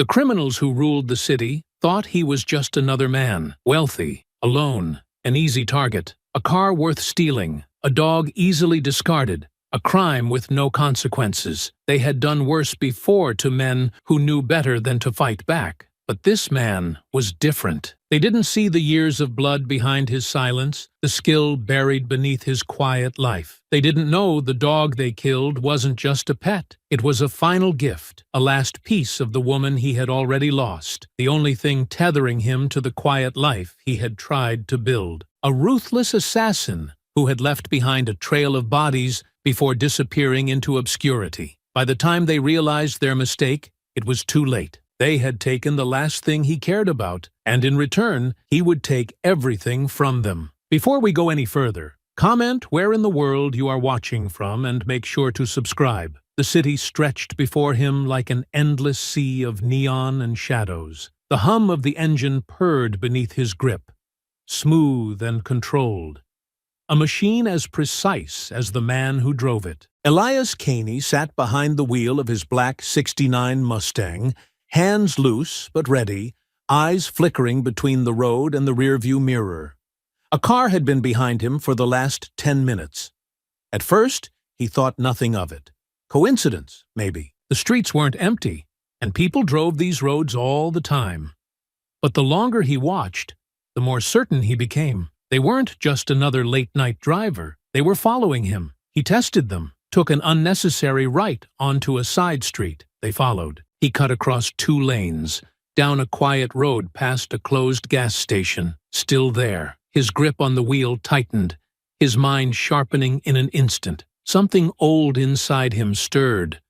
The criminals who ruled the city thought he was just another man, wealthy, alone, an easy target, a car worth stealing, a dog easily discarded, a crime with no consequences. They had done worse before to men who knew better than to fight back. But this man was different. They didn't see the years of blood behind his silence, the skill buried beneath his quiet life. They didn't know the dog they killed wasn't just a pet. It was a final gift, a last piece of the woman he had already lost, the only thing tethering him to the quiet life he had tried to build. A ruthless assassin who had left behind a trail of bodies before disappearing into obscurity. By the time they realized their mistake, it was too late. They had taken the last thing he cared about, and in return, he would take everything from them. Before we go any further, comment where in the world you are watching from and make sure to subscribe. The city stretched before him like an endless sea of neon and shadows. The hum of the engine purred beneath his grip, smooth and controlled. A machine as precise as the man who drove it. Elias Caney sat behind the wheel of his black '69 Mustang, hands loose but ready, eyes flickering between the road and the rearview mirror. A car had been behind him for the last 10 minutes. At first, he thought nothing of it. Coincidence, maybe. The streets weren't empty, and people drove these roads all the time. But the longer he watched, the more certain he became. They weren't just another late-night driver. They were following him. He tested them, took an unnecessary right onto a side street. They followed. He cut across 2 lanes, down a quiet road past a closed gas station, still there. His grip on the wheel tightened, his mind sharpening in an instant. Something old inside him stirred.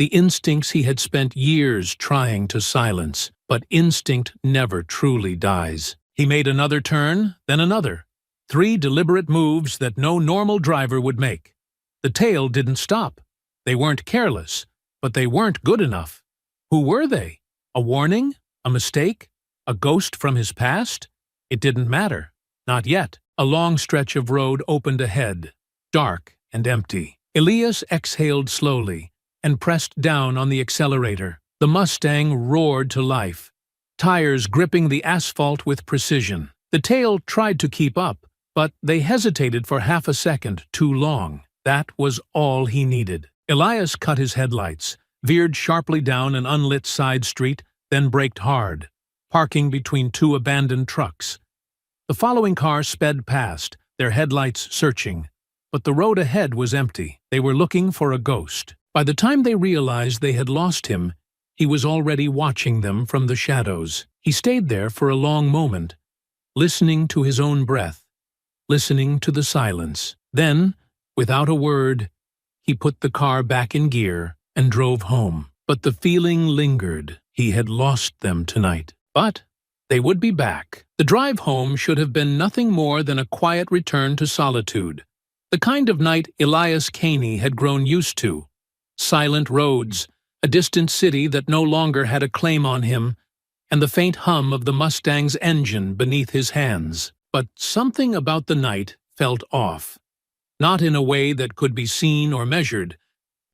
The instincts he had spent years trying to silence, but instinct never truly dies. He made another turn, then another. 3 deliberate moves that no normal driver would make. The tail didn't stop. They weren't careless, but they weren't good enough. Who were they? A warning? A mistake? A ghost from his past? It didn't matter. Not yet. A long stretch of road opened ahead, dark and empty. Elias exhaled slowly and pressed down on the accelerator. The Mustang roared to life, tires gripping the asphalt with precision. The tail tried to keep up, but they hesitated for half a second too long. That was all he needed. Elias cut his headlights, veered sharply down an unlit side street, then braked hard, parking between 2 abandoned trucks. The following car sped past, their headlights searching, but the road ahead was empty. They were looking for a ghost. By the time they realized they had lost him, he was already watching them from the shadows. He stayed there for a long moment, listening to his own breath, listening to the silence. Then, without a word, he put the car back in gear and drove home. But the feeling lingered. He had lost them tonight. But they would be back. The drive home should have been nothing more than a quiet return to solitude. The kind of night Elias Caney had grown used to. Silent roads, a distant city that no longer had a claim on him, and the faint hum of the Mustang's engine beneath his hands. But something about the night felt off. Not in a way that could be seen or measured,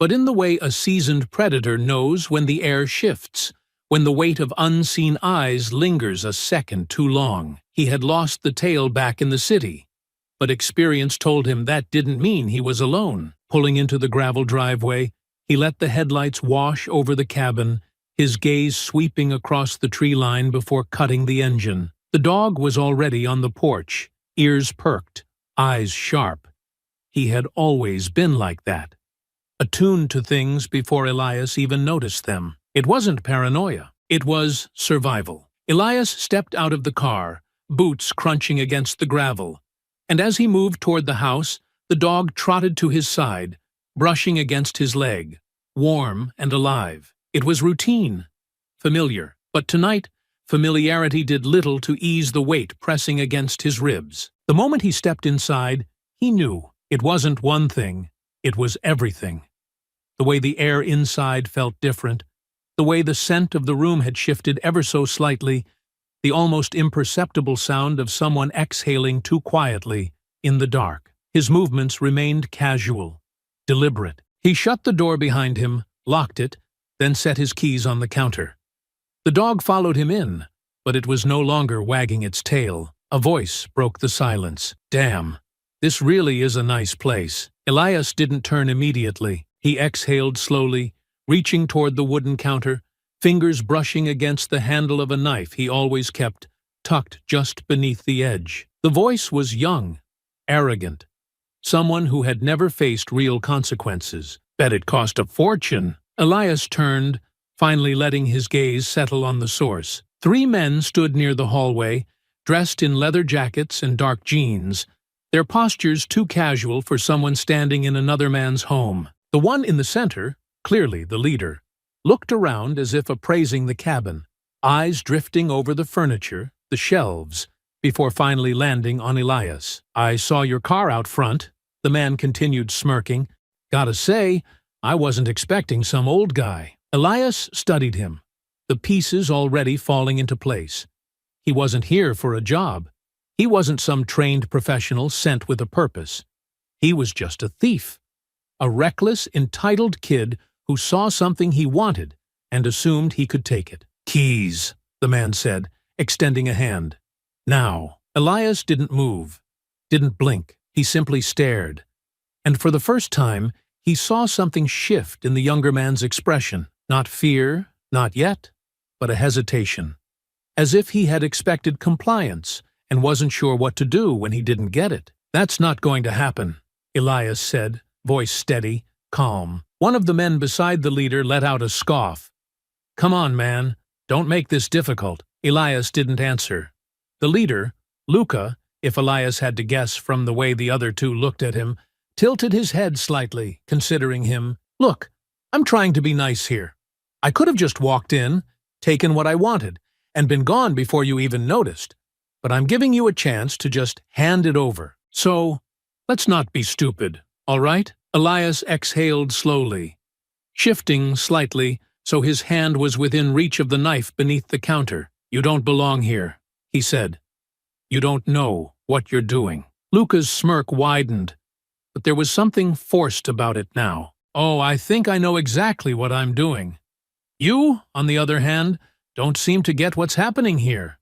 but in the way a seasoned predator knows when the air shifts, when the weight of unseen eyes lingers a second too long. He had lost the tail back in the city, but experience told him that didn't mean he was alone. Pulling into the gravel driveway, he let the headlights wash over the cabin, his gaze sweeping across the tree line before cutting the engine. The dog was already on the porch, ears perked, eyes sharp. He had always been like that, attuned to things before Elias even noticed them. It wasn't paranoia. It was survival. Elias stepped out of the car, boots crunching against the gravel, and as he moved toward the house, the dog trotted to his side, brushing against his leg, warm and alive. It was routine, familiar, but tonight, familiarity did little to ease the weight pressing against his ribs. The moment he stepped inside, he knew it wasn't one thing, it was everything. The way the air inside felt different, the way the scent of the room had shifted ever so slightly, the almost imperceptible sound of someone exhaling too quietly in the dark. His movements remained casual, deliberate. He shut the door behind him, locked it, then set his keys on the counter. The dog followed him in, but it was no longer wagging its tail. A voice broke the silence. Damn, this really is a nice place. Elias didn't turn immediately. He exhaled slowly, reaching toward the wooden counter, fingers brushing against the handle of a knife he always kept tucked just beneath the edge. The voice was young, arrogant, someone who had never faced real consequences. Bet it cost a fortune. Elias turned, finally letting his gaze settle on the source. 3 men stood near the hallway, dressed in leather jackets and dark jeans, their postures too casual for someone standing in another man's home. The one in the center, clearly the leader, looked around as if appraising the cabin, eyes drifting over the furniture, the shelves, before finally landing on Elias. I saw your car out front, the man continued smirking. Gotta say, I wasn't expecting some old guy. Elias studied him, the pieces already falling into place. He wasn't here for a job. He wasn't some trained professional sent with a purpose. He was just a thief, a reckless, entitled kid who saw something he wanted and assumed he could take it. Keys, the man said, extending a hand. Now. Elias didn't move, didn't blink. He simply stared. And for the first time, he saw something shift in the younger man's expression. Not fear, not yet, but a hesitation. As if he had expected compliance and wasn't sure what to do when he didn't get it. That's not going to happen, Elias said, voice steady, calm. One of the men beside the leader let out a scoff. Come on, man. Don't make this difficult. Elias didn't answer. The leader, Luca, if Elias had to guess from the way the other 2 looked at him, tilted his head slightly, considering him. Look, I'm trying to be nice here. I could have just walked in, taken what I wanted, and been gone before you even noticed. But I'm giving you a chance to just hand it over. So, let's not be stupid, all right? Elias exhaled slowly, shifting slightly so his hand was within reach of the knife beneath the counter. You don't belong here, he said. You don't know what you're doing. Luca's smirk widened, but there was something forced about it now. Oh, I think I know exactly what I'm doing. You, on the other hand, don't seem to get what's happening here.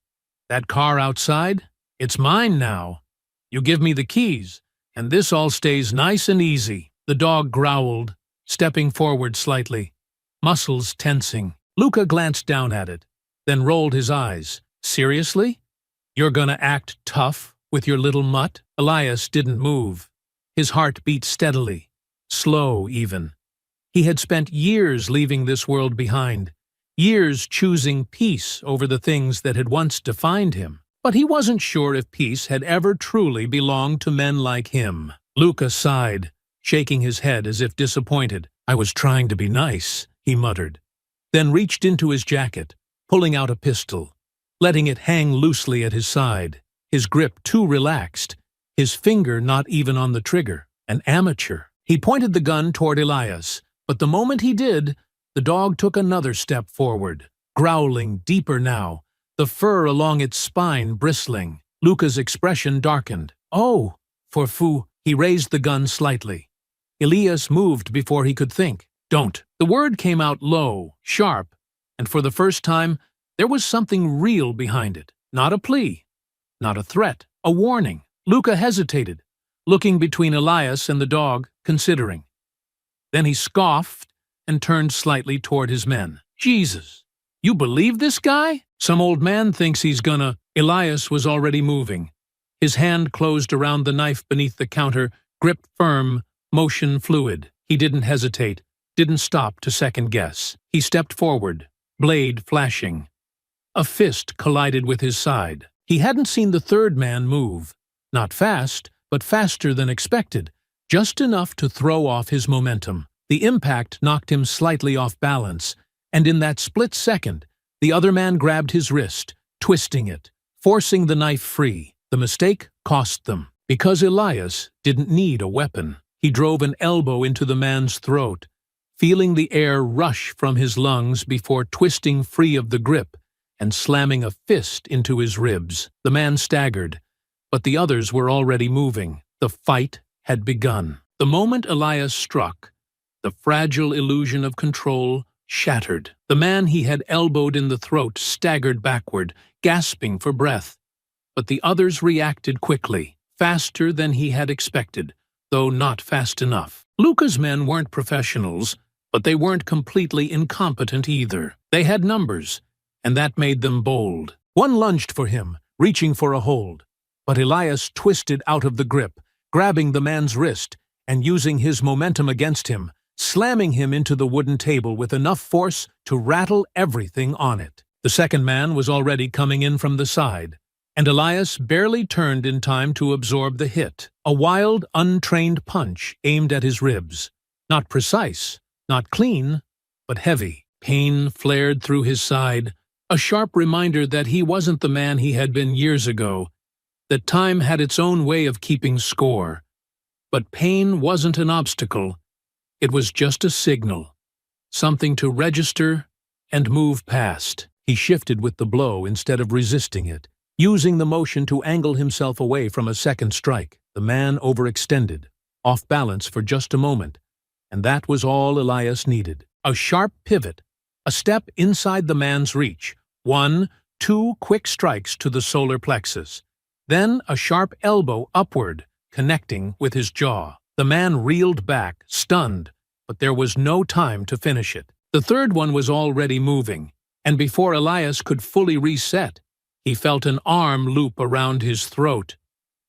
That car outside, it's mine now. You give me the keys, and this all stays nice and easy. The dog growled, stepping forward slightly, muscles tensing. Luca glanced down at it, then rolled his eyes. Seriously? You're gonna act tough with your little mutt? Elias didn't move. His heart beat steadily, slow even. He had spent years leaving this world behind, years choosing peace over the things that had once defined him. But he wasn't sure if peace had ever truly belonged to men like him. Luca sighed, shaking his head as if disappointed. I was trying to be nice, he muttered, then reached into his jacket, pulling out a pistol, letting it hang loosely at his side, his grip too relaxed, his finger not even on the trigger. An amateur. He pointed the gun toward Elias, but the moment he did, the dog took another step forward, growling deeper now, the fur along its spine bristling. Luca's expression darkened. Oh, for foo. He raised the gun slightly. Elias moved before he could think. Don't. The word came out low, sharp, and for the first time, there was something real behind it. Not a plea, not a threat, a warning. Luca hesitated, looking between Elias and the dog, considering. Then he scoffed and turned slightly toward his men. Jesus, you believe this guy? Some old man thinks he's gonna. Elias was already moving. His hand closed around the knife beneath the counter, grip firm, motion fluid. He didn't hesitate, didn't stop to second guess. He stepped forward, blade flashing. A fist collided with his side. He hadn't seen the third man move. Not fast, but faster than expected, just enough to throw off his momentum. The impact knocked him slightly off balance, and in that split second, the other man grabbed his wrist, twisting it, forcing the knife free. The mistake cost them. Because Elias didn't need a weapon. He drove an elbow into the man's throat, feeling the air rush from his lungs before twisting free of the grip and slamming a fist into his ribs. The man staggered, but the others were already moving. The fight had begun. The moment Elias struck, the fragile illusion of control shattered. The man he had elbowed in the throat staggered backward, gasping for breath. But the others reacted quickly, faster than he had expected, though not fast enough. Luca's men weren't professionals, but they weren't completely incompetent either. They had numbers, and that made them bold. One lunged for him, reaching for a hold, but Elias twisted out of the grip, grabbing the man's wrist and using his momentum against him, slamming him into the wooden table with enough force to rattle everything on it. The second man was already coming in from the side, and Elias barely turned in time to absorb the hit, a wild, untrained punch aimed at his ribs. Not precise, not clean, but heavy. Pain flared through his side, a sharp reminder that he wasn't the man he had been years ago, that time had its own way of keeping score. But pain wasn't an obstacle. It was just a signal, something to register and move past. He shifted with the blow instead of resisting it, using the motion to angle himself away from a second strike. The man overextended, off balance for just a moment, and that was all Elias needed. A sharp pivot, a step inside the man's reach, 1, 2 quick strikes to the solar plexus, then a sharp elbow upward, connecting with his jaw. The man reeled back, stunned, but there was no time to finish it. The third one was already moving, and before Elias could fully reset, he felt an arm loop around his throat.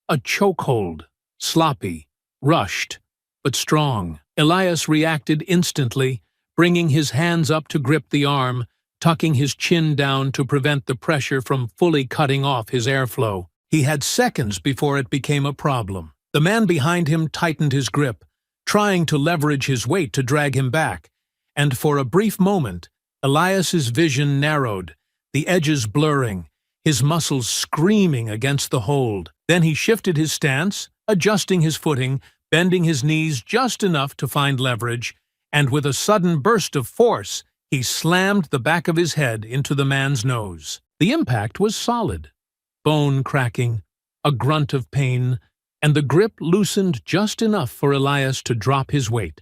A chokehold, sloppy, rushed, but strong. Elias reacted instantly, bringing his hands up to grip the arm, tucking his chin down to prevent the pressure from fully cutting off his airflow. He had seconds before it became a problem. The man behind him tightened his grip, trying to leverage his weight to drag him back, and for a brief moment, Elias's vision narrowed, the edges blurring, his muscles screaming against the hold. Then he shifted his stance, adjusting his footing, bending his knees just enough to find leverage, and with a sudden burst of force, he slammed the back of his head into the man's nose. The impact was solid. Bone cracking, a grunt of pain, and the grip loosened just enough for Elias to drop his weight,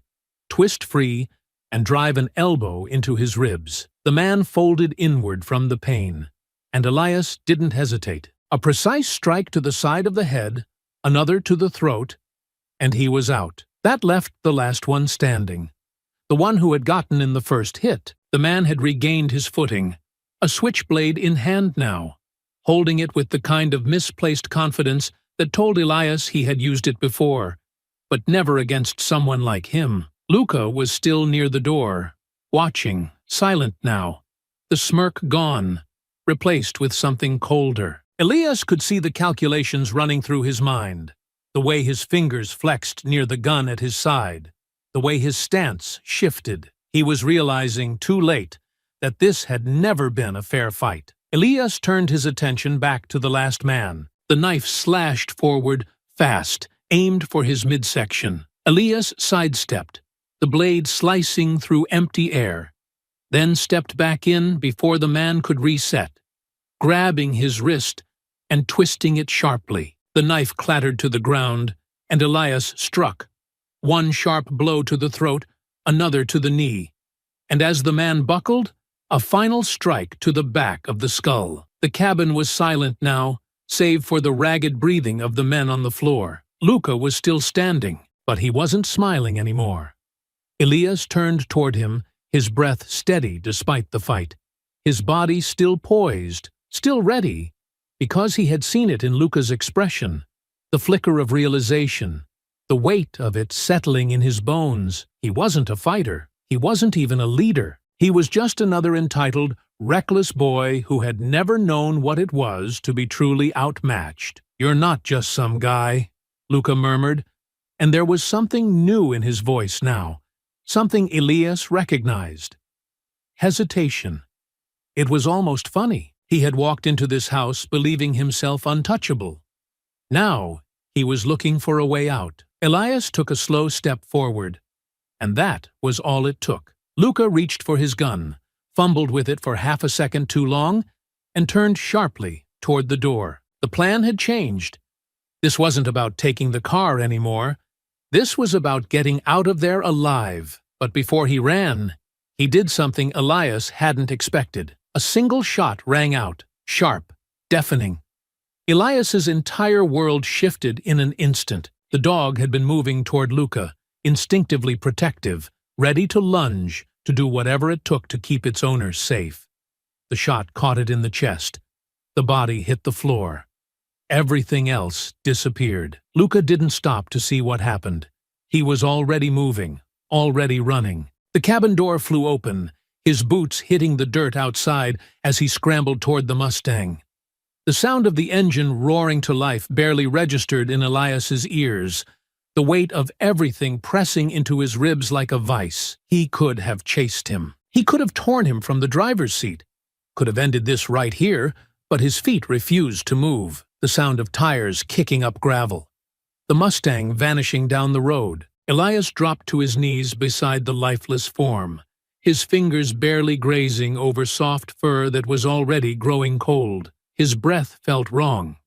twist free, and drive an elbow into his ribs. The man folded inward from the pain, and Elias didn't hesitate. A precise strike to the side of the head, another to the throat, and he was out. That left the last one standing, the one who had gotten in the first hit. The man had regained his footing, a switchblade in hand now, holding it with the kind of misplaced confidence that told Elias he had used it before, but never against someone like him. Luca was still near the door, watching, silent now, the smirk gone, replaced with something colder. Elias could see the calculations running through his mind, the way his fingers flexed near the gun at his side, the way his stance shifted. He was realizing too late that this had never been a fair fight. Elias turned his attention back to the last man. The knife slashed forward, fast, aimed for his midsection. Elias sidestepped, the blade slicing through empty air, then stepped back in before the man could reset, grabbing his wrist and twisting it sharply. The knife clattered to the ground, and Elias struck. One sharp blow to the throat, another to the knee, and as the man buckled, a final strike to the back of the skull. The cabin was silent now, save for the ragged breathing of the men on the floor. Luca was still standing, but he wasn't smiling anymore. Elias turned toward him, his breath steady despite the fight, his body still poised, still ready, because he had seen it in Luca's expression, the flicker of realization, the weight of it settling in his bones. He wasn't a fighter. He wasn't even a leader. He was just another entitled, reckless boy who had never known what it was to be truly outmatched. "You're not just some guy," Luca murmured, and there was something new in his voice now, something Elias recognized. Hesitation. It was almost funny. He had walked into this house believing himself untouchable. Now he was looking for a way out. Elias took a slow step forward, and that was all it took. Luca reached for his gun, fumbled with it for half a second too long, and turned sharply toward the door. The plan had changed. This wasn't about taking the car anymore. This was about getting out of there alive. But before he ran, he did something Elias hadn't expected. A single shot rang out, sharp, deafening. Elias's entire world shifted in an instant. The dog had been moving toward Luca, instinctively protective, ready to lunge, to do whatever it took to keep its owner safe. The shot caught it in the chest. The body hit the floor. Everything else disappeared. Luca didn't stop to see what happened. He was already moving, already running. The cabin door flew open, his boots hitting the dirt outside as he scrambled toward the Mustang. The sound of the engine roaring to life barely registered in Elias's ears, the weight of everything pressing into his ribs like a vice. He could have chased him. He could have torn him from the driver's seat. Could have ended this right here, but his feet refused to move. The sound of tires kicking up gravel. The Mustang vanishing down the road. Elias dropped to his knees beside the lifeless form, his fingers barely grazing over soft fur that was already growing cold. His breath felt wrong,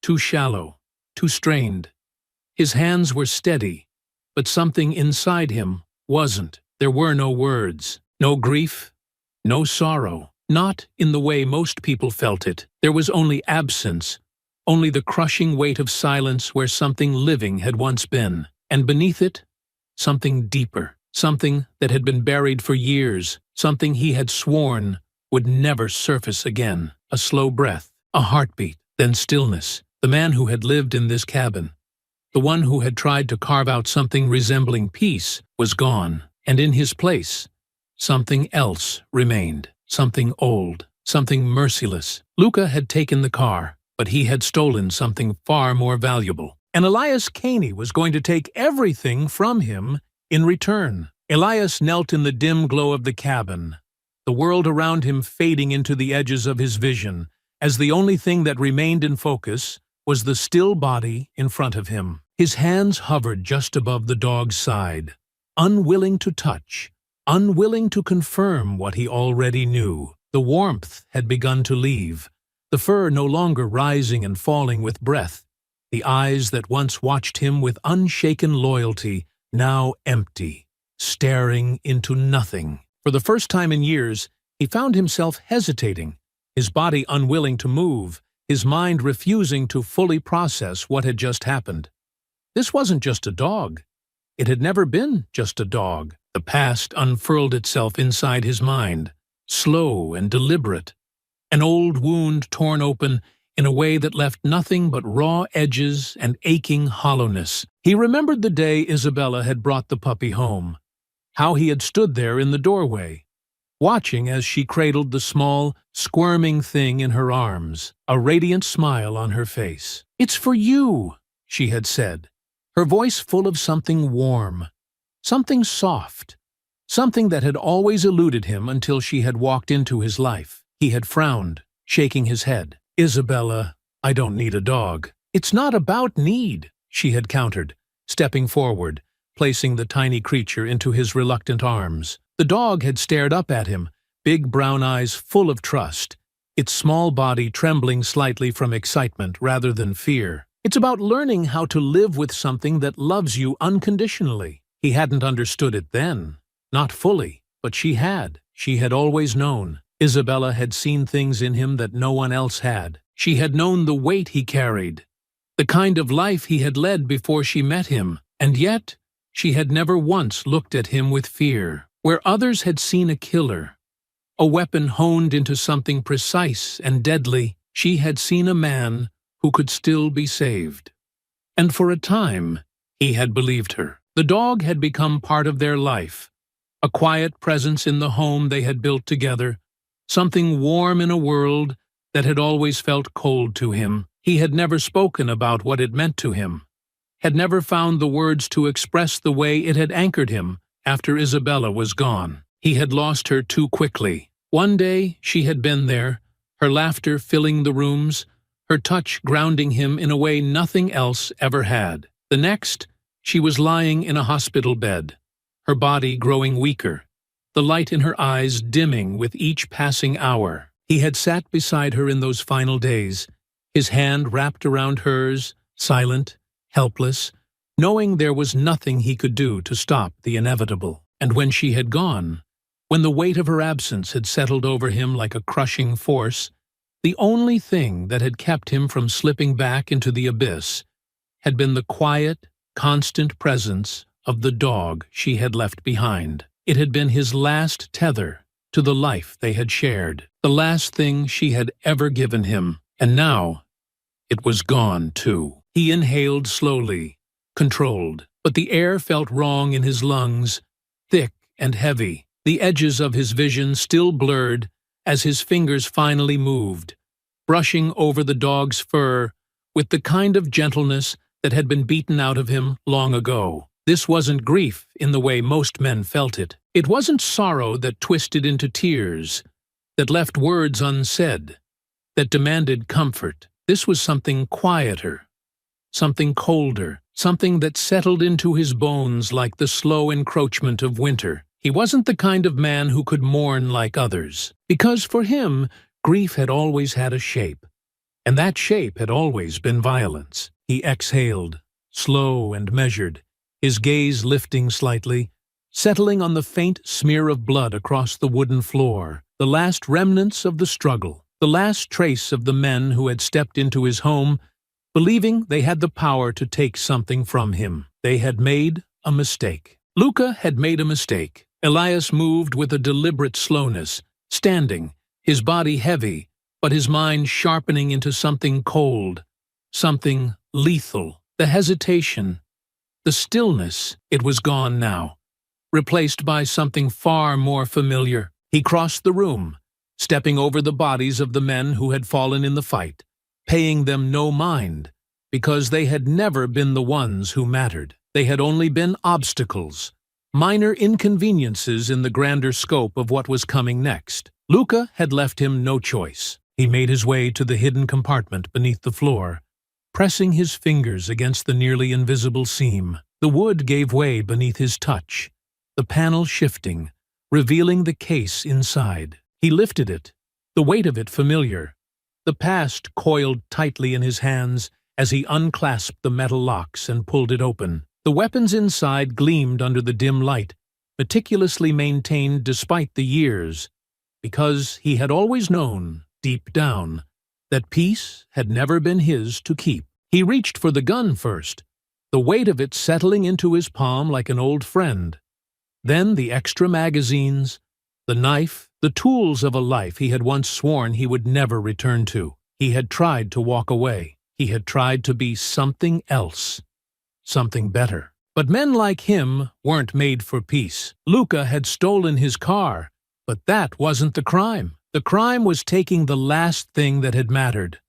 too shallow, too strained. His hands were steady, but something inside him wasn't. There were no words, no grief, no sorrow, not in the way most people felt it. There was only absence, only the crushing weight of silence where something living had once been, and beneath it, something deeper, something that had been buried for years, something he had sworn would never surface again. A slow breath, a heartbeat, then stillness. The man who had lived in this cabin, the one who had tried to carve out something resembling peace, was gone, and in his place, something else remained, something old, something merciless. Luca had taken the car, but he had stolen something far more valuable. And Elias Caney was going to take everything from him in return. Elias knelt in the dim glow of the cabin, the world around him fading into the edges of his vision, as the only thing that remained in focus was the still body in front of him. His hands hovered just above the dog's side, unwilling to touch, unwilling to confirm what he already knew. The warmth had begun to leave, the fur no longer rising and falling with breath. The eyes that once watched him with unshaken loyalty, now empty, staring into nothing. For the first time in years, he found himself hesitating, his body unwilling to move, his mind refusing to fully process what had just happened. This wasn't just a dog. It had never been just a dog. The past unfurled itself inside his mind, slow and deliberate. An old wound torn open in a way that left nothing but raw edges and aching hollowness. He remembered the day Isabella had brought the puppy home, how he had stood there in the doorway, watching as she cradled the small, squirming thing in her arms, a radiant smile on her face. "It's for you," she had said, her voice full of something warm, something soft, something that had always eluded him until she had walked into his life. He had frowned, shaking his head. "Isabella, I don't need a dog." "It's not about need," she had countered, stepping forward, placing the tiny creature into his reluctant arms. The dog had stared up at him, big brown eyes full of trust, its small body trembling slightly from excitement rather than fear. "It's about learning how to live with something that loves you unconditionally." He hadn't understood it then, not fully, but she had. She had always known. Isabella had seen things in him that no one else had. She had known the weight he carried, the kind of life he had led before she met him, and yet she had never once looked at him with fear. Where others had seen a killer, a weapon honed into something precise and deadly, she had seen a man who could still be saved. And for a time, he had believed her. The dog had become part of their life, a quiet presence in the home they had built together, something warm in a world that had always felt cold to him. He had never spoken about what it meant to him, had never found the words to express the way it had anchored him after Isabella was gone. He had lost her too quickly. One day she had been there, her laughter filling the rooms, her touch grounding him in a way nothing else ever had. The next, she was lying in a hospital bed, her body growing weaker, the light in her eyes dimming with each passing hour. He had sat beside her in those final days, his hand wrapped around hers, silent, helpless, knowing there was nothing he could do to stop the inevitable. And when she had gone, When the weight of her absence had settled over him like a crushing force, the only thing that had kept him from slipping back into the abyss had been the quiet, constant presence of the dog she had left behind. It had been his last tether to the life they had shared, the last thing she had ever given him, and now it was gone too. He inhaled slowly, controlled, but the air felt wrong in his lungs, thick and heavy, the edges of his vision still blurred as his fingers finally moved, brushing over the dog's fur with the kind of gentleness that had been beaten out of him long ago. This wasn't grief in the way most men felt it. It wasn't sorrow that twisted into tears, that left words unsaid, that demanded comfort. This was something quieter, something colder, something that settled into his bones like the slow encroachment of winter. He wasn't the kind of man who could mourn like others, because for him, grief had always had a shape, and that shape had always been violence. He exhaled, slow and measured, his gaze lifting slightly, settling on the faint smear of blood across the wooden floor, the last remnants of the struggle, the last trace of the men who had stepped into his home, believing they had the power to take something from him. They had made a mistake. Luca had made a mistake. Elias moved with a deliberate slowness, standing, his body heavy, but his mind sharpening into something cold, something lethal. The hesitation, the stillness, it was gone now, replaced by something far more familiar. He crossed the room, stepping over the bodies of the men who had fallen in the fight, paying them no mind, because they had never been the ones who mattered. They had only been obstacles, minor inconveniences in the grander scope of what was coming next. Luca had left him no choice. He made his way to the hidden compartment beneath the floor, pressing his fingers against the nearly invisible seam. The wood gave way beneath his touch, the panel shifting, revealing the case inside. He lifted it, the weight of it familiar, the past coiled tightly in his hands as he unclasped the metal locks and pulled it open. The weapons inside gleamed under the dim light, meticulously maintained despite the years, because he had always known, deep down, that peace had never been his to keep. He reached for the gun first, the weight of it settling into his palm like an old friend. Then the extra magazines, the knife, the tools of a life he had once sworn he would never return to. He had tried to walk away. He had tried to be something else, something better. But men like him weren't made for peace. Luca had stolen his car, but that wasn't the crime. The crime was taking the last thing that had mattered,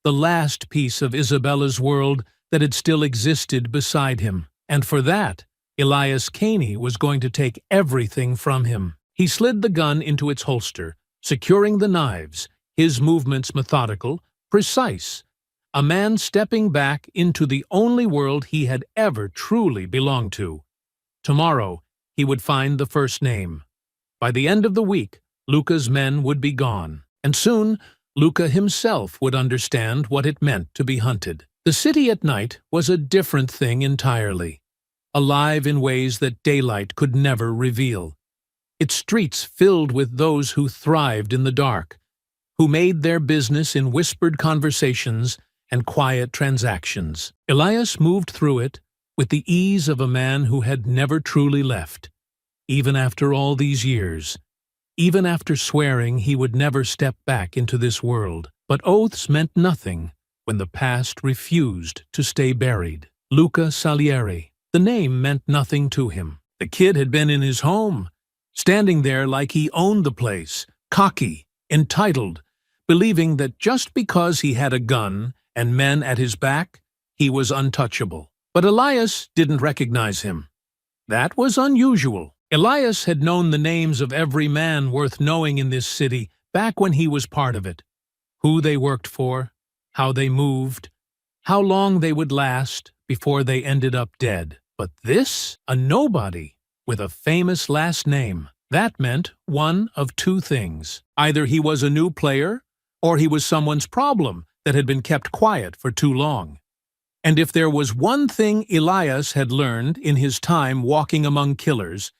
the last piece of Isabella's world that had still existed beside him. And for that, Elias Caney was going to take everything from him. He slid the gun into its holster, securing the knives, his movements methodical, precise, a man stepping back into the only world he had ever truly belonged to. Tomorrow, he would find the first name. By the end of the week, Luca's men would be gone, and soon Luca himself would understand what it meant to be hunted. The city at night was a different thing entirely, alive in ways that daylight could never reveal. Its streets filled with those who thrived in the dark, who made their business in whispered conversations and quiet transactions. Elias moved through it with the ease of a man who had never truly left, even after all these years, even after swearing he would never step back into this world. But oaths meant nothing when the past refused to stay buried. Luca Salieri. The name meant nothing to him. The kid had been in his home, standing there like he owned the place, cocky, entitled, believing that just because he had a gun and men at his back, he was untouchable. But Elias didn't recognize him. That was unusual. Elias had known the names of every man worth knowing in this city back when he was part of it. Who they worked for, how they moved, how long they would last before they ended up dead. But this, a nobody with a famous last name, that meant one of two things. Either he was a new player, or he was someone's problem that had been kept quiet for too long. And if there was one thing Elias had learned in his time walking among killers,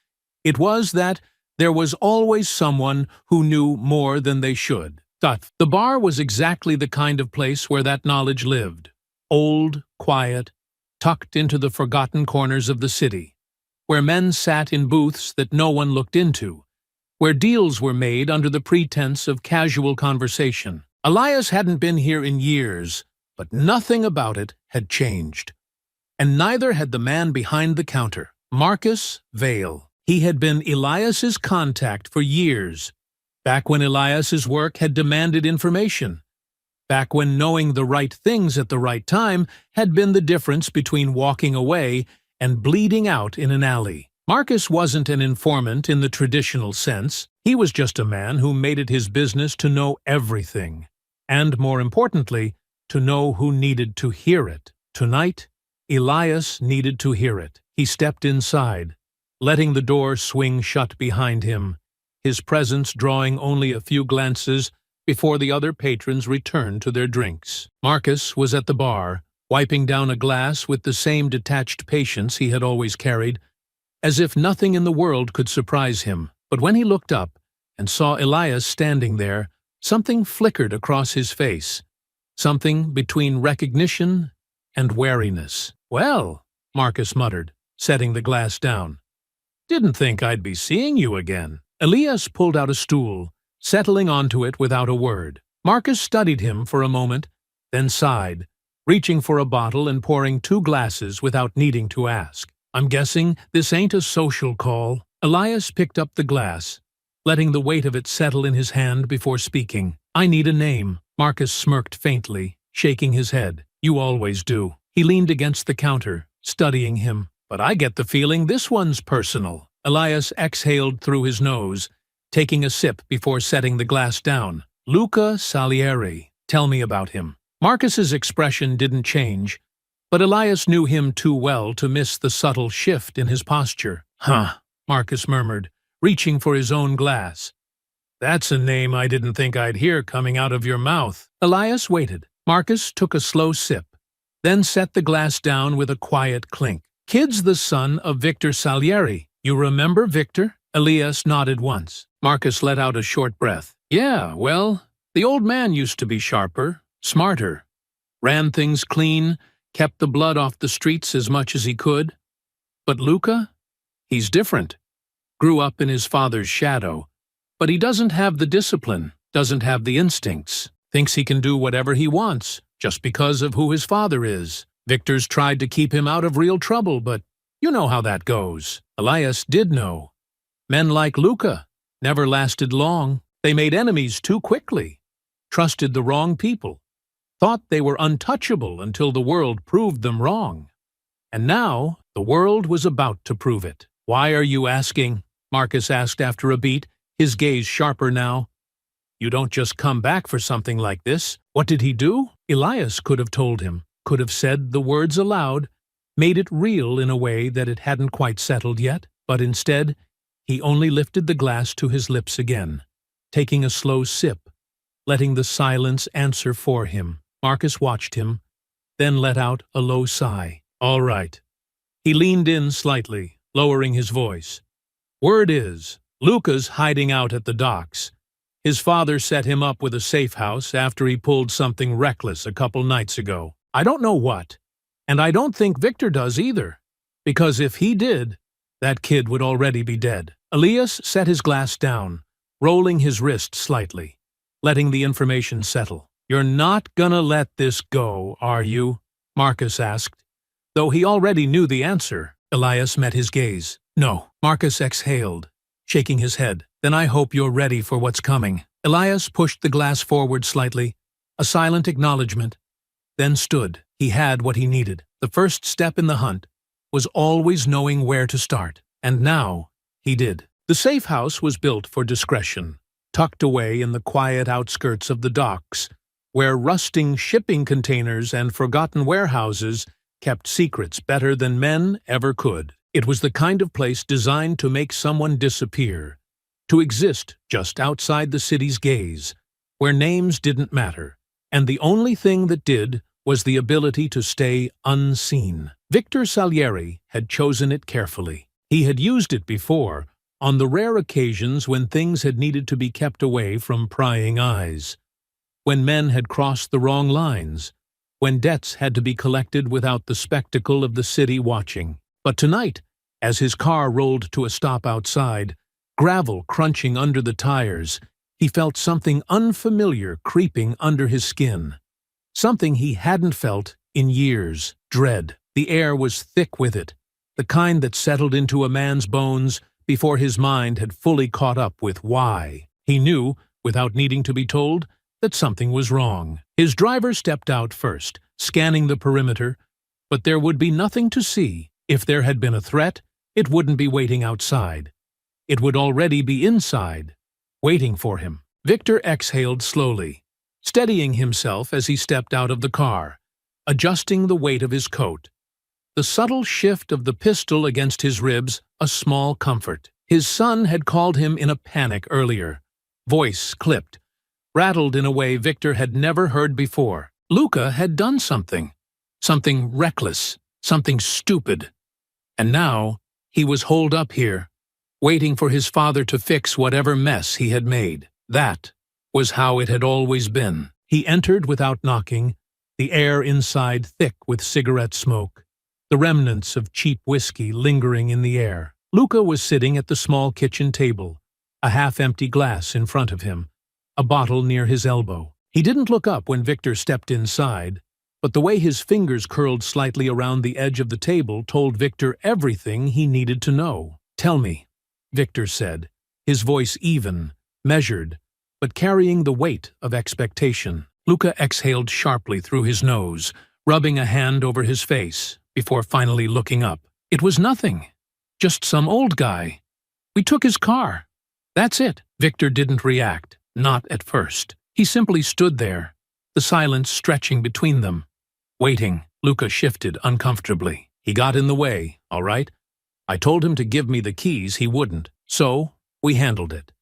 it was that There was always someone who knew more than they should. The bar was exactly the kind of place where that knowledge lived. Old, quiet, tucked into the forgotten corners of the city, where men sat in booths that no one looked into, where deals were made under the pretense of casual conversation. Elias hadn't been here in years, but nothing about it had changed. And neither had the man behind the counter, Marcus Vale. He had been Elias's contact for years, back when Elias's work had demanded information, back when knowing the right things at the right time had been the difference between walking away and bleeding out in an alley. Marcus wasn't an informant in the traditional sense. He was just a man who made it his business to know everything, and more importantly, to know who needed to hear it. Tonight, Elias needed to hear it. He stepped inside, letting the door swing shut behind him, his presence drawing only a few glances before the other patrons returned to their drinks. Marcus was at the bar, wiping down a glass with the same detached patience he had always carried, as if nothing in the world could surprise him. But when he looked up and saw Elias standing there, something flickered across his face, something between recognition and wariness. "Well," Marcus muttered, setting the glass down. "Didn't think I'd be seeing you again." Elias pulled out a stool, settling onto it without a word. Marcus studied him for a moment, then sighed, reaching for a bottle and pouring 2 glasses without needing to ask. "I'm guessing this ain't a social call." Elias picked up the glass, letting the weight of it settle in his hand before speaking. "I need a name." Marcus smirked faintly, shaking his head. "You always do." He leaned against the counter, studying him. "But I get the feeling this one's personal." Elias exhaled through his nose, taking a sip before setting the glass down. "Luca Salieri. Tell me about him." Marcus's expression didn't change, but Elias knew him too well to miss the subtle shift in his posture. "Huh," Marcus murmured, reaching for his own glass. "That's a name I didn't think I'd hear coming out of your mouth." Elias waited. Marcus took a slow sip, then set the glass down with a quiet clink. "Kid's the son of Victor Salieri. You remember Victor?" Elias nodded once. Marcus let out a short breath. "Yeah, well, the old man used to be sharper, smarter, ran things clean, kept the blood off the streets as much as he could. But Luca? He's different. Grew up in his father's shadow, but he doesn't have the discipline, doesn't have the instincts, thinks he can do whatever he wants, just because of who his father is. Victor's tried to keep him out of real trouble, but you know how that goes." Elias did know. Men like Luca never lasted long. They made enemies too quickly, trusted the wrong people, thought they were untouchable until the world proved them wrong. And now the world was about to prove it. "Why are you asking?" Marcus asked after a beat, his gaze sharper now. "You don't just come back for something like this. What did he do?" Elias could have told him, could have said the words aloud, made it real in a way that it hadn't quite settled yet, but instead, he only lifted the glass to his lips again, taking a slow sip, letting the silence answer for him. Marcus watched him, then let out a low sigh. "All right." He leaned in slightly, lowering his voice. "Word is, Luca's hiding out at the docks. His father set him up with a safe house after he pulled something reckless a couple nights ago. I don't know what, and I don't think Victor does either, because if he did, that kid would already be dead." Elias set his glass down, rolling his wrist slightly, letting the information settle. "You're not gonna let this go, are you?" Marcus asked. Though he already knew the answer, Elias met his gaze. "No." Marcus exhaled, shaking his head. "Then I hope you're ready for what's coming." Elias pushed the glass forward slightly, a silent acknowledgement, then stood. He had what he needed. The first step in the hunt was always knowing where to start, and now he did. The safe house was built for discretion, tucked away in the quiet outskirts of the docks, where rusting shipping containers and forgotten warehouses kept secrets better than men ever could. It was the kind of place designed to make someone disappear, to exist just outside the city's gaze, where names didn't matter, and the only thing that did was the ability to stay unseen. Victor Salieri had chosen it carefully. He had used it before, on the rare occasions when things had needed to be kept away from prying eyes, when men had crossed the wrong lines, when debts had to be collected without the spectacle of the city watching. But tonight, as his car rolled to a stop outside, gravel crunching under the tires, he felt something unfamiliar creeping under his skin. Something he hadn't felt in years. Dread. The air was thick with it, the kind that settled into a man's bones before his mind had fully caught up with why. He knew, without needing to be told, that something was wrong. His driver stepped out first, scanning the perimeter, but there would be nothing to see. If there had been a threat, it wouldn't be waiting outside. It would already be inside, waiting for him. Victor exhaled slowly, steadying himself as he stepped out of the car, adjusting the weight of his coat. The subtle shift of the pistol against his ribs, a small comfort. His son had called him in a panic earlier. Voice clipped, rattled in a way Victor had never heard before. Luca had done something. Something reckless, something stupid. And now, he was holed up here, waiting for his father to fix whatever mess he had made. That was how it had always been. He entered without knocking, the air inside thick with cigarette smoke, the remnants of cheap whiskey lingering in the air. Luca was sitting at the small kitchen table, a half-empty glass in front of him, a bottle near his elbow. He didn't look up when Victor stepped inside, but the way his fingers curled slightly around the edge of the table told Victor everything he needed to know. "Tell me," Victor said, his voice even, measured, but carrying the weight of expectation. Luca exhaled sharply through his nose, rubbing a hand over his face, before finally looking up. "It was nothing. Just some old guy. We took his car. That's it." Victor didn't react, not at first. He simply stood there, the silence stretching between them. Waiting. Luca shifted uncomfortably. "He got in the way, all right? I told him to give me the keys, he wouldn't. So, we handled it.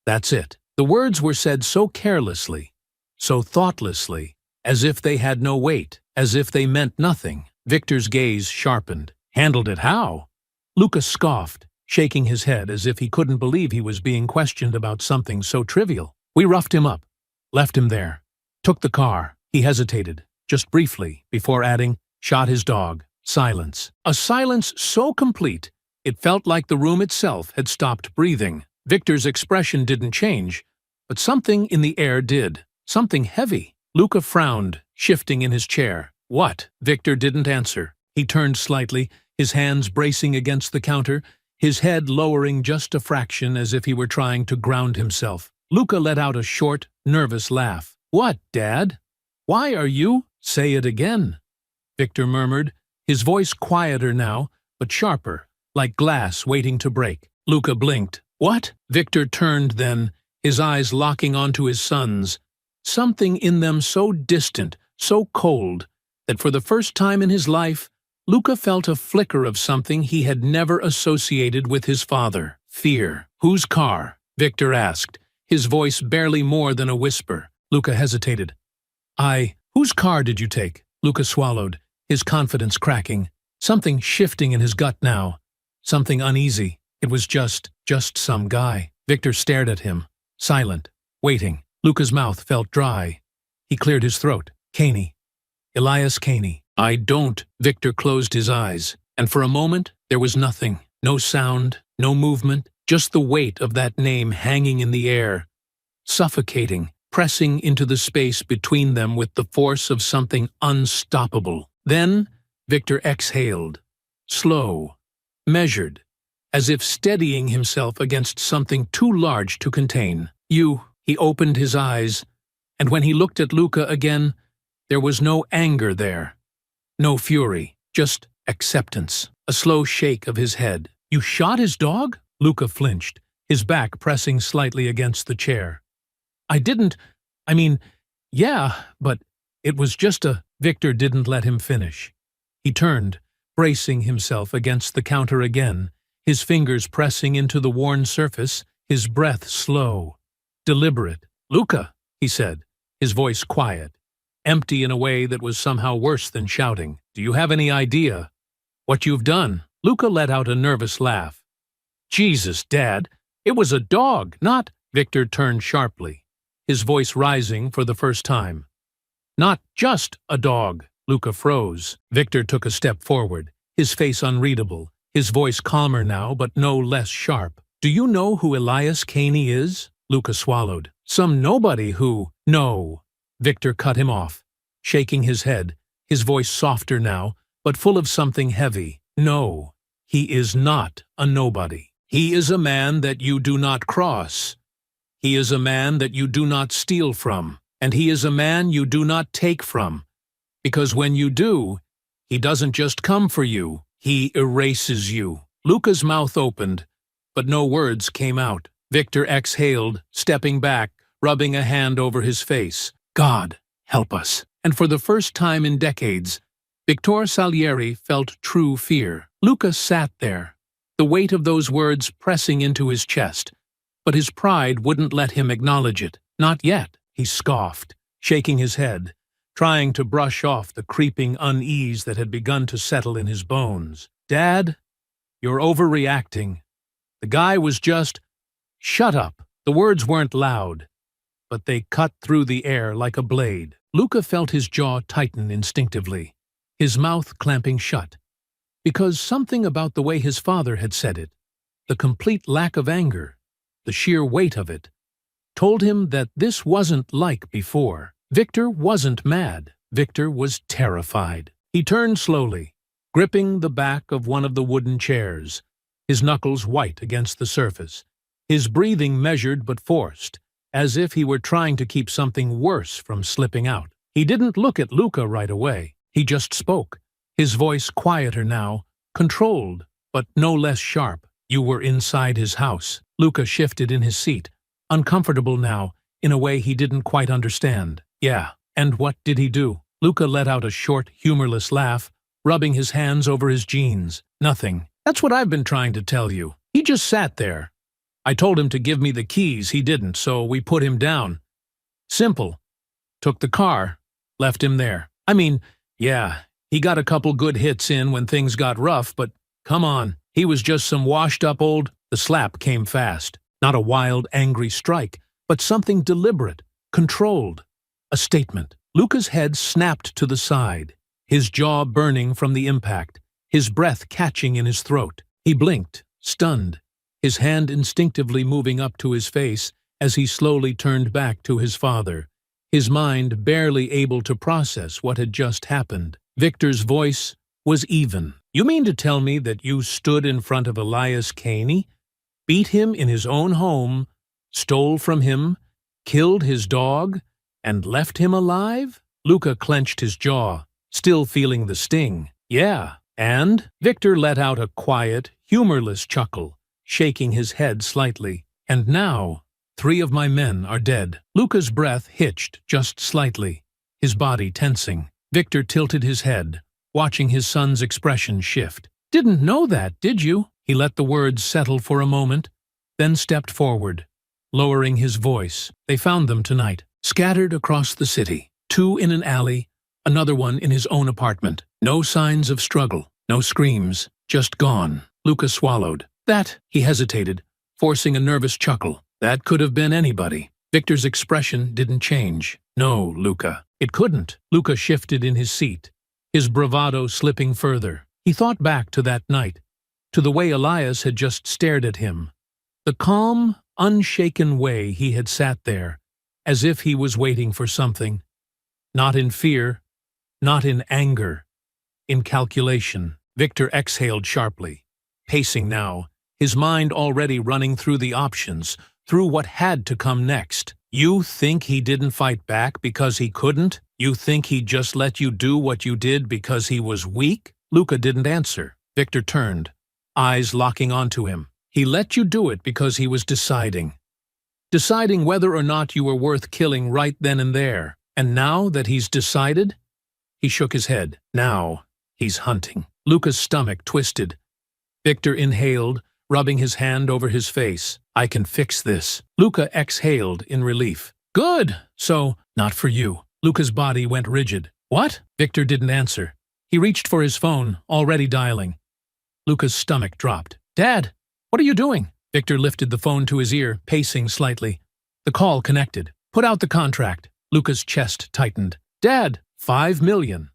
That's it." The words were said so carelessly, so thoughtlessly, as if they had no weight, as if they meant nothing. Victor's gaze sharpened. "Handled it how?" Luca scoffed, shaking his head as if he couldn't believe he was being questioned about something so trivial. "We roughed him up, left him there, took the car." He hesitated, just briefly, before adding, "Shot his dog." Silence. A silence so complete, it felt like the room itself had stopped breathing. Victor's expression didn't change, but something in the air did. Something heavy. Luca frowned, shifting in his chair. "What?" Victor didn't answer. He turned slightly, his hands bracing against the counter, his head lowering just a fraction as if he were trying to ground himself. Luca let out a short, nervous laugh. "What, Dad? Why are you—" "Say it again," Victor murmured, his voice quieter now, but sharper, like glass waiting to break. Luca blinked. "What?" Victor turned then, his eyes locking onto his son's, something in them so distant, so cold, that for the first time in his life, Luca felt a flicker of something he had never associated with his father. Fear. "Whose car?" Victor asked, his voice barely more than a whisper. Luca hesitated. Whose car did you take?" Luca swallowed, his confidence cracking. Something shifting in his gut now. Something uneasy. It was just some guy. Victor stared at him, silent, waiting. Luca's mouth felt dry. He cleared his throat. "Caney. Elias Caney." "I don't." Victor closed his eyes, and for a moment there was nothing. No sound, no movement, just the weight of that name hanging in the air, suffocating, pressing into the space between them with the force of something unstoppable. Then Victor exhaled, slow, measured, as if steadying himself against something too large to contain. "You." He opened his eyes, and when he looked at Luca again, there was no anger there, no fury, just acceptance, a slow shake of his head. "You shot his dog?" Luca flinched, his back pressing slightly against the chair. Yeah, but it was just a—" Victor didn't let him finish. He turned, bracing himself against the counter again, his fingers pressing into the worn surface, his breath slow, deliberate. "Luca," he said, his voice quiet, empty in a way that was somehow worse than shouting. "Do you have any idea what you've done?" Luca let out a nervous laugh. Jesus, Dad, it was a dog, not— Victor turned sharply, his voice rising for the first time. Not just a dog. Luca froze. Victor took a step forward, his face unreadable, his voice calmer now but no less sharp. Do you know who Elias Caney is? Luca swallowed. Some nobody who— No. Victor cut him off, shaking his head, his voice softer now, but full of something heavy. No, he is not a nobody. He is a man that you do not cross. He is a man that you do not steal from, and he is a man you do not take from. Because when you do, he doesn't just come for you, he erases you. Luca's mouth opened, but no words came out. Victor exhaled, stepping back, rubbing a hand over his face. God, help us. And for the first time in decades, Victor Salieri felt true fear. Luca sat there, the weight of those words pressing into his chest, but his pride wouldn't let him acknowledge it. Not yet, he scoffed, shaking his head, trying to brush off the creeping unease that had begun to settle in his bones. Dad, you're overreacting. The guy was just— Shut up. The words weren't loud, but they cut through the air like a blade. Luca felt his jaw tighten instinctively, his mouth clamping shut, because something about the way his father had said it, the complete lack of anger, the sheer weight of it, told him that this wasn't like before. Victor wasn't mad. Victor was terrified. He turned slowly, gripping the back of one of the wooden chairs, his knuckles white against the surface, his breathing measured but forced, as if he were trying to keep something worse from slipping out. He didn't look at Luca right away. He just spoke, his voice quieter now, controlled, but no less sharp. You were inside his house. Luca shifted in his seat, uncomfortable now, in a way he didn't quite understand. Yeah, and what did he do? Luca let out a short, humorless laugh, rubbing his hands over his jeans. Nothing. That's what I've been trying to tell you. He just sat there. I told him to give me the keys, he didn't, so we put him down. Simple. Took the car, left him there. I mean, yeah, he got a couple good hits in when things got rough, but come on, he was just some washed-up old— The slap came fast. Not a wild, angry strike, but something deliberate, controlled. A statement. Luca's head snapped to the side, his jaw burning from the impact, his breath catching in his throat. He blinked, stunned, his hand instinctively moving up to his face as he slowly turned back to his father, his mind barely able to process what had just happened. Victor's voice was even. You mean to tell me that you stood in front of Elias Caney, beat him in his own home, stole from him, killed his dog, and left him alive? Luca clenched his jaw, still feeling the sting. Yeah, and? Victor let out a quiet, humorless chuckle, shaking his head slightly. And now, 3 of my men are dead. Luca's breath hitched just slightly, his body tensing. Victor tilted his head, watching his son's expression shift. Didn't know that, did you? He let the words settle for a moment, then stepped forward, lowering his voice. They found them tonight, scattered across the city. 2 in an alley, another one in his own apartment. No signs of struggle, no screams, just gone. Luca swallowed. That— He hesitated, forcing a nervous chuckle. That could have been anybody. Victor's expression didn't change. No, Luca. It couldn't. Luca shifted in his seat, his bravado slipping further. He thought back to that night, to the way Elias had just stared at him, the calm, unshaken way he had sat there, as if he was waiting for something. Not in fear, not in anger, in calculation. Victor exhaled sharply, pacing now, his mind already running through the options, through what had to come next. You think he didn't fight back because he couldn't? You think he just let you do what you did because he was weak? Luca didn't answer. Victor turned, eyes locking onto him. He let you do it because he was deciding whether or not you were worth killing right then and there. And now that he's decided? He shook his head. Now he's hunting. Luca's stomach twisted. Victor inhaled, rubbing his hand over his face. I can fix this. Luca exhaled in relief. Good. So, not for you. Luca's body went rigid. What? Victor didn't answer. He reached for his phone, already dialing. Luca's stomach dropped. Dad! What are you doing? Victor lifted the phone to his ear, pacing slightly. The call connected. Put out the contract. Luca's chest tightened. Dad, 5 million.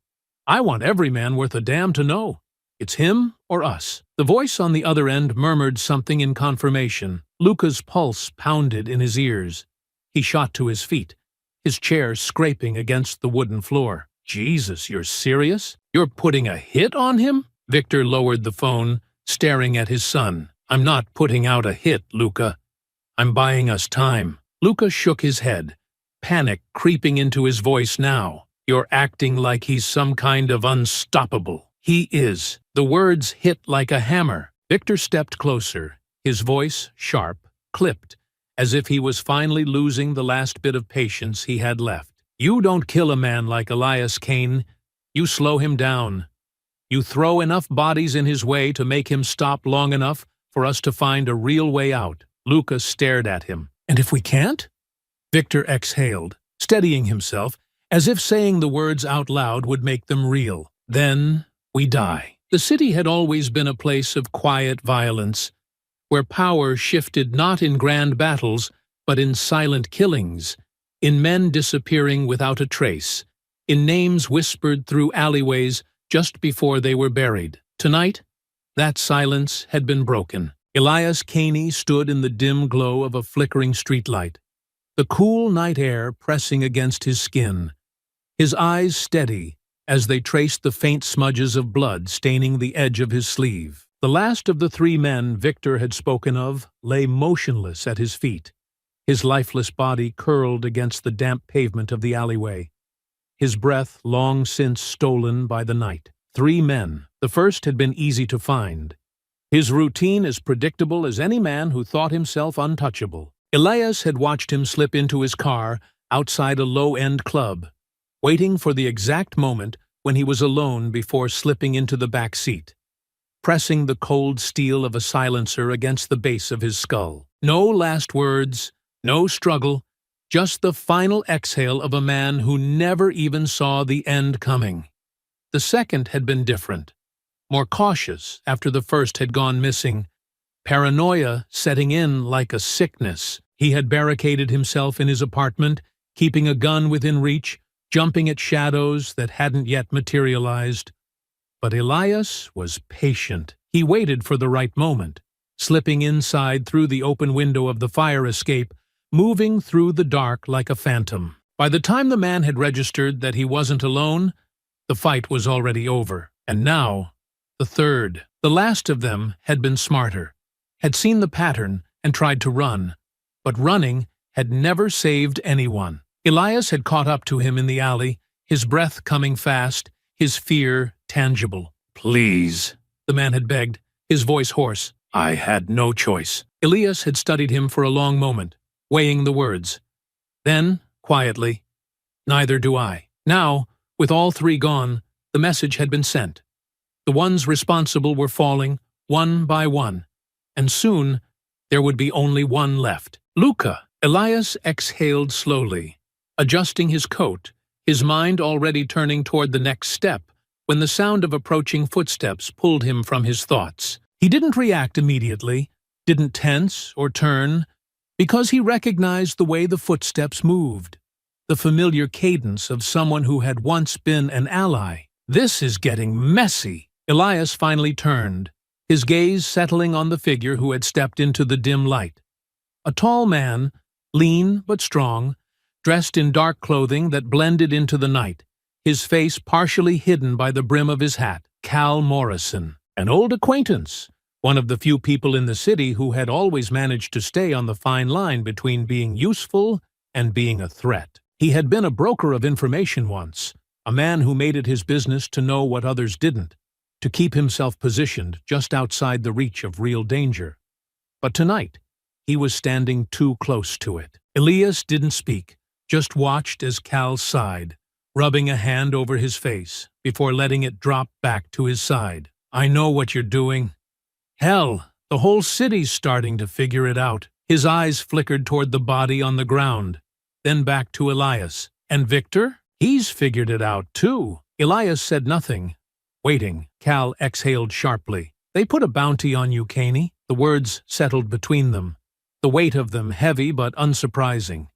I want every man worth a damn to know. It's him or us. The voice on the other end murmured something in confirmation. Luca's pulse pounded in his ears. He shot to his feet, his chair scraping against the wooden floor. Jesus, you're serious? You're putting a hit on him? Victor lowered the phone, staring at his son. I'm not putting out a hit, Luca. I'm buying us time. Luca shook his head, panic creeping into his voice now. You're acting like he's some kind of unstoppable. He is. The words hit like a hammer. Victor stepped closer, his voice sharp, clipped, as if he was finally losing the last bit of patience he had left. You don't kill a man like Elias Kane. You slow him down. You throw enough bodies in his way to make him stop long enough for us to find a real way out. Luca stared at him. And if we can't? Victor exhaled, steadying himself, as if saying the words out loud would make them real. Then we die. The city had always been a place of quiet violence, where power shifted not in grand battles, but in silent killings, in men disappearing without a trace, in names whispered through alleyways just before they were buried. Tonight, that silence had been broken. Elias Caney stood in the dim glow of a flickering streetlight, the cool night air pressing against his skin, his eyes steady as they traced the faint smudges of blood staining the edge of his sleeve. The last of the 3 men Victor had spoken of lay motionless at his feet, his lifeless body curled against the damp pavement of the alleyway, his breath long since stolen by the night. 3 men. The first had been easy to find, his routine as predictable as any man who thought himself untouchable. Elias had watched him slip into his car outside a low-end club, waiting for the exact moment when he was alone before slipping into the back seat, pressing the cold steel of a silencer against the base of his skull. No last words, no struggle, just the final exhale of a man who never even saw the end coming. The second had been different, more cautious after the first had gone missing, paranoia setting in like a sickness. He had barricaded himself in his apartment, keeping a gun within reach, jumping at shadows that hadn't yet materialized. But Elias was patient. He waited for the right moment, slipping inside through the open window of the fire escape, moving through the dark like a phantom. By the time the man had registered that he wasn't alone, the fight was already over. And now, the third, the last of them, had been smarter, had seen the pattern and tried to run. But running had never saved anyone. Elias had caught up to him in the alley, his breath coming fast, his fear tangible. Please, the man had begged, his voice hoarse. I had no choice. Elias had studied him for a long moment, weighing the words. Then, quietly, neither do I. Now, with all 3 gone, the message had been sent. The ones responsible were falling, one by one, and soon there would be only one left. Luca. Elias exhaled slowly, adjusting his coat, his mind already turning toward the next step, when the sound of approaching footsteps pulled him from his thoughts. He didn't react immediately, didn't tense or turn, because he recognized the way the footsteps moved, the familiar cadence of someone who had once been an ally. This is getting messy. Elias finally turned, his gaze settling on the figure who had stepped into the dim light. A tall man, lean but strong, dressed in dark clothing that blended into the night, his face partially hidden by the brim of his hat. Cal Morrison, an old acquaintance, one of the few people in the city who had always managed to stay on the fine line between being useful and being a threat. He had been a broker of information once, a man who made it his business to know what others didn't, to keep himself positioned just outside the reach of real danger. But tonight, he was standing too close to it. Elias didn't speak, just watched as Cal sighed, rubbing a hand over his face before letting it drop back to his side. I know what you're doing. Hell, the whole city's starting to figure it out. His eyes flickered toward the body on the ground, then back to Elias. And Victor? He's figured it out, too. Elias said nothing. Waiting, Cal exhaled sharply. They put a bounty on you, Caney. The words settled between them, the weight of them heavy but unsurprising.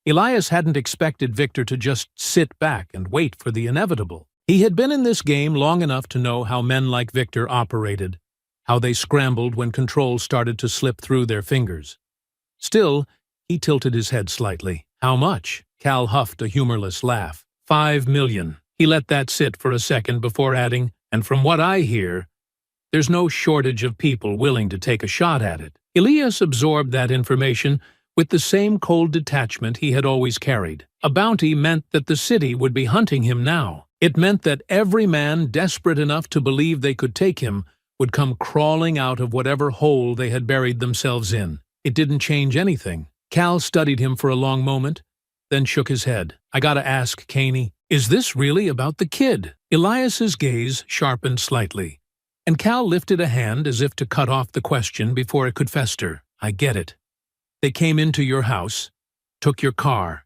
Elias hadn't expected Victor to just sit back and wait for the inevitable. He had been in this game long enough to know how men like Victor operated, how they scrambled when control started to slip through their fingers. Still, he tilted his head slightly. How much? Cal huffed a humorless laugh. 5 million. He let that sit for a second before adding, and from what I hear, there's no shortage of people willing to take a shot at it. Elias absorbed that information with the same cold detachment he had always carried. A bounty meant that the city would be hunting him now. It meant that every man desperate enough to believe they could take him would come crawling out of whatever hole they had buried themselves in. It didn't change anything. Cal studied him for a long moment, then shook his head. I gotta ask, Caney, is this really about the kid? Elias's gaze sharpened slightly, and Cal lifted a hand as if to cut off the question before it could fester. I get it. They came into your house, took your car,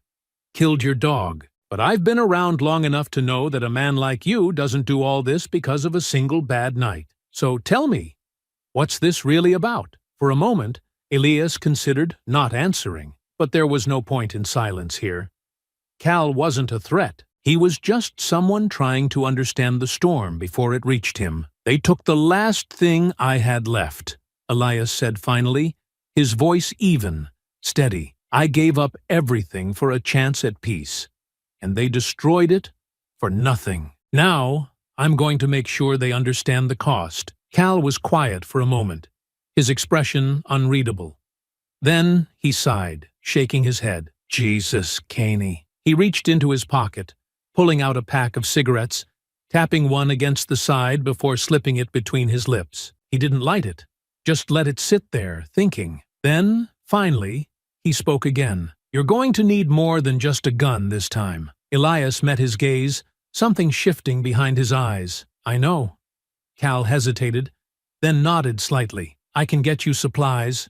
killed your dog. But I've been around long enough to know that a man like you doesn't do all this because of a single bad night. So tell me, what's this really about? For a moment, Elias considered not answering, but there was no point in silence here. Cal wasn't a threat. He was just someone trying to understand the storm before it reached him. They took the last thing I had left, Elias said finally, his voice even, steady. I gave up everything for a chance at peace, and they destroyed it for nothing. Now, I'm going to make sure they understand the cost. Cal was quiet for a moment, his expression unreadable. Then he sighed, shaking his head. Jesus, Caney. He reached into his pocket, pulling out a pack of cigarettes, tapping one against the side before slipping it between his lips. He didn't light it, just let it sit there, thinking. Then, finally, he spoke again. You're going to need more than just a gun this time. Elias met his gaze, something shifting behind his eyes. I know. Cal hesitated, then nodded slightly. I can get you supplies,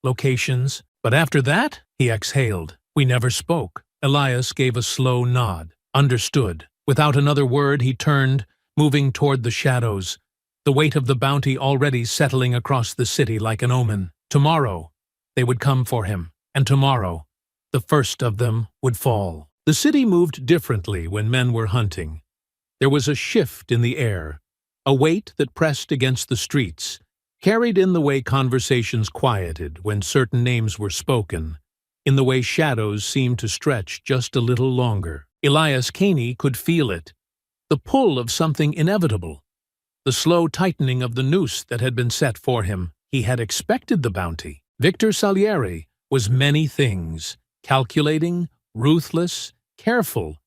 locations, but after that, he exhaled. We never spoke. Elias gave a slow nod. Understood. Without another word, he turned, moving toward the shadows, the weight of the bounty already settling across the city like an omen. Tomorrow, they would come for him, and tomorrow, the first of them would fall. The city moved differently when men were hunting. There was a shift in the air, a weight that pressed against the streets, carried in the way conversations quieted when certain names were spoken, in the way shadows seemed to stretch just a little longer. Elias Caney could feel it, the pull of something inevitable, the slow tightening of the noose that had been set for him. He had expected the bounty. Victor Salieri was many things, calculating, ruthless, careful,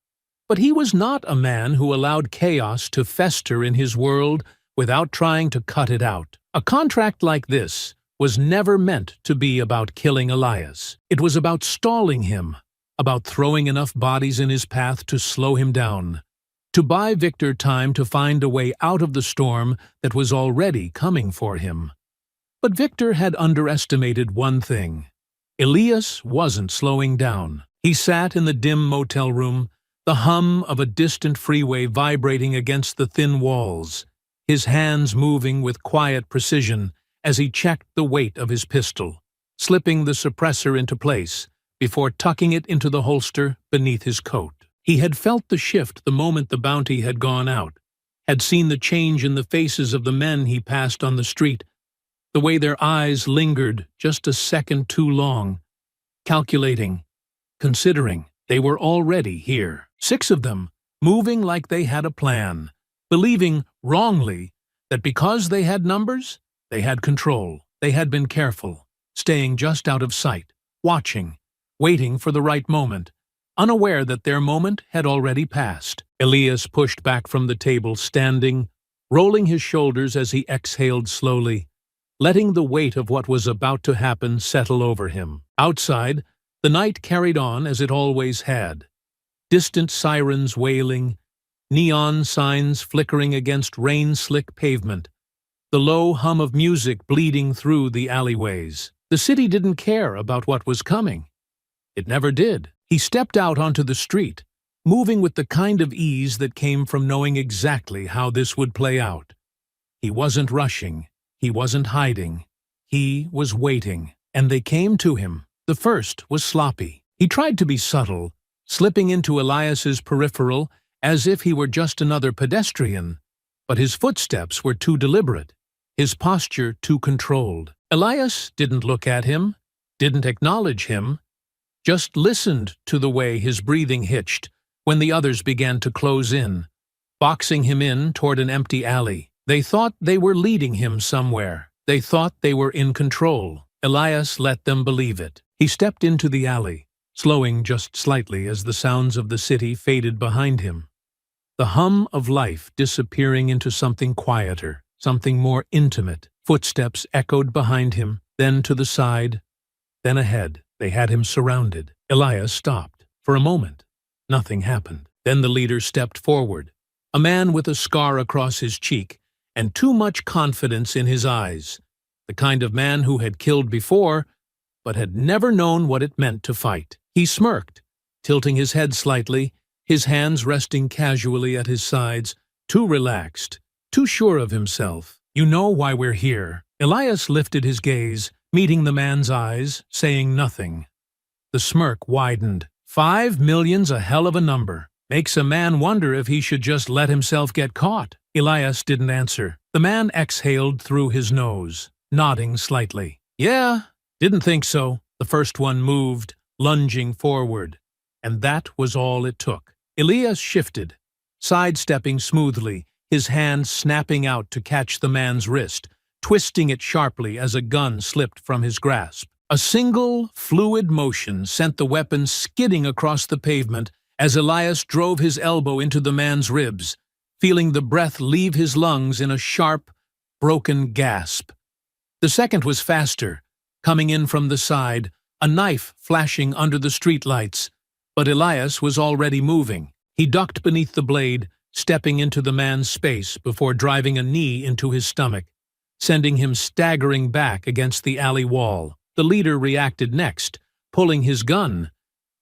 but he was not a man who allowed chaos to fester in his world without trying to cut it out. A contract like this was never meant to be about killing Elias. It was about stalling him, about throwing enough bodies in his path to slow him down, to buy Victor time to find a way out of the storm that was already coming for him. But Victor had underestimated one thing. Elias wasn't slowing down. He sat in the dim motel room, the hum of a distant freeway vibrating against the thin walls, his hands moving with quiet precision as he checked the weight of his pistol, slipping the suppressor into place before tucking it into the holster beneath his coat. He had felt the shift the moment the bounty had gone out, had seen the change in the faces of the men he passed on the street, the way their eyes lingered just a second too long, calculating, considering. They were already here, 6 of them, moving like they had a plan, believing, wrongly, that because they had numbers, they had control. They had been careful, staying just out of sight, watching, waiting for the right moment, unaware that their moment had already passed. Elias pushed back from the table, standing, rolling his shoulders as he exhaled slowly, letting the weight of what was about to happen settle over him. Outside, the night carried on as it always had. Distant sirens wailing, neon signs flickering against rain-slick pavement, the low hum of music bleeding through the alleyways. The city didn't care about what was coming. It never did. He stepped out onto the street, moving with the kind of ease that came from knowing exactly how this would play out. He wasn't rushing. He wasn't hiding. He was waiting, and they came to him. The first was sloppy. He tried to be subtle, slipping into Elias's peripheral as if he were just another pedestrian, but his footsteps were too deliberate, his posture too controlled. Elias didn't look at him, didn't acknowledge him, just listened to the way his breathing hitched when the others began to close in, boxing him in toward an empty alley. They thought they were leading him somewhere. They thought they were in control. Elias let them believe it. He stepped into the alley, slowing just slightly as the sounds of the city faded behind him. The hum of life disappearing into something quieter, something more intimate. Footsteps echoed behind him, then to the side, then ahead. They had him surrounded. Elias stopped. For a moment, nothing happened. Then the leader stepped forward, a man with a scar across his cheek and too much confidence in his eyes, the kind of man who had killed before, but had never known what it meant to fight. He smirked, tilting his head slightly, his hands resting casually at his sides, too relaxed, too sure of himself. "You know why we're here." Elias lifted his gaze, meeting the man's eyes, saying nothing. The smirk widened. 5 million's a hell of a number. Makes a man wonder if he should just let himself get caught. Elias didn't answer. The man exhaled through his nose, nodding slightly. "Yeah, didn't think so." The first one moved, lunging forward, and that was all it took. Elias shifted, sidestepping smoothly, his hand snapping out to catch the man's wrist, twisting it sharply as a gun slipped from his grasp. A single, fluid motion sent the weapon skidding across the pavement as Elias drove his elbow into the man's ribs, feeling the breath leave his lungs in a sharp, broken gasp. The second was faster, coming in from the side, a knife flashing under the streetlights, but Elias was already moving. He ducked beneath the blade, stepping into the man's space before driving a knee into his stomach, sending him staggering back against the alley wall. The leader reacted next, pulling his gun,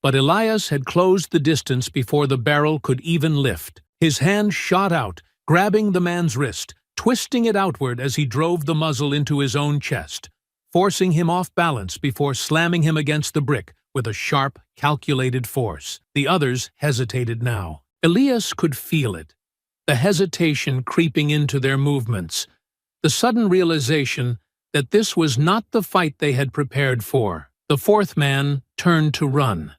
but Elias had closed the distance before the barrel could even lift. His hand shot out, grabbing the man's wrist, twisting it outward as he drove the muzzle into his own chest, forcing him off balance before slamming him against the brick with a sharp, calculated force. The others hesitated now. Elias could feel it, the hesitation creeping into their movements, the sudden realization that this was not the fight they had prepared for. The fourth man turned to run.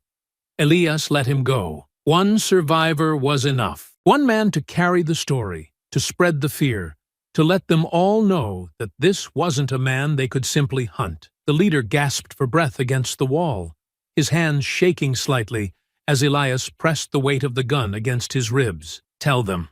Elias let him go. One survivor was enough. One man to carry the story, to spread the fear, to let them all know that this wasn't a man they could simply hunt. The leader gasped for breath against the wall, his hands shaking slightly as Elias pressed the weight of the gun against his ribs. "Tell them,"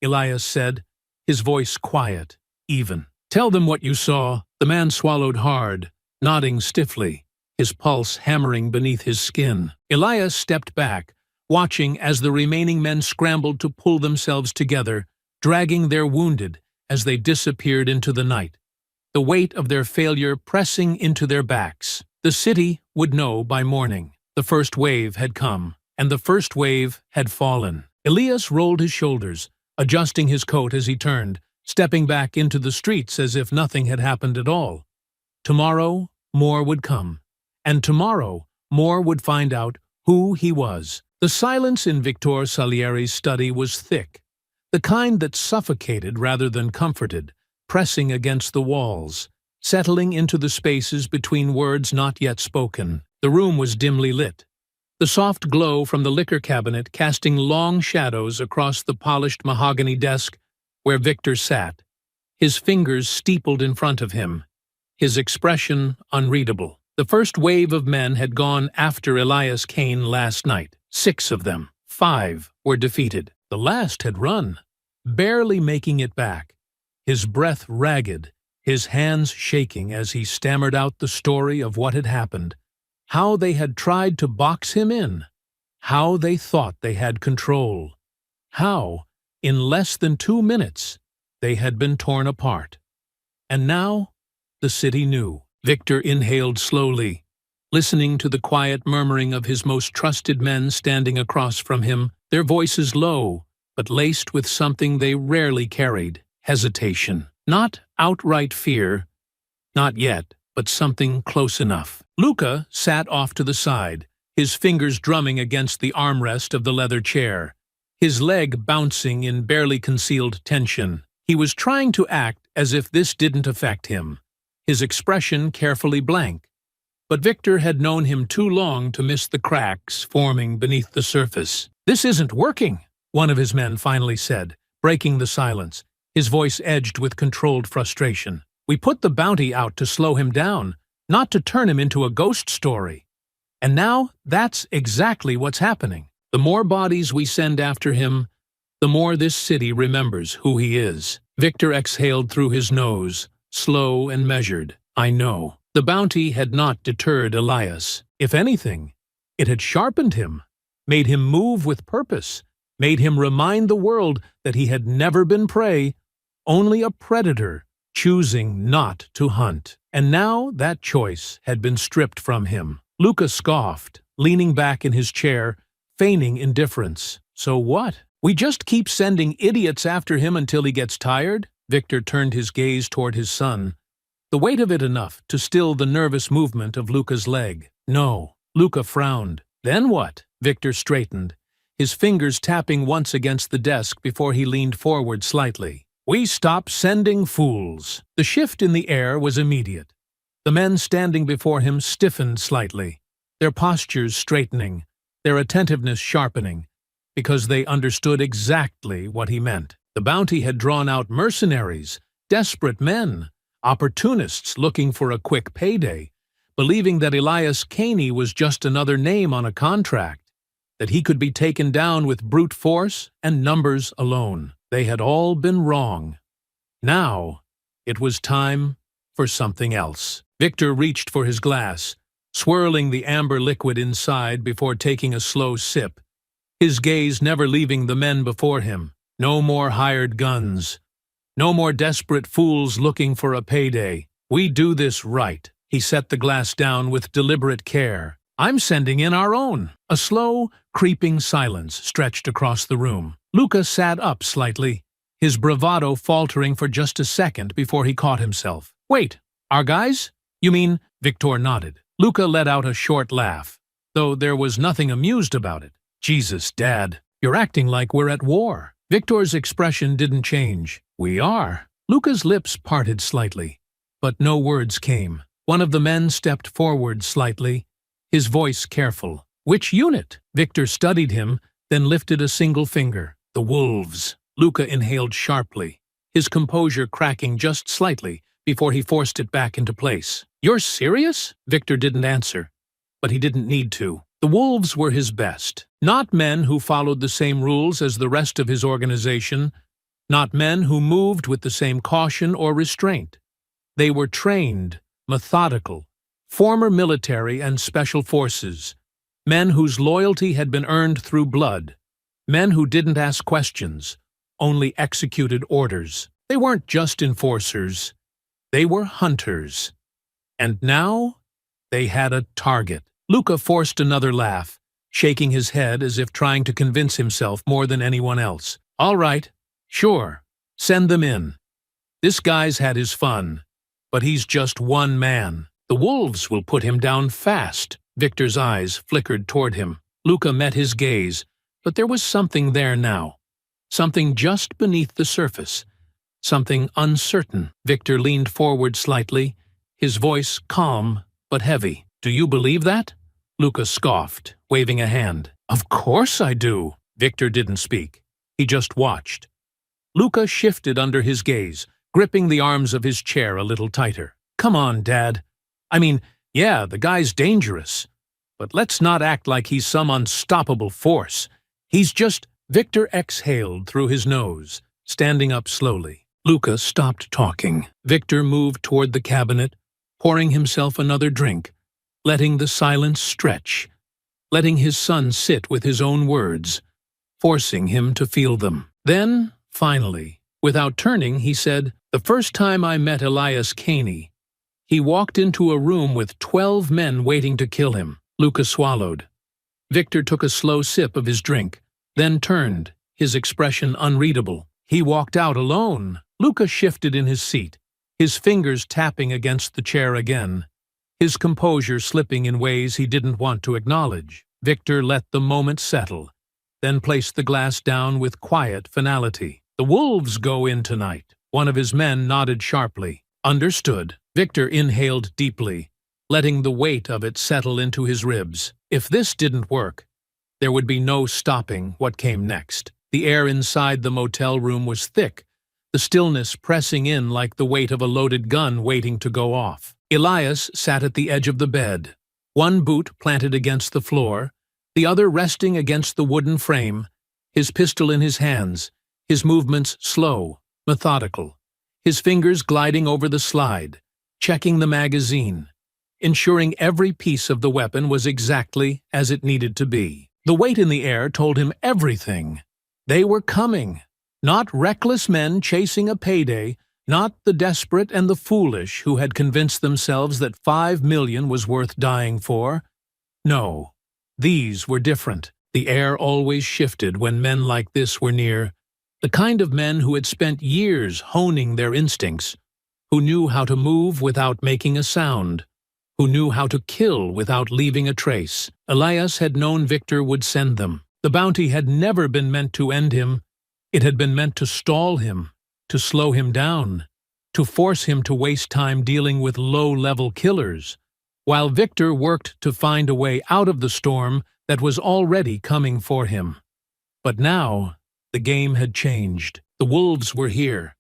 Elias said, his voice quiet, even. "Tell them what you saw." The man swallowed hard, nodding stiffly, his pulse hammering beneath his skin. Elias stepped back, watching as the remaining men scrambled to pull themselves together, dragging their wounded as they disappeared into the night, the weight of their failure pressing into their backs. The city would know by morning. The first wave had come, and the first wave had fallen. Elias rolled his shoulders, adjusting his coat as he turned, stepping back into the streets as if nothing had happened at all. Tomorrow, more would come, and tomorrow, more would find out who he was. The silence in Victor Salieri's study was thick, the kind that suffocated rather than comforted, pressing against the walls, settling into the spaces between words not yet spoken. The room was dimly lit, the soft glow from the liquor cabinet casting long shadows across the polished mahogany desk where Victor sat, his fingers steepled in front of him, his expression unreadable. The first wave of men had gone after Elias Kane last night. 6 of them. 5 were defeated. The last had run, barely making it back, his breath ragged, his hands shaking as he stammered out the story of what had happened, how they had tried to box him in, how they thought they had control, how, in less than 2 minutes, they had been torn apart. And now, the city knew. Victor inhaled slowly, listening to the quiet murmuring of his most trusted men standing across from him, their voices low, but laced with something they rarely carried: hesitation. Not outright fear, not yet, but something close enough. Luca sat off to the side, his fingers drumming against the armrest of the leather chair, his leg bouncing in barely concealed tension. He was trying to act as if this didn't affect him, his expression carefully blank. But Victor had known him too long to miss the cracks forming beneath the surface. "This isn't working," one of his men finally said, breaking the silence, his voice edged with controlled frustration. "We put the bounty out to slow him down, not to turn him into a ghost story. And now that's exactly what's happening. The more bodies we send after him, the more this city remembers who he is." Victor exhaled through his nose, slow and measured. "I know." The bounty had not deterred Elias. If anything, it had sharpened him, made him move with purpose, made him remind the world that he had never been prey, only a predator choosing not to hunt. And now that choice had been stripped from him. Luca scoffed, leaning back in his chair, feigning indifference. "So what? We just keep sending idiots after him until he gets tired?" Victor turned his gaze toward his son, the weight of it enough to still the nervous movement of Luca's leg. "No." Luca frowned. "Then what?" Victor straightened, his fingers tapping once against the desk before he leaned forward slightly. "We stop sending fools." The shift in the air was immediate. The men standing before him stiffened slightly, their postures straightening, their attentiveness sharpening, because they understood exactly what he meant. The bounty had drawn out mercenaries, desperate men, opportunists looking for a quick payday, believing that Elias Caney was just another name on a contract, that he could be taken down with brute force and numbers alone. They had all been wrong. Now, it was time for something else. Victor reached for his glass, swirling the amber liquid inside before taking a slow sip, his gaze never leaving the men before him. No more hired guns. No more desperate fools looking for a payday. We do this right. He set the glass down with deliberate care. "I'm sending in our own." A slow, creeping silence stretched across the room. Luca sat up slightly, his bravado faltering for just a second before he caught himself. "Wait, our guys? You mean?" Victor nodded. Luca let out a short laugh, though there was nothing amused about it. "Jesus, Dad, you're acting like we're at war." Victor's expression didn't change. "We are." Luca's lips parted slightly, but no words came. One of the men stepped forward slightly, his voice careful. "Which unit?" Victor studied him, then lifted a single finger. "The Wolves." Luca inhaled sharply, his composure cracking just slightly before he forced it back into place. "You're serious?" Victor didn't answer, but he didn't need to. The Wolves were his best. Not men who followed the same rules as the rest of his organization, not men who moved with the same caution or restraint. They were trained, methodical, former military and special forces, men whose loyalty had been earned through blood, men who didn't ask questions, only executed orders. They weren't just enforcers, they were hunters. And now they had a target. Luca forced another laugh, shaking his head as if trying to convince himself more than anyone else. "All right, sure, send them in. This guy's had his fun, but he's just one man. The Wolves will put him down fast." Victor's eyes flickered toward him. Luca met his gaze, but there was something there now. Something just beneath the surface. Something uncertain. Victor leaned forward slightly, his voice calm but heavy. "Do you believe that?" Luca scoffed, waving a hand. "Of course I do." Victor didn't speak. He just watched. Luca shifted under his gaze, gripping the arms of his chair a little tighter. "Come on, Dad. I mean, yeah, the guy's dangerous. But let's not act like he's some unstoppable force. He's just—" Victor exhaled through his nose, standing up slowly. Luca stopped talking. Victor moved toward the cabinet, pouring himself another drink, letting the silence stretch, letting his son sit with his own words, forcing him to feel them. Then, finally, without turning, he said, "The first time I met Elias Caney, he walked into a room with 12 men waiting to kill him." Luca swallowed. Victor took a slow sip of his drink, then turned, his expression unreadable. "He walked out alone." Luca shifted in his seat, his fingers tapping against the chair again, his composure slipping in ways he didn't want to acknowledge. Victor let the moment settle, then placed the glass down with quiet finality. "The wolves go in tonight." One of his men nodded sharply. "Understood." Victor inhaled deeply, letting the weight of it settle into his ribs. If this didn't work, there would be no stopping what came next. The air inside the motel room was thick, the stillness pressing in like the weight of a loaded gun waiting to go off. Elias sat at the edge of the bed, one boot planted against the floor, the other resting against the wooden frame, his pistol in his hands, his movements slow, methodical, his fingers gliding over the slide, checking the magazine, ensuring every piece of the weapon was exactly as it needed to be. The weight in the air told him everything. They were coming. Not reckless men chasing a payday, not the desperate and the foolish who had convinced themselves that 5 million was worth dying for. No, these were different. The air always shifted when men like this were near, the kind of men who had spent years honing their instincts, who knew how to move without making a sound, who knew how to kill without leaving a trace. Elias had known Victor would send them. The bounty had never been meant to end him. It had been meant to stall him, to slow him down, to force him to waste time dealing with low-level killers, while Victor worked to find a way out of the storm that was already coming for him. But now, the game had changed. The wolves were here,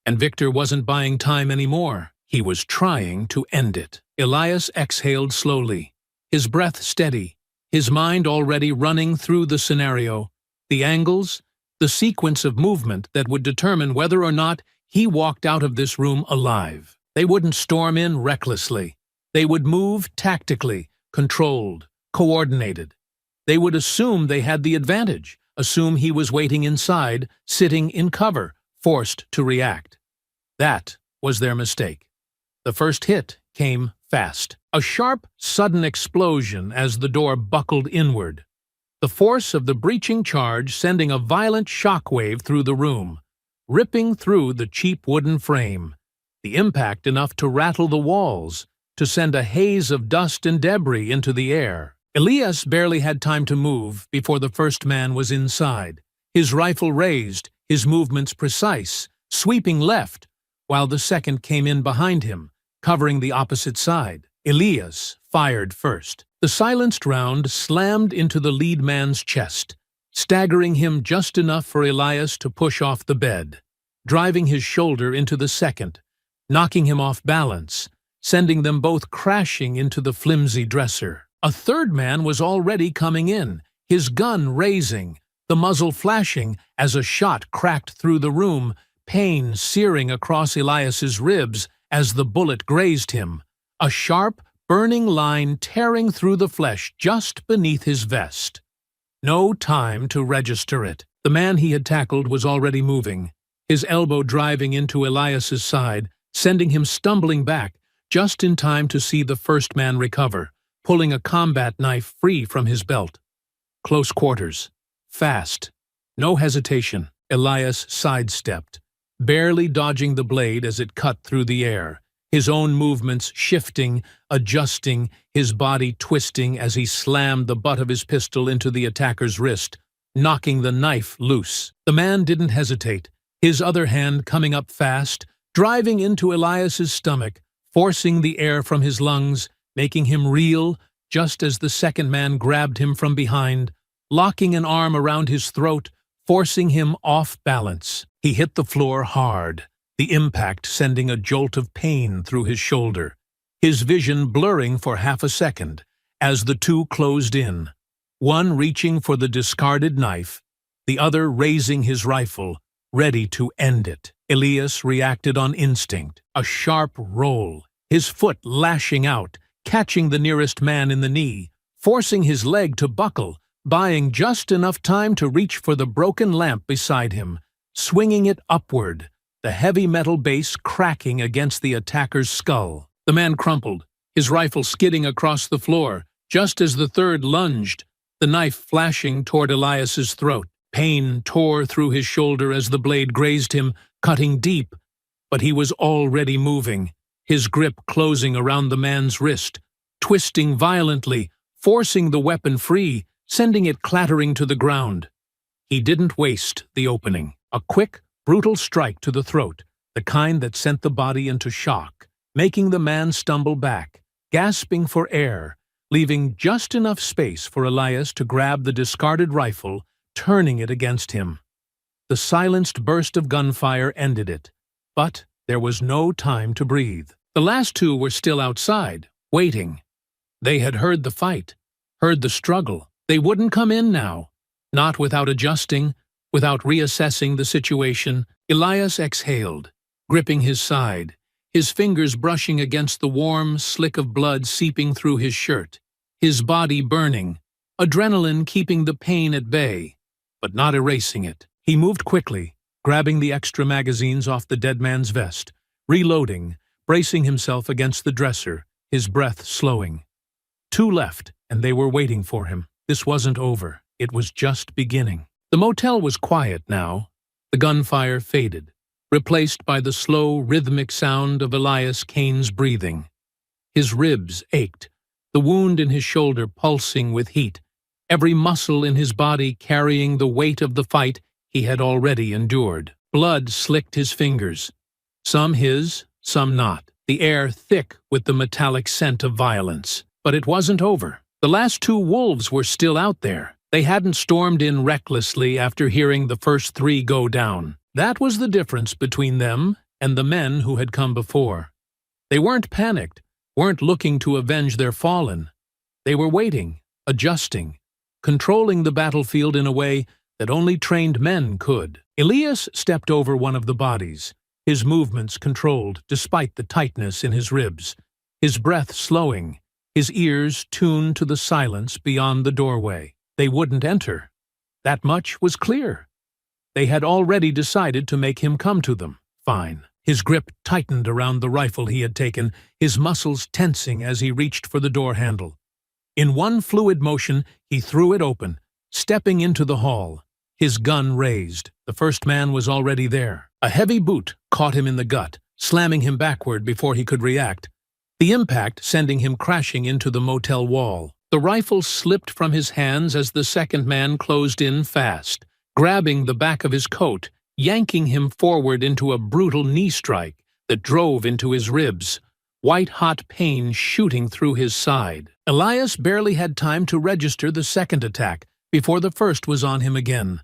and Victor wasn't buying time anymore. He was trying to end it. Elias exhaled slowly, his breath steady, his mind already running through the scenario, the angles, the sequence of movement that would determine whether or not he walked out of this room alive. They wouldn't storm in recklessly. They would move tactically, controlled, coordinated. They would assume they had the advantage, assume he was waiting inside, sitting in cover, forced to react. That was their mistake. The first hit came fast. A sharp, sudden explosion as the door buckled inward. The force of the breaching charge sending a violent shockwave through the room, ripping through the cheap wooden frame, the impact enough to rattle the walls, to send a haze of dust and debris into the air. Elias barely had time to move before the first man was inside, his rifle raised, his movements precise, sweeping left, while the second came in behind him, covering the opposite side. Elias fired first. The silenced round slammed into the lead man's chest, staggering him just enough for Elias to push off the bed, driving his shoulder into the second, knocking him off balance, sending them both crashing into the flimsy dresser. A third man was already coming in, his gun raising, the muzzle flashing as a shot cracked through the room, pain searing across Elias's ribs as the bullet grazed him, a sharp, burning line tearing through the flesh just beneath his vest. No time to register it. The man he had tackled was already moving, his elbow driving into Elias's side, sending him stumbling back, just in time to see the first man recover, pulling a combat knife free from his belt. Close quarters. Fast. No hesitation. Elias sidestepped, barely dodging the blade as it cut through the air, his own movements shifting, adjusting, his body twisting as he slammed the butt of his pistol into the attacker's wrist, knocking the knife loose. The man didn't hesitate, his other hand coming up fast, driving into Elias's stomach, forcing the air from his lungs, making him reel, just as the second man grabbed him from behind, locking an arm around his throat, forcing him off balance. He hit the floor hard, the impact sending a jolt of pain through his shoulder, his vision blurring for half a second as the two closed in, one reaching for the discarded knife, the other raising his rifle, ready to end it. Elias reacted on instinct, a sharp roll, his foot lashing out, catching the nearest man in the knee, forcing his leg to buckle, buying just enough time to reach for the broken lamp beside him, swinging it upward, the heavy metal base cracking against the attacker's skull. The man crumpled, his rifle skidding across the floor, just as the third lunged, the knife flashing toward Elias's throat. Pain tore through his shoulder as the blade grazed him, cutting deep, But he was already moving, his grip closing around the man's wrist, twisting violently, forcing the weapon free, sending it clattering to the ground. He didn't waste the opening. A quick, brutal strike to the throat, the kind that sent the body into shock, making the man stumble back, gasping for air, leaving just enough space for Elias to grab the discarded rifle, turning it against him. The silenced burst of gunfire ended it, but there was no time to breathe. The last two were still outside, waiting. They had heard the fight, heard the struggle. They wouldn't come in now, not without adjusting, without reassessing the situation. Elias exhaled, gripping his side, his fingers brushing against the warm slick of blood seeping through his shirt, his body burning, adrenaline keeping the pain at bay, but not erasing it. He moved quickly, grabbing the extra magazines off the dead man's vest, reloading, bracing himself against the dresser, his breath slowing. Two left, and they were waiting for him. This wasn't over. It was just beginning. The motel was quiet now. The gunfire faded, replaced by the slow, rhythmic sound of Elias Kane's breathing. His ribs ached, the wound in his shoulder pulsing with heat, every muscle in his body carrying the weight of the fight he had already endured. Blood slicked his fingers, some his, some not, the air thick with the metallic scent of violence. But it wasn't over. The last two wolves were still out there. They hadn't stormed in recklessly after hearing the first three go down. That was the difference between them and the men who had come before. They weren't panicked, weren't looking to avenge their fallen. They were waiting, adjusting, controlling the battlefield in a way that only trained men could. Elias stepped over one of the bodies, his movements controlled despite the tightness in his ribs, his breath slowing, his ears tuned to the silence beyond the doorway. They wouldn't enter. That much was clear. They had already decided to make him come to them. Fine. His grip tightened around the rifle he had taken, his muscles tensing as he reached for the door handle. In one fluid motion, he threw it open, stepping into the hall, his gun raised. The first man was already there. A heavy boot caught him in the gut, slamming him backward before he could react, the impact sending him crashing into the motel wall. The rifle slipped from his hands as the second man closed in fast, grabbing the back of his coat, yanking him forward into a brutal knee strike that drove into his ribs, white-hot pain shooting through his side. Elias barely had time to register the second attack before the first was on him again.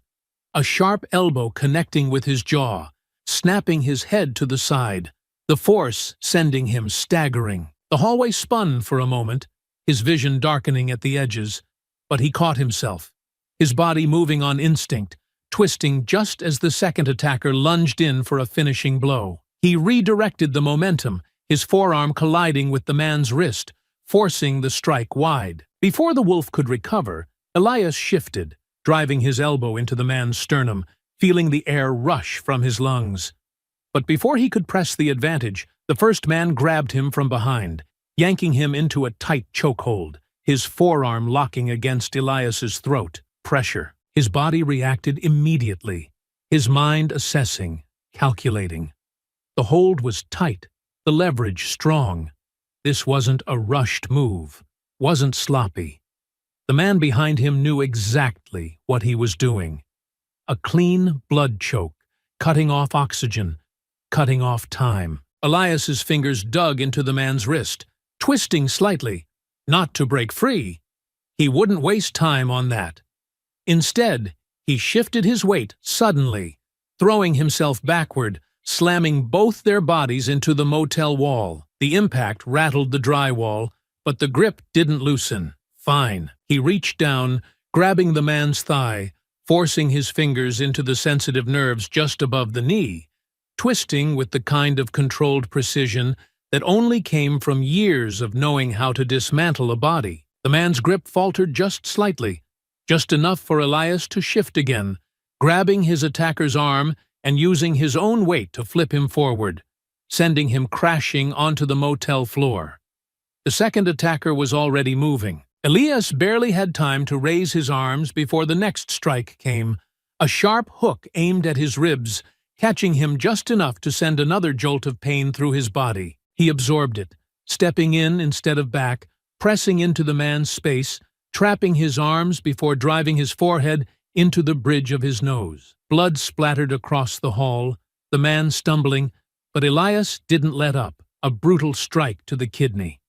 A sharp elbow connecting with his jaw, snapping his head to the side, the force sending him staggering. The hallway spun for a moment, his vision darkening at the edges, but he caught himself, his body moving on instinct, twisting just as the second attacker lunged in for a finishing blow. He redirected the momentum, his forearm colliding with the man's wrist, forcing the strike wide. Before the wolf could recover, Elias shifted, driving his elbow into the man's sternum, feeling the air rush from his lungs. But before he could press the advantage, the first man grabbed him from behind, yanking him into a tight chokehold, his forearm locking against Elias's throat. Pressure. His body reacted immediately, his mind assessing, calculating. The hold was tight, the leverage strong. This wasn't a rushed move, wasn't sloppy. The man behind him knew exactly what he was doing. A clean blood choke, cutting off oxygen, cutting off time. Elias's fingers dug into the man's wrist, twisting slightly, not to break free. He wouldn't waste time on that. Instead, he shifted his weight suddenly, throwing himself backward, slamming both their bodies into the motel wall. The impact rattled the drywall, but the grip didn't loosen. Fine. He reached down, grabbing the man's thigh, forcing his fingers into the sensitive nerves just above the knee, twisting with the kind of controlled precision that only came from years of knowing how to dismantle a body. The man's grip faltered just slightly, just enough for Elias to shift again, grabbing his attacker's arm and using his own weight to flip him forward, sending him crashing onto the motel floor. The second attacker was already moving. Elias barely had time to raise his arms before the next strike came, a sharp hook aimed at his ribs, catching him just enough to send another jolt of pain through his body. He absorbed it, stepping in instead of back, pressing into the man's space, trapping his arms before driving his forehead into the bridge of his nose. Blood splattered across the hall, the man stumbling, but Elias didn't let up. A brutal strike to the kidney.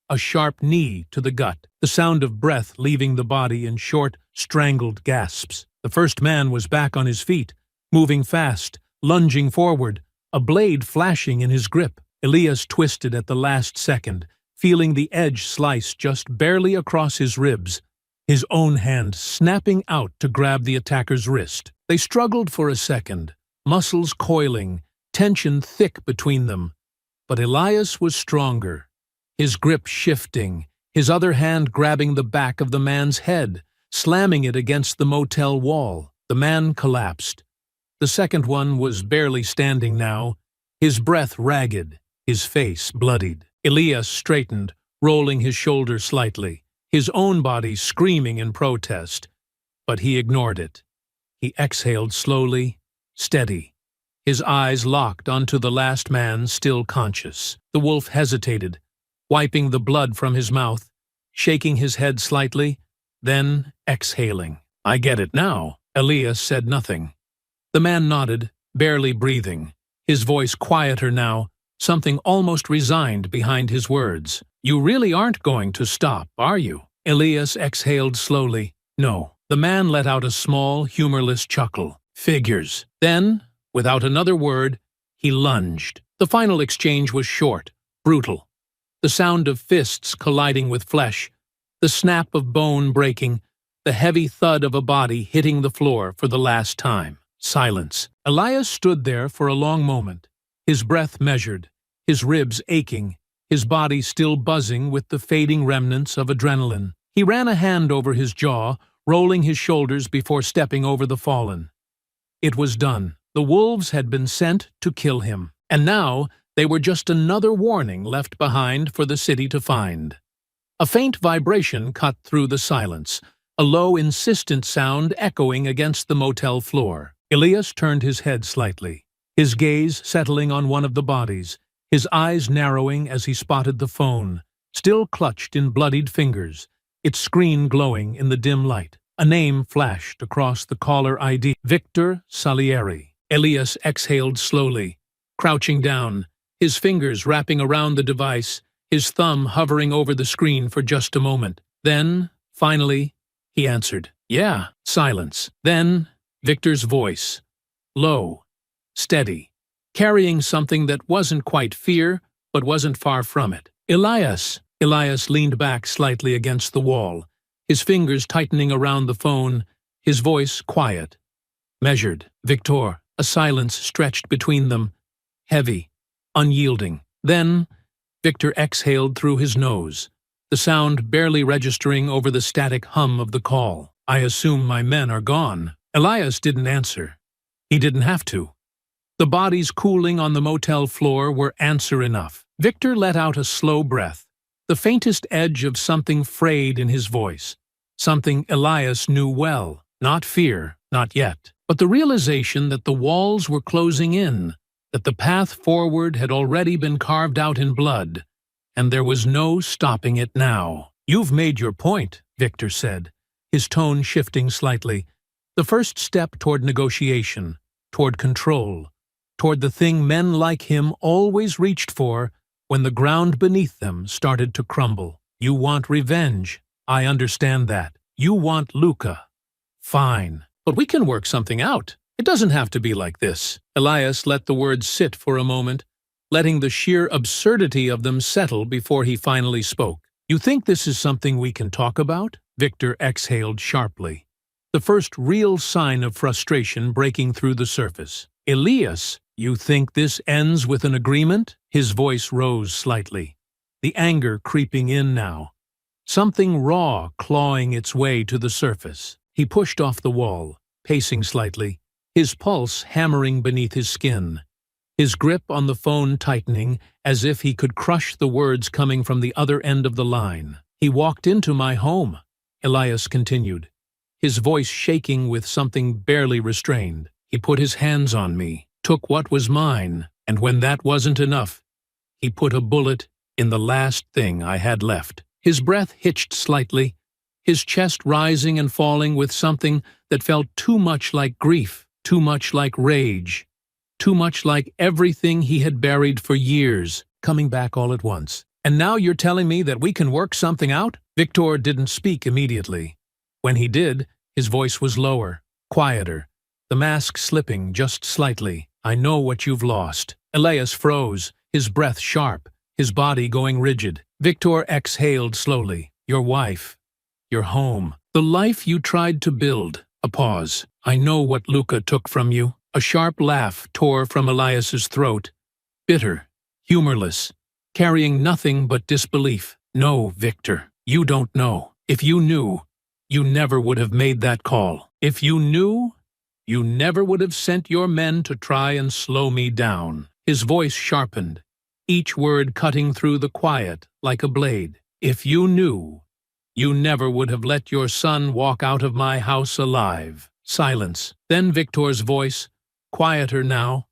A sharp knee to the gut, the sound of breath leaving the body in short, strangled gasps. The first man was back on his feet, moving fast, lunging forward, a blade flashing in his grip. Elias twisted at the last second, feeling the edge slice just barely across his ribs, his own hand snapping out to grab the attacker's wrist. They struggled for a second, muscles coiling, tension thick between them. But Elias was stronger, his grip shifting, his other hand grabbing the back of the man's head, slamming it against the motel wall. The man collapsed. The second one was barely standing now, his breath ragged, his face bloodied. Elias straightened, rolling his shoulders slightly, his own body screaming in protest. But he ignored it. He exhaled slowly, steady. His eyes locked onto the last man still conscious. The wolf hesitated, wiping the blood from his mouth, shaking his head slightly, then exhaling. "I get it now." Elias said nothing. The man nodded, barely breathing, his voice quieter now, something almost resigned behind his words. "You really aren't going to stop, are you?" Elias exhaled slowly. "No." The man let out a small, humorless chuckle. "Figures." Then, without another word, he lunged. The final exchange was short, brutal. The sound of fists colliding with flesh, the snap of bone breaking, the heavy thud of a body hitting the floor for the last time. Silence. Elias stood there for a long moment, his breath measured, his ribs aching, his body still buzzing with the fading remnants of adrenaline. He ran a hand over his jaw, rolling his shoulders before stepping over the fallen. It was done. The wolves had been sent to kill him, and now they were just another warning left behind for the city to find. A faint vibration cut through the silence, a low, insistent sound echoing against the motel floor. Elias turned his head slightly, his gaze settling on one of the bodies, his eyes narrowing as he spotted the phone, still clutched in bloodied fingers, its screen glowing in the dim light. A name flashed across the caller ID, Victor Salieri. Elias exhaled slowly, crouching down, his fingers wrapping around the device, his thumb hovering over the screen for just a moment. Then, finally, he answered. "Yeah." Silence. Then, Victor's voice. Low, steady, carrying something that wasn't quite fear, but wasn't far from it. "Elias." Elias leaned back slightly against the wall, his fingers tightening around the phone, his voice quiet, measured. "Victor." A silence stretched between them, heavy, unyielding. Then, Victor exhaled through his nose, the sound barely registering over the static hum of the call. "I assume my men are gone." Elias didn't answer. He didn't have to. The bodies cooling on the motel floor were answer enough. Victor let out a slow breath, the faintest edge of something frayed in his voice, something Elias knew well. Not fear, not yet, but the realization that the walls were closing in, that the path forward had already been carved out in blood, and there was no stopping it now. "You've made your point," Victor said, his tone shifting slightly. "The first step toward negotiation, toward control, toward the thing men like him always reached for when the ground beneath them started to crumble. You want revenge. I understand that. You want Luca. Fine. But we can work something out. It doesn't have to be like this." Elias let the words sit for a moment, letting the sheer absurdity of them settle before he finally spoke. "You think this is something we can talk about?" Victor exhaled sharply, the first real sign of frustration breaking through the surface. "Elias, you think this ends with an agreement?" His voice rose slightly, the anger creeping in now, something raw clawing its way to the surface. He pushed off the wall, pacing slightly, his pulse hammering beneath his skin, his grip on the phone tightening as if he could crush the words coming from the other end of the line. "He walked into my home," Elias continued, his voice shaking with something barely restrained. "He put his hands on me. took what was mine, and when that wasn't enough, he put a bullet in the last thing I had left. His breath hitched slightly, his chest rising and falling with something that felt too much like grief, too much like rage, too much like everything he had buried for years, coming back all at once. "And now you're telling me that we can work something out?" Victor didn't speak immediately. When he did, his voice was lower, quieter, the mask slipping just slightly. "I know what you've lost." Elias froze, his breath sharp, his body going rigid. Victor exhaled slowly. "Your wife, your home, the life you tried to build." A pause. "I know what Luca took from you." A sharp laugh tore from Elias's throat, bitter, humorless, carrying nothing but disbelief. "No, Victor, you don't know. If you knew, you never would have made that call. If you knew, you never would have sent your men to try and slow me down." His voice sharpened, each word cutting through the quiet like a blade. "If you knew, you never would have let your son walk out of my house alive." Silence. Then Victor's voice, quieter now,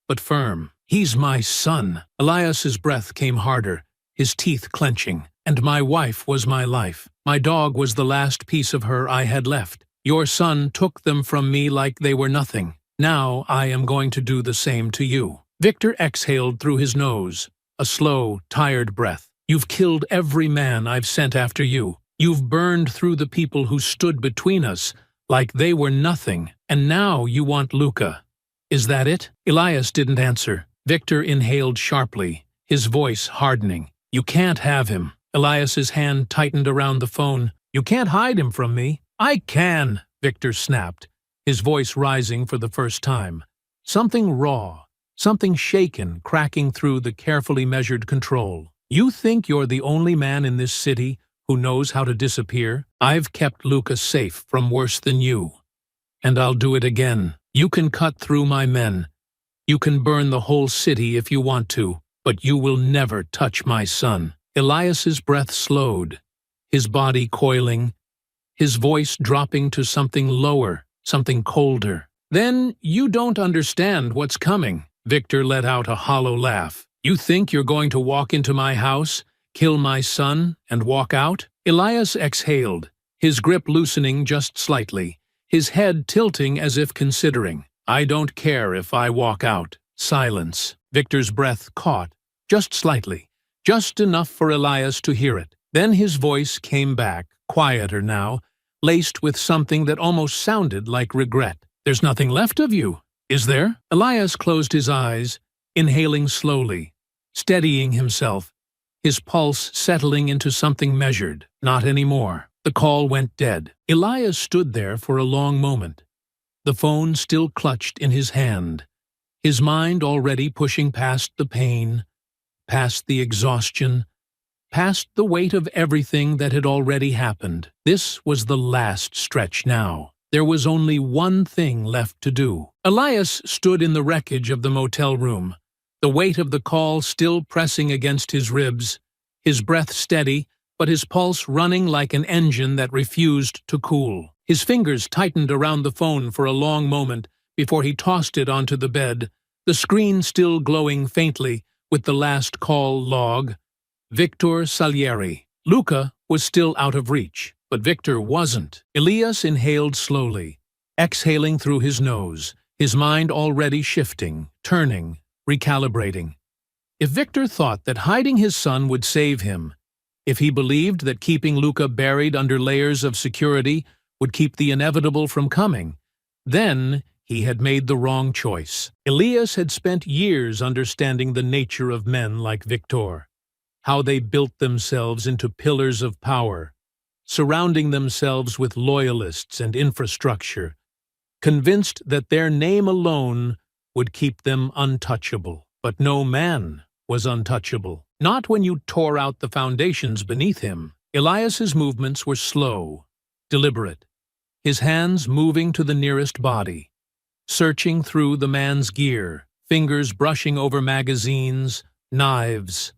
but firm. "He's my son." Elias's breath came harder, his teeth clenching. "And my wife was my life. My dog was the last piece of her I had left. Your son took them from me like they were nothing. Now I am going to do the same to you." Victor exhaled through his nose, a slow, tired breath. "You've killed every man I've sent after you. You've burned through the people who stood between us like they were nothing, and now you want Luca. Is that it?" Elias didn't answer. Victor inhaled sharply, his voice hardening. "You can't have him." Elias's hand tightened around the phone. "You can't hide him from me." "I can," Victor snapped, his voice rising for the first time. Something raw, something shaken cracking through the carefully measured control. "You think you're the only man in this city who knows how to disappear? I've kept Luca safe from worse than you. And I'll do it again. You can cut through my men. You can burn the whole city if you want to, but you will never touch my son." Elias's breath slowed, his body coiling, his voice dropping to something lower, something colder. "Then you don't understand what's coming." Victor let out a hollow laugh. "You think you're going to walk into my house, kill my son, and walk out?" Elias exhaled, his grip loosening just slightly, his head tilting as if considering. "I don't care if I walk out." Silence. Victor's breath caught, just slightly, just enough for Elias to hear it. Then his voice came back, quieter now, laced with something that almost sounded like regret. "There's nothing left of you, is there?" Elias closed his eyes, inhaling slowly, steadying himself, his pulse settling into something measured. Not anymore. The call went dead. Elias stood there for a long moment, the phone still clutched in his hand, his mind already pushing past the pain, past the exhaustion, past the weight of everything that had already happened. This was the last stretch now. There was only one thing left to do. Elias stood in the wreckage of the motel room, the weight of the call still pressing against his ribs, his breath steady, but his pulse running like an engine that refused to cool. His fingers tightened around the phone for a long moment before he tossed it onto the bed, the screen still glowing faintly with the last call log. Victor Salieri. Luca was still out of reach, but Victor wasn't. Elias inhaled slowly, exhaling through his nose, his mind already shifting, turning, recalibrating. If Victor thought that hiding his son would save him, if he believed that keeping Luca buried under layers of security would keep the inevitable from coming, then he had made the wrong choice. Elias had spent years understanding the nature of men like Victor, how they built themselves into pillars of power, surrounding themselves with loyalists and infrastructure, convinced that their name alone would keep them untouchable. But no man was untouchable. Not when you tore out the foundations beneath him. Elias's movements were slow, deliberate, his hands moving to the nearest body, searching through the man's gear, fingers brushing over magazines, knives,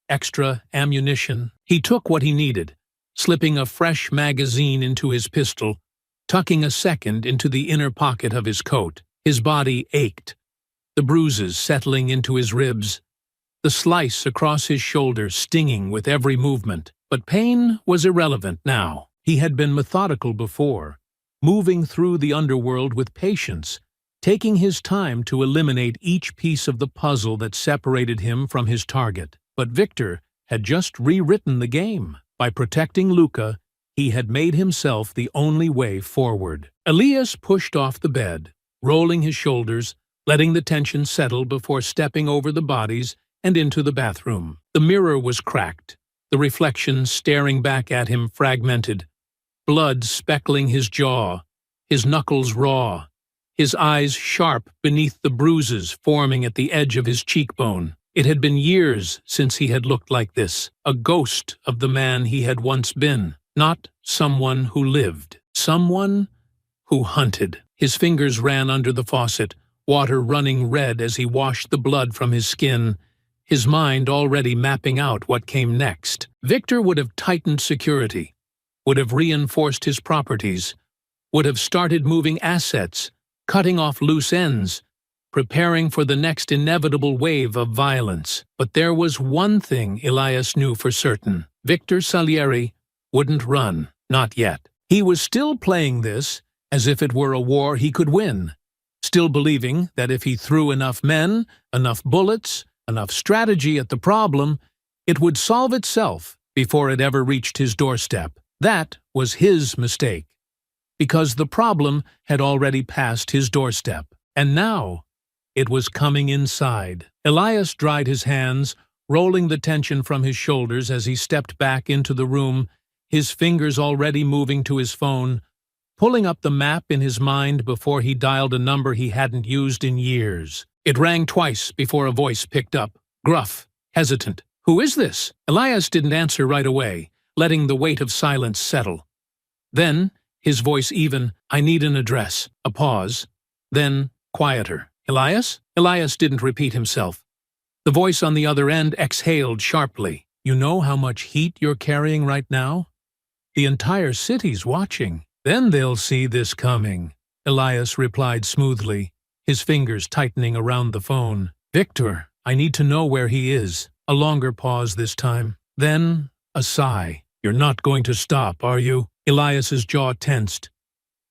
extra ammunition. He took what he needed, slipping a fresh magazine into his pistol, tucking a second into the inner pocket of his coat. His body ached, the bruises settling into his ribs, the slice across his shoulder stinging with every movement. But pain was irrelevant now. He had been methodical before, moving through the underworld with patience, taking his time to eliminate each piece of the puzzle that separated him from his target. But Victor had just rewritten the game. By protecting Luca, he had made himself the only way forward. Elias pushed off the bed, rolling his shoulders, letting the tension settle before stepping over the bodies and into the bathroom. The mirror was cracked, the reflection staring back at him fragmented, blood speckling his jaw, his knuckles raw, his eyes sharp beneath the bruises forming at the edge of his cheekbone. It had been years since he had looked like this, a ghost of the man he had once been, not someone who lived, someone who hunted. His fingers ran under the faucet, water running red as he washed the blood from his skin, his mind already mapping out what came next. Victor would have tightened security, would have reinforced his properties, would have started moving assets, cutting off loose ends, preparing for the next inevitable wave of violence. But there was one thing Elias knew for certain. Victor Salieri wouldn't run, not yet. He was still playing this as if it were a war he could win, still believing that if he threw enough men, enough bullets, enough strategy at the problem, it would solve itself before it ever reached his doorstep. That was his mistake, because the problem had already passed his doorstep, and now it was coming inside. Elias dried his hands, rolling the tension from his shoulders as he stepped back into the room, his fingers already moving to his phone, pulling up the map in his mind before he dialed a number he hadn't used in years. It rang twice before a voice picked up, gruff, hesitant. "Who is this?" Elias didn't answer right away, letting the weight of silence settle. Then, his voice even, "I need an address." A pause. Then, quieter. "Elias?" Elias didn't repeat himself. The voice on the other end exhaled sharply. "You know how much heat you're carrying right now? The entire city's watching. Then they'll see this coming." Elias replied smoothly, his fingers tightening around the phone. "Victor, I need to know where he is." A longer pause this time. Then, a sigh. "You're not going to stop, are you?" Elias's jaw tensed.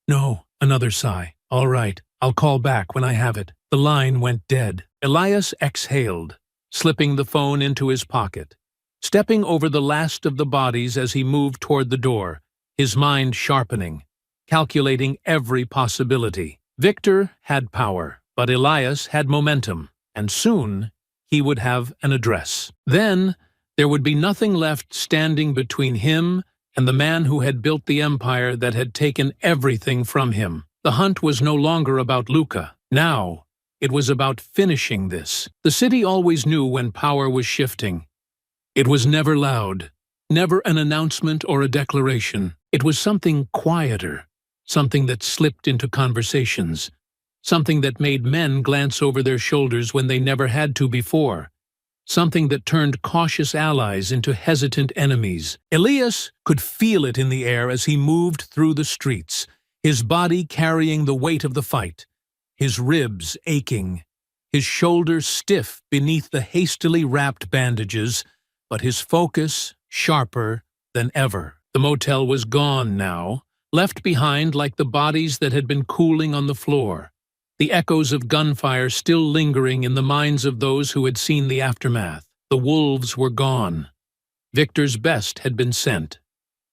"No." Another sigh. "All right, I'll call back when I have it." The line went dead. Elias exhaled, slipping the phone into his pocket, stepping over the last of the bodies as he moved toward the door, his mind sharpening, calculating every possibility. Victor had power, but Elias had momentum, and soon he would have an address. Then there would be nothing left standing between him and the man who had built the empire that had taken everything from him. The hunt was no longer about Luca. Now, it was about finishing this. The city always knew when power was shifting. It was never loud, never an announcement or a declaration. It was something quieter, something that slipped into conversations, something that made men glance over their shoulders when they never had to before, something that turned cautious allies into hesitant enemies. Elias could feel it in the air as he moved through the streets, his body carrying the weight of the fight, his ribs aching, his shoulders stiff beneath the hastily wrapped bandages, but his focus sharper than ever. The motel was gone now, left behind like the bodies that had been cooling on the floor, the echoes of gunfire still lingering in the minds of those who had seen the aftermath. The wolves were gone. Victor's best had been sent,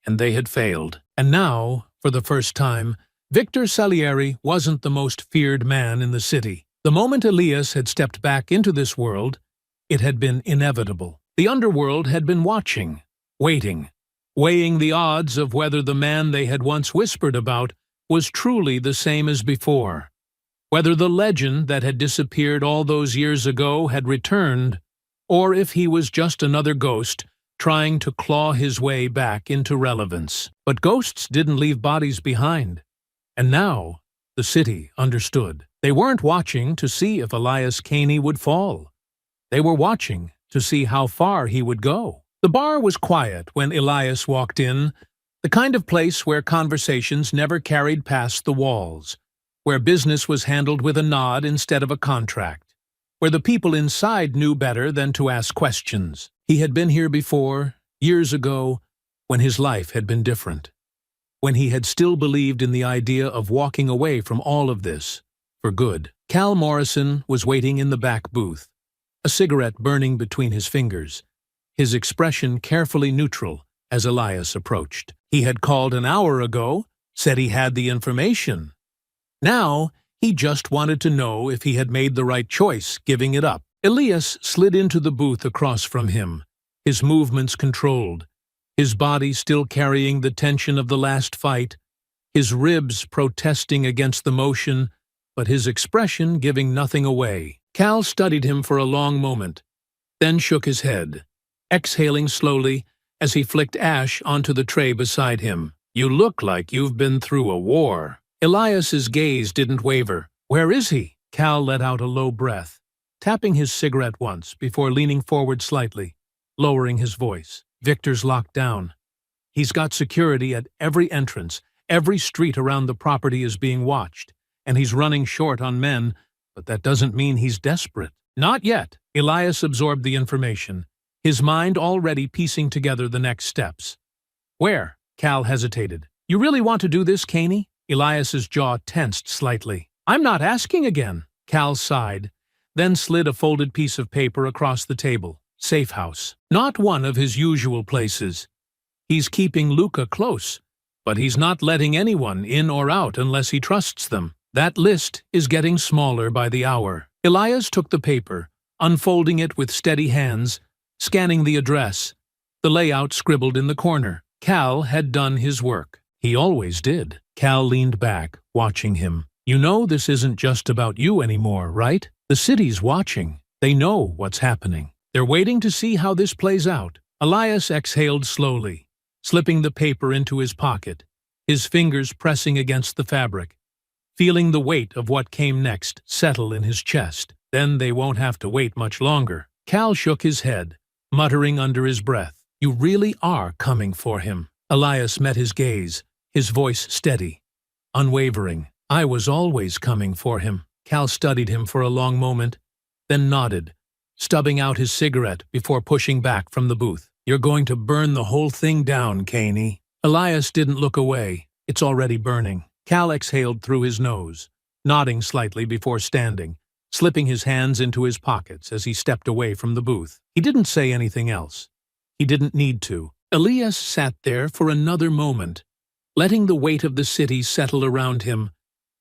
and they had failed. And now, for the first time, Victor Salieri wasn't the most feared man in the city. The moment Elias had stepped back into this world, it had been inevitable. The underworld had been watching, waiting, weighing the odds of whether the man they had once whispered about was truly the same as before, whether the legend that had disappeared all those years ago had returned, or if he was just another ghost trying to claw his way back into relevance. But ghosts didn't leave bodies behind, and now the city understood. They weren't watching to see if Elias Caney would fall. They were watching to see how far he would go. The bar was quiet when Elias walked in, the kind of place where conversations never carried past the walls, where business was handled with a nod instead of a contract. where the people inside knew better than to ask questions. He had been here before, years ago, when his life had been different, when he had still believed in the idea of walking away from all of this, for good. Cal Morrison was waiting in the back booth, a cigarette burning between his fingers, his expression carefully neutral as Elias approached. He had called an hour ago, said he had the information. Now, he just wanted to know if he had made the right choice giving it up. Elias slid into the booth across from him, his movements controlled, his body still carrying the tension of the last fight, his ribs protesting against the motion, but his expression giving nothing away. Cal studied him for a long moment, then shook his head, exhaling slowly as he flicked ash onto the tray beside him. "You look like you've been through a war." Elias's gaze didn't waver. "Where is he?" Cal let out a low breath, tapping his cigarette once before leaning forward slightly, lowering his voice. "Victor's locked down. He's got security at every entrance. Every street around the property is being watched, and he's running short on men, but that doesn't mean he's desperate." "Not yet." Elias absorbed the information, his mind already piecing together the next steps. "Where?" Cal hesitated. "You really want to do this, Caney?" Elias's jaw tensed slightly. "I'm not asking again." Cal sighed, then slid a folded piece of paper across the table. "Safe house. Not one of his usual places. He's keeping Luca close, but he's not letting anyone in or out unless he trusts them. That list is getting smaller by the hour." Elias took the paper, unfolding it with steady hands, scanning the address, the layout scribbled in the corner. Cal had done his work. He always did. Cal leaned back, watching him. "You know this isn't just about you anymore, right? The city's watching. They know what's happening. They're waiting to see how this plays out." Elias exhaled slowly, slipping the paper into his pocket, his fingers pressing against the fabric, feeling the weight of what came next settle in his chest. "Then they won't have to wait much longer." Cal shook his head, muttering under his breath. "You really are coming for him." Elias met his gaze, his voice steady, unwavering. "I was always coming for him." Cal studied him for a long moment, then nodded, stubbing out his cigarette before pushing back from the booth. "You're going to burn the whole thing down, Caney." Elias didn't look away. "It's already burning." Cal exhaled through his nose, nodding slightly before standing, slipping his hands into his pockets as he stepped away from the booth. He didn't say anything else. He didn't need to. Elias sat there for another moment, letting the weight of the city settle around him,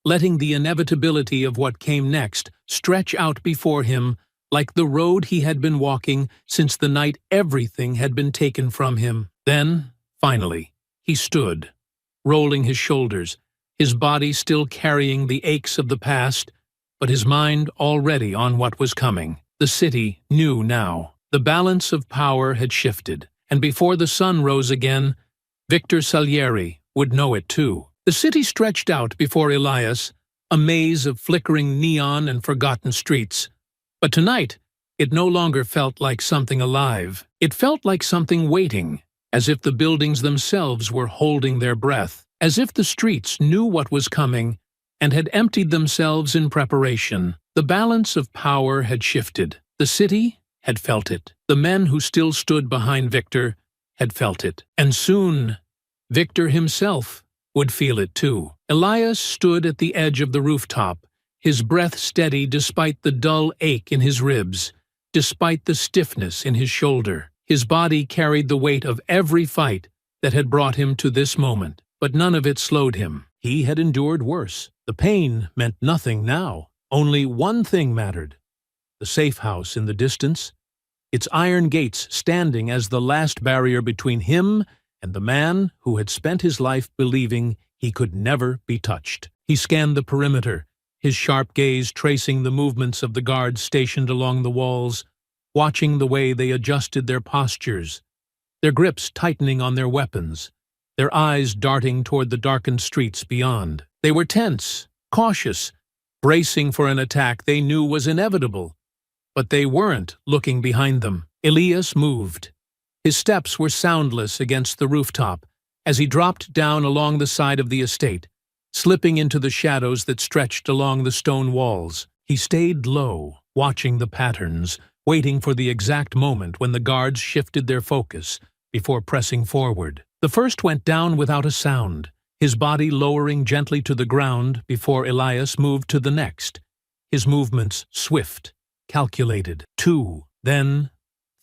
letting the inevitability of what came next stretch out before him like the road he had been walking since the night everything had been taken from him. Then, finally, he stood, rolling his shoulders, his body still carrying the aches of the past, but his mind already on what was coming. The city knew now. The balance of power had shifted, and before the sun rose again, Victor Salieri would know it too. The city stretched out before Elias, a maze of flickering neon and forgotten streets. But tonight, it no longer felt like something alive. It felt like something waiting, as if the buildings themselves were holding their breath, as if the streets knew what was coming and had emptied themselves in preparation. The balance of power had shifted. The city had felt it. The men who still stood behind Victor had felt it. And soon, Victor himself would feel it too. Elias stood at the edge of the rooftop, his breath steady despite the dull ache in his ribs, despite the stiffness in his shoulder. His body carried the weight of every fight that had brought him to this moment, but none of it slowed him. He had endured worse. The pain meant nothing now. Only one thing mattered: the safe house in the distance, its iron gates standing as the last barrier between him and the man who had spent his life believing he could never be touched. He scanned the perimeter, his sharp gaze tracing the movements of the guards stationed along the walls, watching the way they adjusted their postures, their grips tightening on their weapons, their eyes darting toward the darkened streets beyond. They were tense, cautious, bracing for an attack they knew was inevitable. But they weren't looking behind them. Elias moved. His steps were soundless against the rooftop as he dropped down along the side of the estate, slipping into the shadows that stretched along the stone walls. He stayed low, watching the patterns, waiting for the exact moment when the guards shifted their focus before pressing forward. The first went down without a sound, his body lowering gently to the ground before Elias moved to the next, his movements swift, calculated. 2, then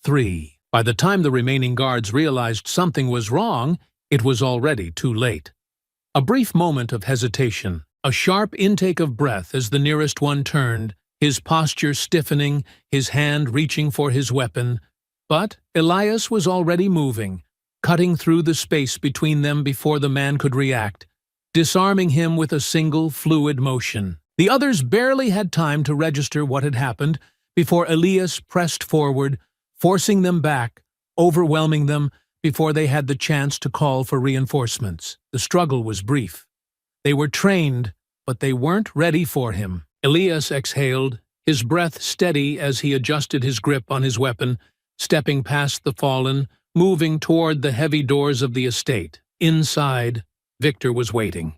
3. By the time the remaining guards realized something was wrong, it was already too late. A brief moment of hesitation, a sharp intake of breath as the nearest one turned, his posture stiffening, his hand reaching for his weapon. But Elias was already moving, cutting through the space between them before the man could react, disarming him with a single fluid motion. The others barely had time to register what had happened before Elias pressed forward, forcing them back, overwhelming them before they had the chance to call for reinforcements. The struggle was brief. They were trained, but they weren't ready for him. Elias exhaled, his breath steady as he adjusted his grip on his weapon, stepping past the fallen, moving toward the heavy doors of the estate. Inside, Victor was waiting.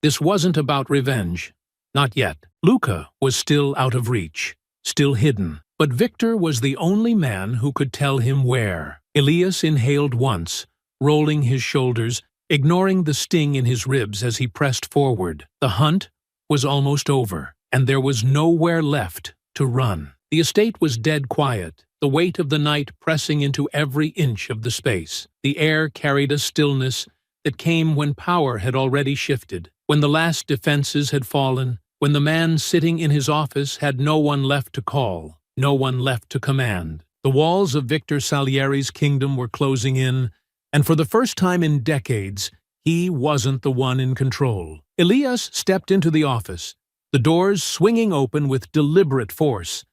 This wasn't about revenge. Not yet. Luca was still out of reach, still hidden. But Victor was the only man who could tell him where. Elias inhaled once, rolling his shoulders, ignoring the sting in his ribs as he pressed forward. The hunt was almost over, and there was nowhere left to run. The estate was dead quiet, the weight of the night pressing into every inch of the space. The air carried a stillness that came when power had already shifted, when the last defenses had fallen, when the man sitting in his office had no one left to call, no one left to command. The walls of Victor Salieri's kingdom were closing in, and for the first time in decades, he wasn't the one in control. Elias stepped into the office, the doors swinging open with deliberate force,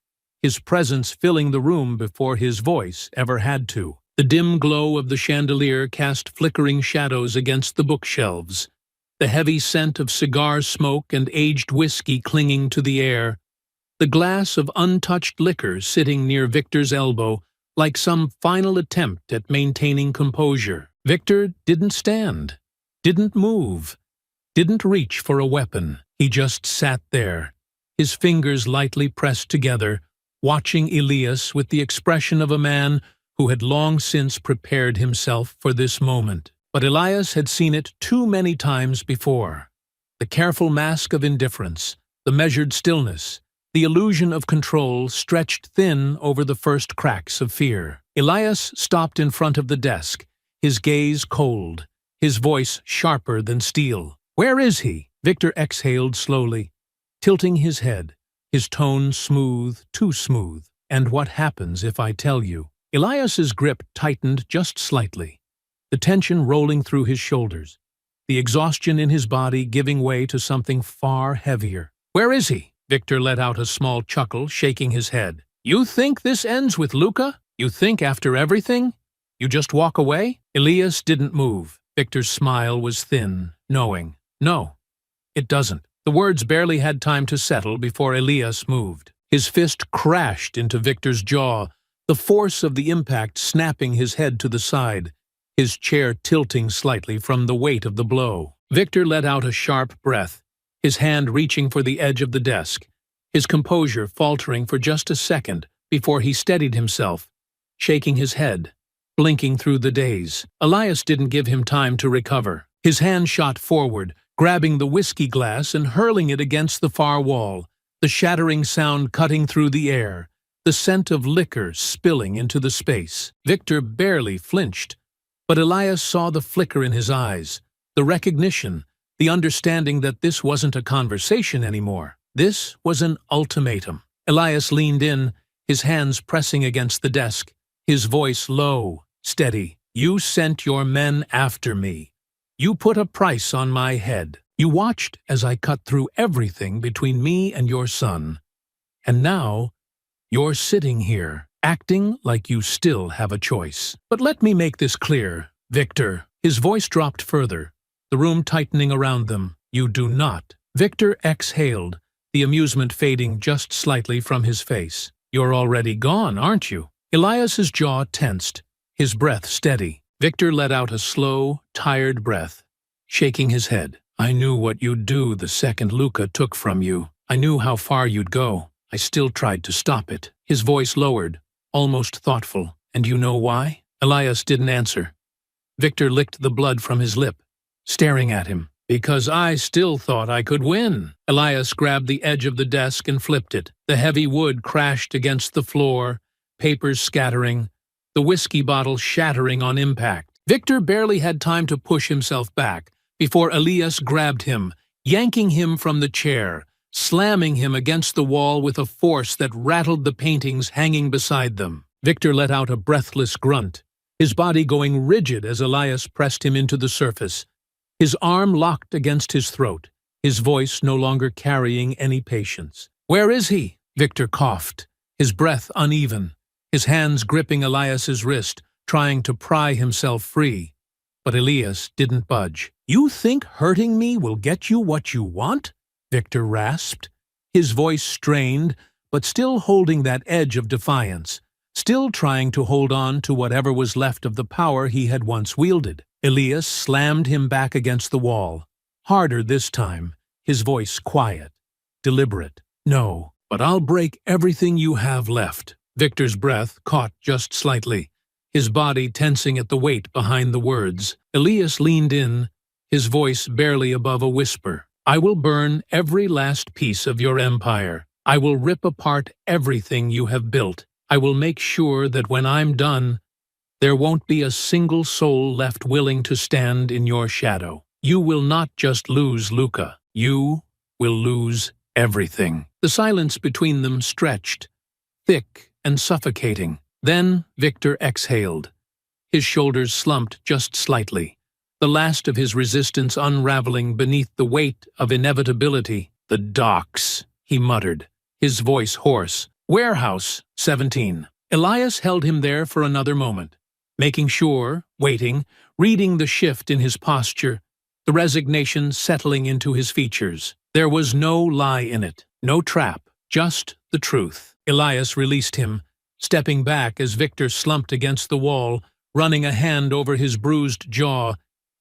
his presence filling the room before his voice ever had to. The dim glow of the chandelier cast flickering shadows against the bookshelves, the heavy scent of cigar smoke and aged whiskey clinging to the air, the glass of untouched liquor sitting near Victor's elbow like some final attempt at maintaining composure. Victor didn't stand, didn't move, didn't reach for a weapon. He just sat there, his fingers lightly pressed together, watching Elias with the expression of a man who had long since prepared himself for this moment. But Elias had seen it too many times before. The careful mask of indifference, the measured stillness, the illusion of control stretched thin over the first cracks of fear. Elias stopped in front of the desk, his gaze cold, his voice sharper than steel. "Where is he?" Victor exhaled slowly, tilting his head, his tone smooth, too smooth. "And what happens if I tell you?" Elias's grip tightened just slightly, the tension rolling through his shoulders, the exhaustion in his body giving way to something far heavier. "Where is he?" Victor let out a small chuckle, shaking his head. "You think this ends with Luca? You think after everything, you just walk away?" Elias didn't move. Victor's smile was thin, knowing. "No, it doesn't." The words barely had time to settle before Elias moved. His fist crashed into Victor's jaw, the force of the impact snapping his head to the side, his chair tilting slightly from the weight of the blow. Victor let out a sharp breath, his hand reaching for the edge of the desk, his composure faltering for just a second before he steadied himself, shaking his head, blinking through the daze. Elias didn't give him time to recover. His hand shot forward, grabbing the whiskey glass and hurling it against the far wall, the shattering sound cutting through the air, the scent of liquor spilling into the space. Victor barely flinched, but Elias saw the flicker in his eyes, the recognition, the understanding that this wasn't a conversation anymore. This was an ultimatum. Elias leaned in, his hands pressing against the desk, his voice low, steady. "You sent your men after me. You put a price on my head. You watched as I cut through everything between me and your son. And now, you're sitting here, acting like you still have a choice. But let me make this clear, Victor." His voice dropped further, the room tightening around them. "You do not." Victor exhaled, the amusement fading just slightly from his face. "You're already gone, aren't you?" Elias's jaw tensed, his breath steady. Victor let out a slow, tired breath, shaking his head. "I knew what you'd do the second Luca took from you. I knew how far you'd go. I still tried to stop it. His voice lowered, almost thoughtful. And you know why? Elias didn't answer. Victor licked the blood from his lip, staring at him. Because I still thought I could win. Elias grabbed the edge of the desk and flipped it. The heavy wood crashed against the floor, papers scattering, the whiskey bottle shattering on impact. Victor barely had time to push himself back before Elias grabbed him, yanking him from the chair, slamming him against the wall with a force that rattled the paintings hanging beside them. Victor let out a breathless grunt, his body going rigid as Elias pressed him into the surface. His arm locked against his throat, his voice no longer carrying any patience. "Where is he?" Victor coughed, his breath uneven, his hands gripping Elias's wrist, trying to pry himself free. But Elias didn't budge. "You think hurting me will get you what you want?" Victor rasped, his voice strained, but still holding that edge of defiance, still trying to hold on to whatever was left of the power he had once wielded. Elias slammed him back against the wall, harder this time, his voice quiet, deliberate. "No, but I'll break everything you have left." Victor's breath caught just slightly, his body tensing at the weight behind the words. Elias leaned in, his voice barely above a whisper. "I will burn every last piece of your empire. I will rip apart everything you have built. I will make sure that when I'm done, there won't be a single soul left willing to stand in your shadow. You will not just lose Luca. You will lose everything." The silence between them stretched, thick and suffocating. Then Victor exhaled. His shoulders slumped just slightly, the last of his resistance unraveling beneath the weight of inevitability. "The docks," he muttered, his voice hoarse. "Warehouse 17. Elias held him there for another moment, making sure, waiting, reading the shift in his posture, the resignation settling into his features. There was no lie in it, no trap, just the truth. Elias released him, stepping back as Victor slumped against the wall, running a hand over his bruised jaw,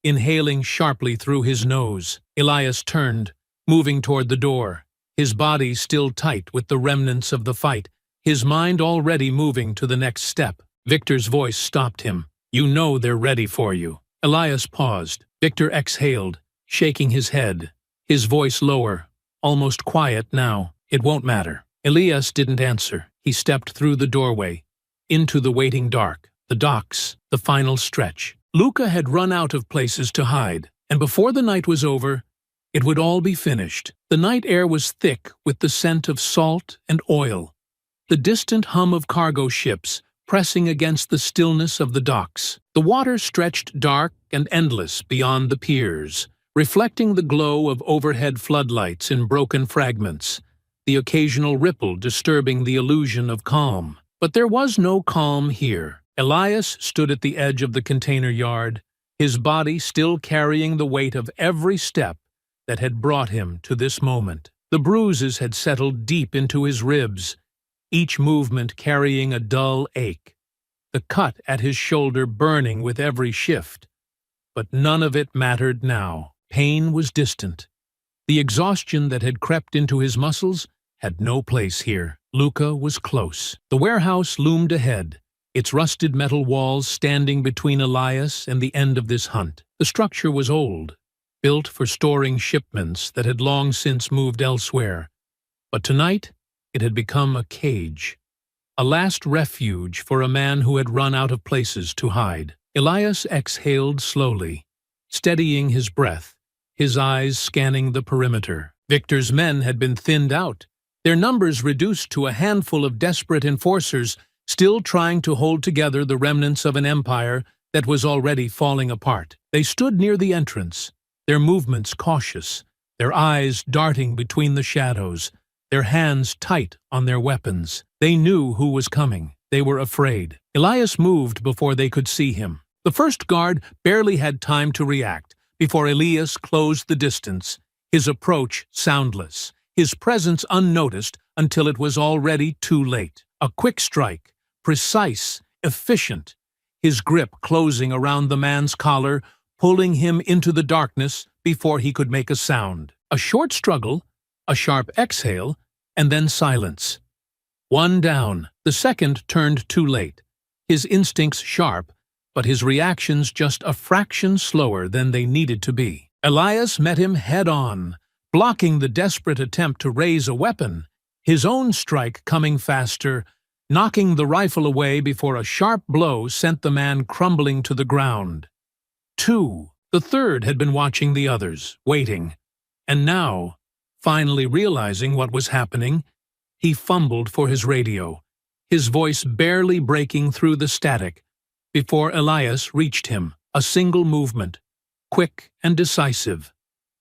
inhaling sharply through his nose. Elias turned, moving toward the door, his body still tight with the remnants of the fight, his mind already moving to the next step. Victor's voice stopped him. "You know they're ready for you." Elias paused. Victor exhaled, shaking his head, his voice lower, almost quiet now. "It won't matter." Elias didn't answer. He stepped through the doorway, into the waiting dark, the docks, the final stretch. Luca had run out of places to hide, and before the night was over, it would all be finished. The night air was thick with the scent of salt and oil, the distant hum of cargo ships pressing against the stillness of the docks. The water stretched dark and endless beyond the piers, reflecting the glow of overhead floodlights in broken fragments, the occasional ripple disturbing the illusion of calm. But there was no calm here. Elias stood at the edge of the container yard, his body still carrying the weight of every step that had brought him to this moment. The bruises had settled deep into his ribs, each movement carrying a dull ache, the cut at his shoulder burning with every shift. But none of it mattered now. Pain was distant. The exhaustion that had crept into his muscles had no place here. Luca was close. The warehouse loomed ahead, its rusted metal walls standing between Elias and the end of this hunt. The structure was old, built for storing shipments that had long since moved elsewhere. But tonight, it had become a cage, a last refuge for a man who had run out of places to hide. Elias exhaled slowly, steadying his breath, his eyes scanning the perimeter. Victor's men had been thinned out, their numbers reduced to a handful of desperate enforcers still trying to hold together the remnants of an empire that was already falling apart. They stood near the entrance, their movements cautious, their eyes darting between the shadows, their hands tight on their weapons. They knew who was coming. They were afraid. Elias moved before they could see him. The first guard barely had time to react before Elias closed the distance, his approach soundless, his presence unnoticed until it was already too late. A quick strike, precise, efficient, his grip closing around the man's collar, pulling him into the darkness before he could make a sound. A short struggle, a sharp exhale, and then silence. One down, the second turned too late. His instincts sharp, but his reactions just a fraction slower than they needed to be. Elias met him head-on, blocking the desperate attempt to raise a weapon, his own strike coming faster, knocking the rifle away before a sharp blow sent the man crumbling to the ground. Two, the third had been watching the others, waiting, and now, finally realizing what was happening, he fumbled for his radio, his voice barely breaking through the static, before Elias reached him. A single movement, quick and decisive,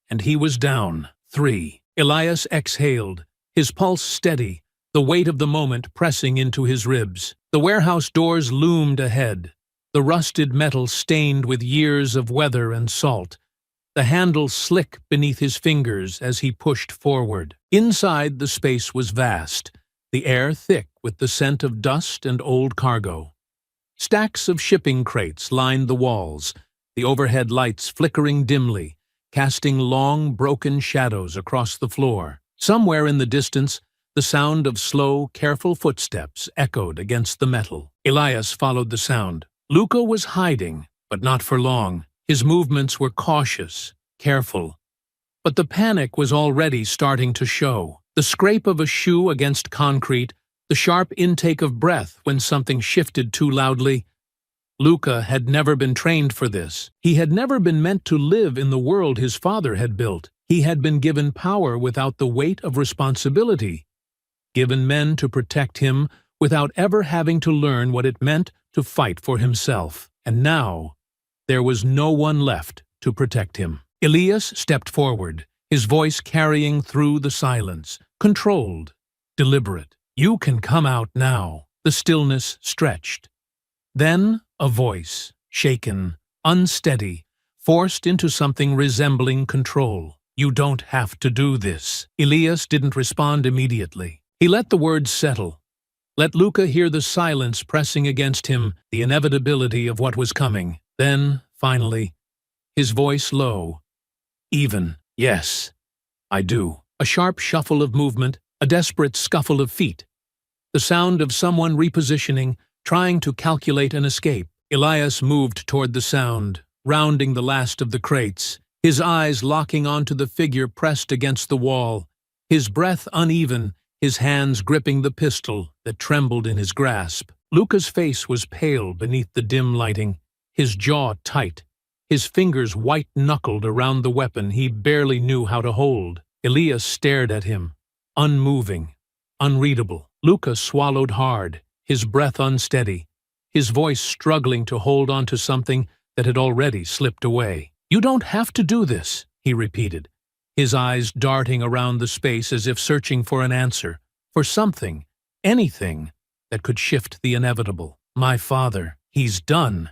and he was down. 3. Elias exhaled, his pulse steady, the weight of the moment pressing into his ribs. The warehouse doors loomed ahead, the rusted metal stained with years of weather and salt, the handle slick beneath his fingers as he pushed forward. Inside, the space was vast, the air thick with the scent of dust and old cargo. Stacks of shipping crates lined the walls, the overhead lights flickering dimly, casting long, broken shadows across the floor. Somewhere in the distance, the sound of slow, careful footsteps echoed against the metal. Elias followed the sound. Luca was hiding, but not for long. His movements were cautious, careful. But the panic was already starting to show. The scrape of a shoe against concrete, the sharp intake of breath when something shifted too loudly. Luca had never been trained for this. He had never been meant to live in the world his father had built. He had been given power without the weight of responsibility, given men to protect him without ever having to learn what it meant to fight for himself. And now, there was no one left to protect him. Elias stepped forward, his voice carrying through the silence, controlled, deliberate. "You can come out now." The stillness stretched. Then a voice, shaken, unsteady, forced into something resembling control. "You don't have to do this." Elias didn't respond immediately. He let the words settle. Let Luca hear the silence pressing against him, the inevitability of what was coming. Then, finally, his voice low, even. "Yes, I do." A sharp shuffle of movement, a desperate scuffle of feet. The sound of someone repositioning, trying to calculate an escape. Elias moved toward the sound, rounding the last of the crates, his eyes locking onto the figure pressed against the wall, his breath uneven, his hands gripping the pistol that trembled in his grasp. Luca's face was pale beneath the dim lighting, his jaw tight, his fingers white-knuckled around the weapon he barely knew how to hold. Elias stared at him, unmoving, unreadable. Luca swallowed hard, his breath unsteady, his voice struggling to hold on to something that had already slipped away. "You don't have to do this," he repeated, his eyes darting around the space as if searching for an answer, for something, anything, that could shift the inevitable. "My father, he's done."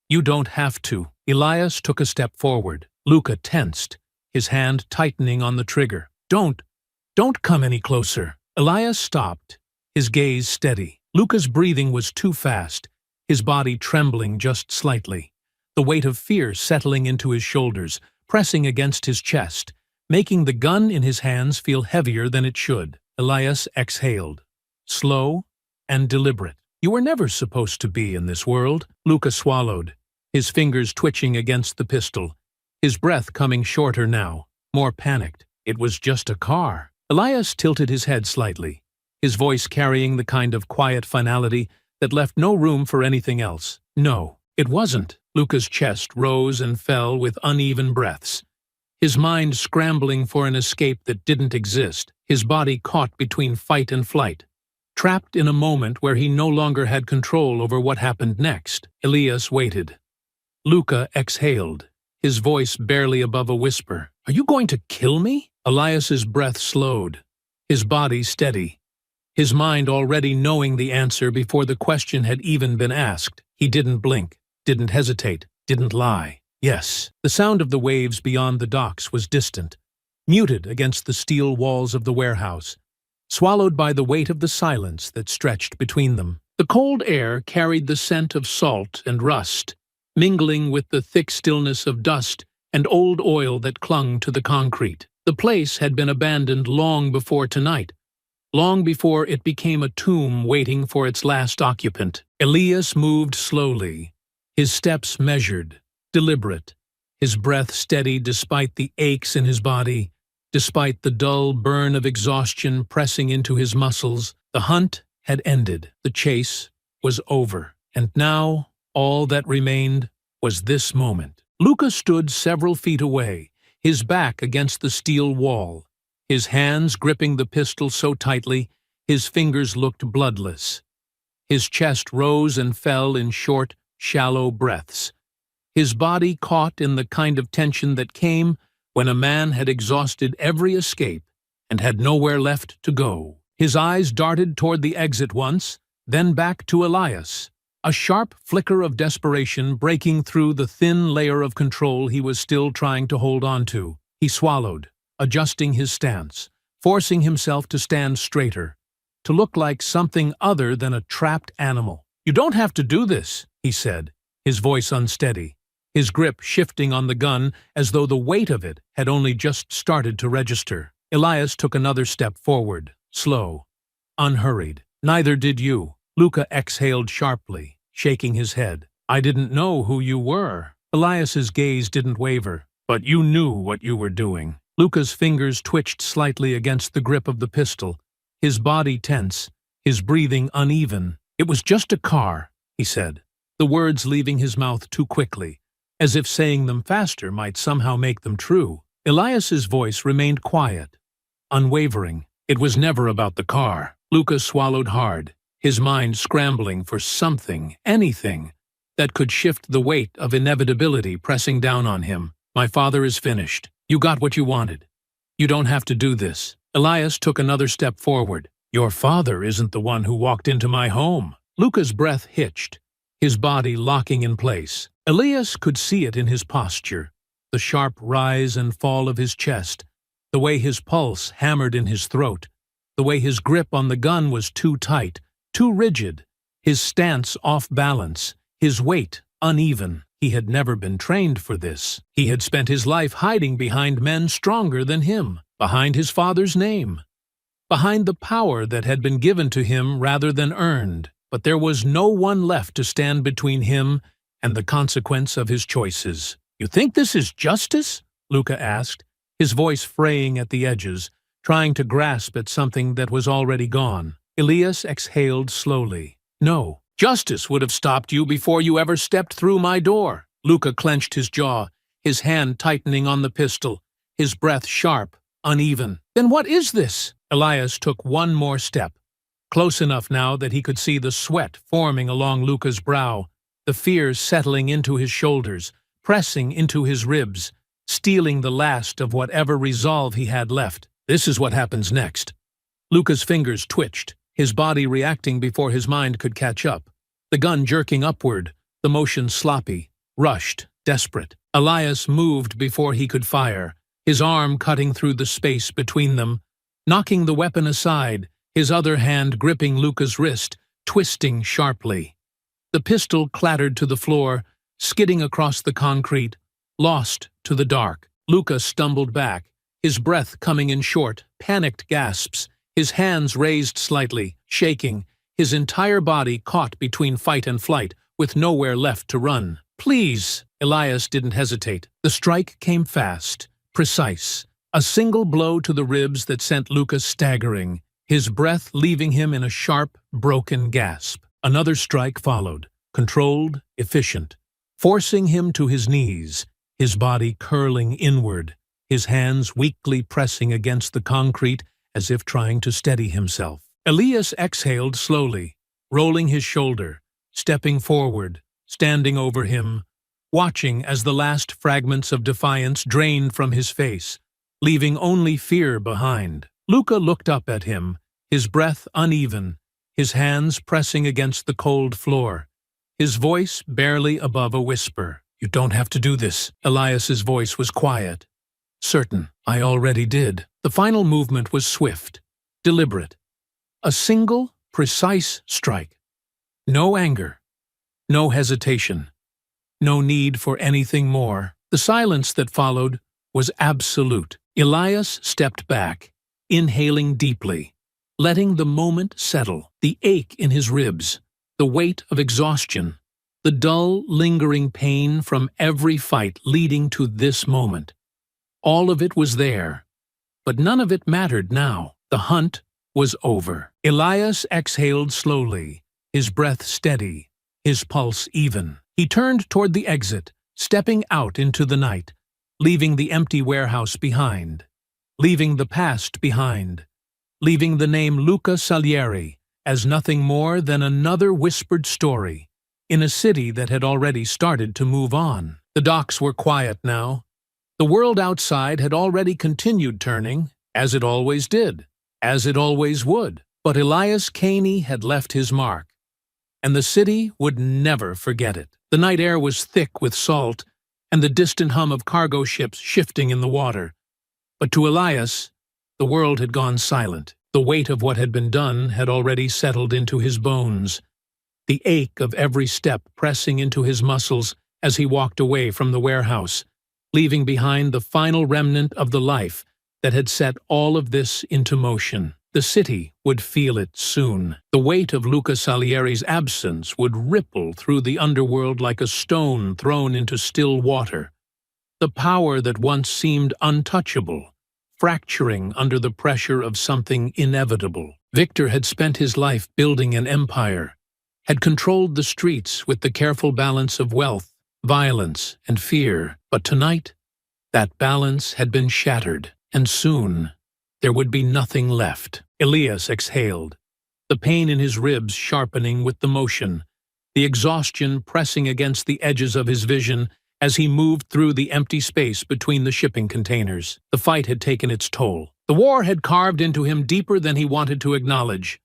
"You don't have to." Elias took a step forward. Luca tensed, his hand tightening on the trigger. Don't come any closer." Elias stopped, his gaze steady. Luca's breathing was too fast, his body trembling just slightly, the weight of fear settling into his shoulders, pressing against his chest, making the gun in his hands feel heavier than it should. Elias exhaled, slow and deliberate. "You were never supposed to be in this world." Luca swallowed, his fingers twitching against the pistol, his breath coming shorter now, more panicked. "It was just a car." Elias tilted his head slightly, his voice carrying the kind of quiet finality that left no room for anything else. "No, it wasn't." Luca's chest rose and fell with uneven breaths, his mind scrambling for an escape that didn't exist, his body caught between fight and flight, trapped in a moment where he no longer had control over what happened next. Elias waited. Luca exhaled, his voice barely above a whisper. "Are you going to kill me?" Elias's breath slowed, his body steady, his mind already knowing the answer before the question had even been asked. He didn't blink, didn't hesitate, didn't lie. "Yes." The sound of the waves beyond the docks was distant, muted against the steel walls of the warehouse, swallowed by the weight of the silence that stretched between them. The cold air carried the scent of salt and rust, mingling with the thick stillness of dust and old oil that clung to the concrete. The place had been abandoned long before tonight, long before it became a tomb waiting for its last occupant. Elias moved slowly, his steps measured, deliberate, his breath steady despite the aches in his body, despite the dull burn of exhaustion pressing into his muscles. The hunt had ended, the chase was over, and now all that remained was this moment. Luca stood several feet away, his back against the steel wall, his hands gripping the pistol so tightly his fingers looked bloodless. His chest rose and fell in short, shallow breaths, his body caught in the kind of tension that came when a man had exhausted every escape and had nowhere left to go. His eyes darted toward the exit once, then back to Elias, a sharp flicker of desperation breaking through the thin layer of control he was still trying to hold on to. He swallowed, adjusting his stance, forcing himself to stand straighter, to look like something other than a trapped animal. "You don't have to do this," he said, his voice unsteady, his grip shifting on the gun as though the weight of it had only just started to register. Elias took another step forward, slow, unhurried. "Neither did you." Luca exhaled sharply, shaking his head. "I didn't know who you were." Elias's gaze didn't waver. "But you knew what you were doing." Luca's fingers twitched slightly against the grip of the pistol, his body tense, his breathing uneven. "It was just a car," he said, the words leaving his mouth too quickly, as if saying them faster might somehow make them true. Elias's voice remained quiet, unwavering. "It was never about the car." Luca swallowed hard, his mind scrambling for something, anything, that could shift the weight of inevitability pressing down on him. "My father is finished. You got what you wanted. You don't have to do this." Elias took another step forward. "Your father isn't the one who walked into my home." Luca's breath hitched, his body locking in place. Elias could see it in his posture, the sharp rise and fall of his chest, the way his pulse hammered in his throat, the way his grip on the gun was too tight, too rigid, his stance off balance, his weight uneven. He had never been trained for this. He had spent his life hiding behind men stronger than him, behind his father's name, behind the power that had been given to him rather than earned. But there was no one left to stand between him and the consequence of his choices. "You think this is justice?" Luca asked, his voice fraying at the edges, trying to grasp at something that was already gone. Elias exhaled slowly. "No. Justice would have stopped you before you ever stepped through my door." Luca clenched his jaw, his hand tightening on the pistol, his breath sharp, uneven. "Then what is this?" Elias took one more step, close enough now that he could see the sweat forming along Luca's brow, the fear settling into his shoulders, pressing into his ribs, stealing the last of whatever resolve he had left. "This is what happens next." Luca's fingers twitched, his body reacting before his mind could catch up, the gun jerking upward, the motion sloppy, rushed, desperate. Elias moved before he could fire, his arm cutting through the space between them, knocking the weapon aside, his other hand gripping Luca's wrist, twisting sharply. The pistol clattered to the floor, skidding across the concrete, lost to the dark. Luca stumbled back, his breath coming in short, panicked gasps, his hands raised slightly, shaking, his entire body caught between fight and flight, with nowhere left to run. "Please!" Elias didn't hesitate. The strike came fast, precise, a single blow to the ribs that sent Luca staggering, his breath leaving him in a sharp, broken gasp. Another strike followed, controlled, efficient, forcing him to his knees, his body curling inward, his hands weakly pressing against the concrete as if trying to steady himself. Elias exhaled slowly, rolling his shoulder, stepping forward, standing over him, watching as the last fragments of defiance drained from his face, leaving only fear behind. Luca looked up at him, his breath uneven, his hands pressing against the cold floor, his voice barely above a whisper. "You don't have to do this." Elias's voice was quiet. "Certain, I already did." The final movement was swift, deliberate. A single, precise strike. No anger, no hesitation, no need for anything more. The silence that followed was absolute. Elias stepped back, inhaling deeply, letting the moment settle, the ache in his ribs, the weight of exhaustion, the dull, lingering pain from every fight leading to this moment. All of it was there, but none of it mattered now. The hunt was over. Elias exhaled slowly, his breath steady, his pulse even. He turned toward the exit, stepping out into the night, leaving the empty warehouse behind, leaving the past behind, leaving the name Luca Salieri as nothing more than another whispered story in a city that had already started to move on. The docks were quiet now. The world outside had already continued turning, as it always did, as it always would. But Elias Caney had left his mark, and the city would never forget it. The night air was thick with salt, and the distant hum of cargo ships shifting in the water. But to Elias, the world had gone silent. The weight of what had been done had already settled into his bones, the ache of every step pressing into his muscles as he walked away from the warehouse, leaving behind the final remnant of the life that had set all of this into motion. The city would feel it soon. The weight of Luca Salieri's absence would ripple through the underworld like a stone thrown into still water. The power that once seemed untouchable, fracturing under the pressure of something inevitable. Victor had spent his life building an empire, had controlled the streets with the careful balance of wealth, violence, and fear. But tonight, that balance had been shattered, and soon there would be nothing left. Elias exhaled, the pain in his ribs sharpening with the motion, the exhaustion pressing against the edges of his vision as he moved through the empty space between the shipping containers. The fight had taken its toll. The war had carved into him deeper than he wanted to acknowledge.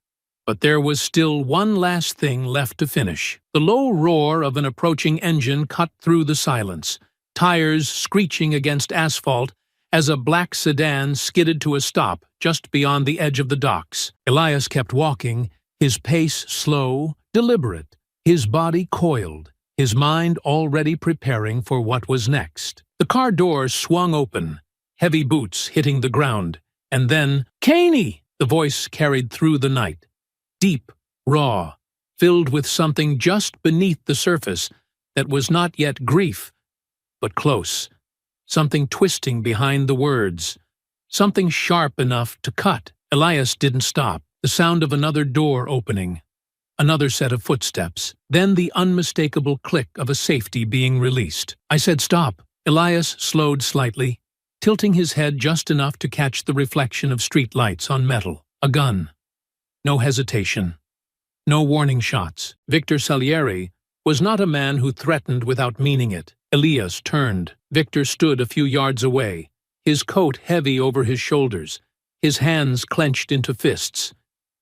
But there was still one last thing left to finish. The low roar of an approaching engine cut through the silence, tires screeching against asphalt as a black sedan skidded to a stop just beyond the edge of the docks. Elias kept walking, his pace slow, deliberate, his body coiled, his mind already preparing for what was next. The car doors swung open, heavy boots hitting the ground, and then, "Caney!" the voice carried through the night. Deep, raw, filled with something just beneath the surface that was not yet grief, but close. Something twisting behind the words, something sharp enough to cut. Elias didn't stop. The sound of another door opening, another set of footsteps, then the unmistakable click of a safety being released. I said stop. Elias slowed slightly, tilting his head just enough to catch the reflection of street lights on metal. A gun. No hesitation. No warning shots. Victor Salieri was not a man who threatened without meaning it. Elias turned. Victor stood a few yards away, his coat heavy over his shoulders, his hands clenched into fists,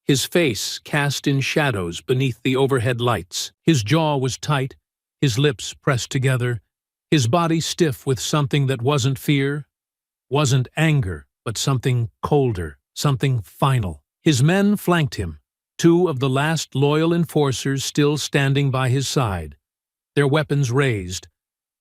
his face cast in shadows beneath the overhead lights. His jaw was tight, his lips pressed together, his body stiff with something that wasn't fear, wasn't anger, but something colder, something final. His men flanked him, two of the last loyal enforcers still standing by his side, their weapons raised,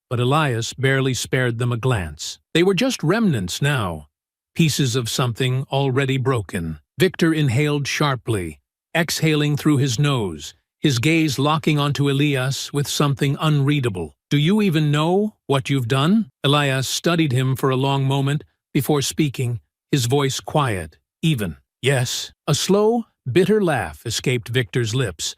but Elias barely spared them a glance. They were just remnants now, pieces of something already broken. Victor inhaled sharply, exhaling through his nose, his gaze locking onto Elias with something unreadable. "Do you even know what you've done?" Elias studied him for a long moment before speaking, his voice quiet, even. "Yes." A slow, bitter laugh escaped Victor's lips,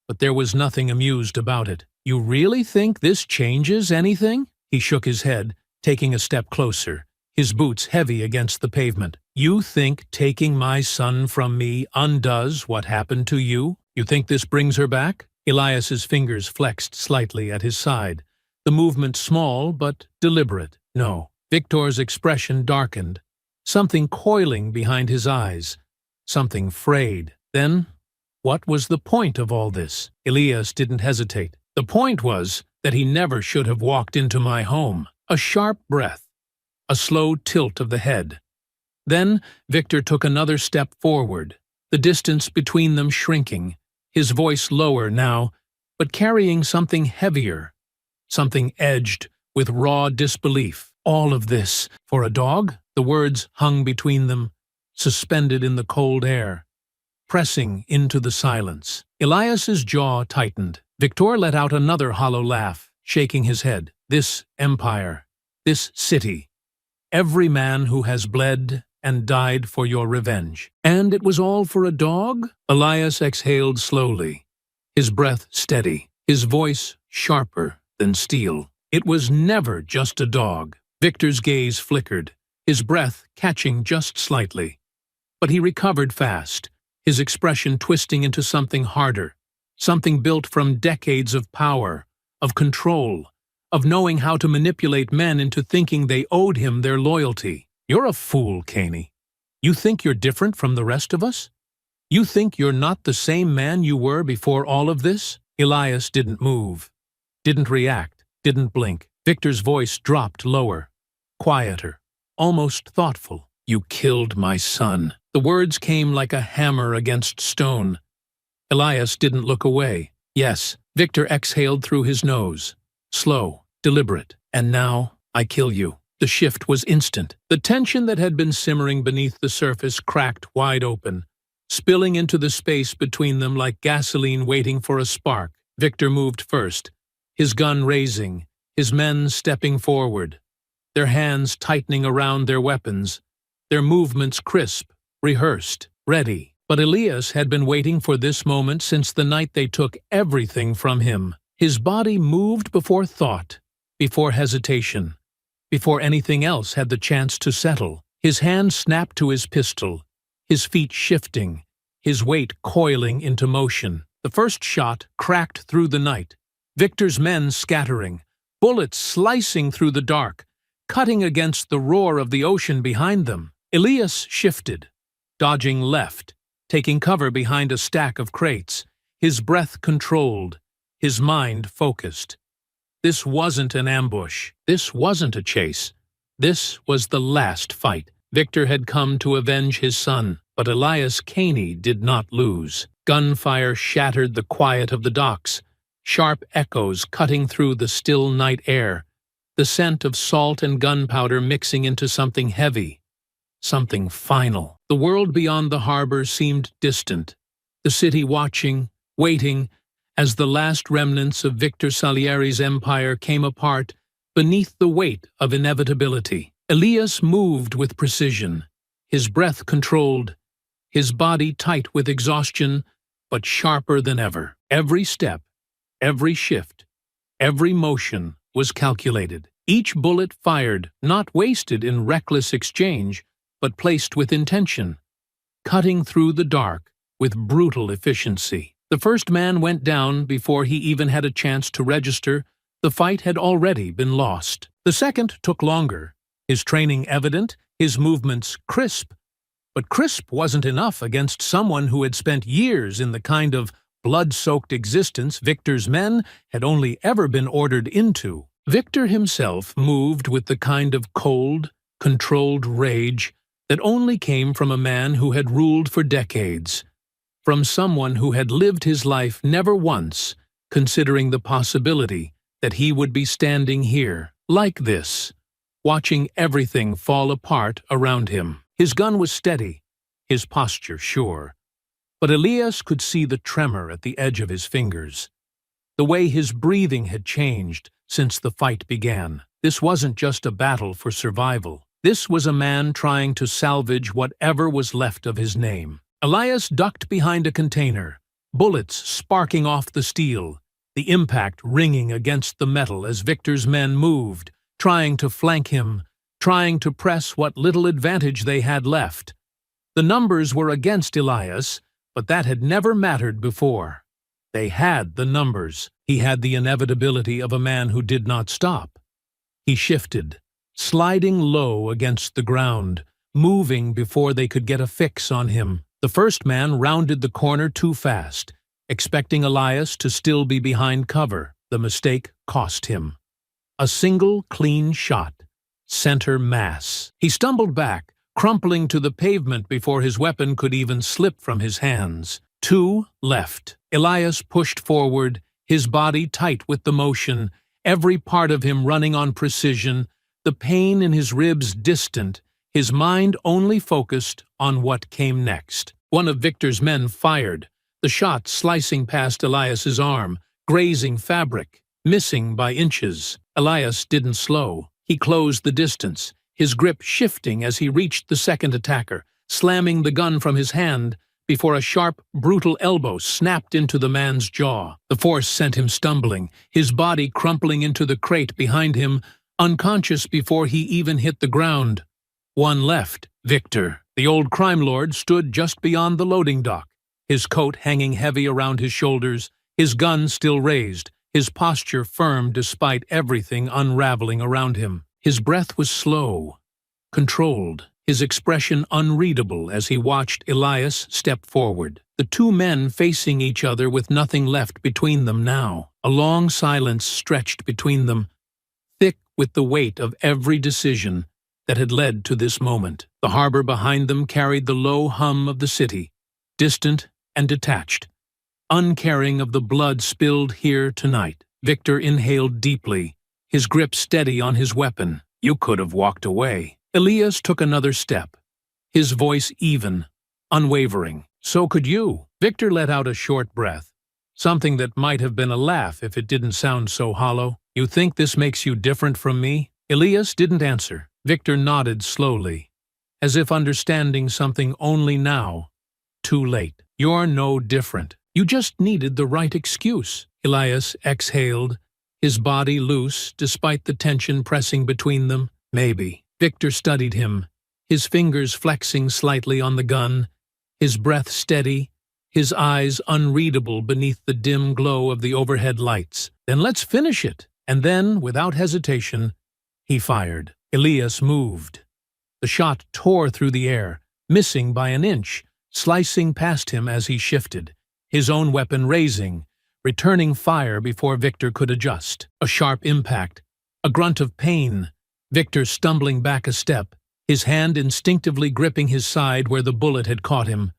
but there was nothing amused about it. "You really think this changes anything?" He shook his head, taking a step closer, his boots heavy against the pavement. "You think taking my son from me undoes what happened to you? You think this brings her back?" Elias's fingers flexed slightly at his side, the movement small but deliberate. "No." Victor's expression darkened, something coiling behind his eyes, something frayed. "Then, what was the point of all this?" Elias didn't hesitate. "The point was that he never should have walked into my home." A sharp breath, a slow tilt of the head. Then Victor took another step forward, the distance between them shrinking, his voice lower now, but carrying something heavier, something edged with raw disbelief. "All of this for a dog?" The words hung between them, suspended in the cold air. pressing into the silence. Elias's jaw tightened. Victor let out another hollow laugh, shaking his head. This empire, this city, every man who has bled and died for your revenge. And it was all for a dog? Elias exhaled slowly, his breath steady, his voice sharper than steel. It was never just a dog. Victor's gaze flickered, his breath catching just slightly. But he recovered fast, his expression twisting into something harder, something built from decades of power, of control, of knowing how to manipulate men into thinking they owed him their loyalty. You're a fool, Caney. You think you're different from the rest of us? You think you're not the same man you were before all of this? Elias didn't move, didn't react, didn't blink. Victor's voice dropped lower, quieter, almost thoughtful. You killed my son. The words came like a hammer against stone. Elias didn't look away. Yes, Victor exhaled through his nose. Slow, deliberate. And now, I kill you. The shift was instant. The tension that had been simmering beneath the surface cracked wide open, spilling into the space between them like gasoline waiting for a spark. Victor moved first, his gun raising, his men stepping forward, their hands tightening around their weapons, their movements crisp, rehearsed, ready. But Elias had been waiting for this moment since the night they took everything from him. His body moved before thought, before hesitation, before anything else had the chance to settle. His hand snapped to his pistol, his feet shifting, his weight coiling into motion. The first shot cracked through the night, Victor's men scattering, bullets slicing through the dark, cutting against the roar of the ocean behind them. Elias shifted, dodging left, taking cover behind a stack of crates, his breath controlled, his mind focused. This wasn't an ambush. This wasn't a chase. This was the last fight. Victor had come to avenge his son, but Elias Caney did not lose. Gunfire shattered the quiet of the docks, sharp echoes cutting through the still night air, the scent of salt and gunpowder mixing into something heavy, something final. The world beyond the harbor seemed distant, the city watching, waiting, as the last remnants of Victor Salieri's empire came apart beneath the weight of inevitability. Elias moved with precision, his breath controlled, his body tight with exhaustion, but sharper than ever. Every step, every shift, every motion was calculated. Each bullet fired, not wasted in reckless exchange, but placed with intention, cutting through the dark with brutal efficiency. The first man went down before he even had a chance to register. The fight had already been lost. The second took longer, his training evident, his movements crisp. But crisp wasn't enough against someone who had spent years in the kind of blood-soaked existence Victor's men had only ever been ordered into. Victor himself moved with the kind of cold, controlled rage that only came from a man who had ruled for decades, from someone who had lived his life never once considering the possibility that he would be standing here, like this, watching everything fall apart around him. His gun was steady, his posture sure, but Elias could see the tremor at the edge of his fingers, the way his breathing had changed since the fight began. This wasn't just a battle for survival. This was a man trying to salvage whatever was left of his name. Elias ducked behind a container, bullets sparking off the steel, the impact ringing against the metal as Victor's men moved, trying to flank him, trying to press what little advantage they had left. The numbers were against Elias, but that had never mattered before. They had the numbers. He had the inevitability of a man who did not stop. He shifted, sliding low against the ground, moving before they could get a fix on him. The first man rounded the corner too fast, expecting Elias to still be behind cover. The mistake cost him. A single clean shot, center mass. He stumbled back, crumpling to the pavement before his weapon could even slip from his hands. Two left. Elias pushed forward, his body tight with the motion, every part of him running on precision, the pain in his ribs distant, his mind only focused on what came next. One of Victor's men fired, the shot slicing past Elias's arm, grazing fabric, missing by inches. Elias didn't slow. He closed the distance, his grip shifting as he reached the second attacker, slamming the gun from his hand before a sharp, brutal elbow snapped into the man's jaw. The force sent him stumbling, his body crumpling into the crate behind him, unconscious before he even hit the ground. One left, Victor. The old crime lord stood just beyond the loading dock, his coat hanging heavy around his shoulders, his gun still raised, his posture firm despite everything unraveling around him. His breath was slow, controlled, his expression unreadable as he watched Elias step forward. The two men facing each other with nothing left between them now. A long silence stretched between them, thick with the weight of every decision that had led to this moment. The harbor behind them carried the low hum of the city, distant and detached, uncaring of the blood spilled here tonight. Victor inhaled deeply, his grip steady on his weapon. "You could have walked away." Elias took another step, his voice even, unwavering. "So could you." Victor let out a short breath, something that might have been a laugh if it didn't sound so hollow. "You think this makes you different from me?" Elias didn't answer. Victor nodded slowly, as if understanding something only now, too late. "You're no different. You just needed the right excuse." Elias exhaled, his body loose despite the tension pressing between them. "Maybe." Victor studied him, his fingers flexing slightly on the gun, his breath steady, his eyes unreadable beneath the dim glow of the overhead lights. "Then let's finish it." And then, without hesitation, he fired. Elias moved. The shot tore through the air, missing by an inch, slicing past him as he shifted, his own weapon raising, returning fire before Victor could adjust. A sharp impact, a grunt of pain, Victor stumbling back a step, his hand instinctively gripping his side where the bullet had caught him.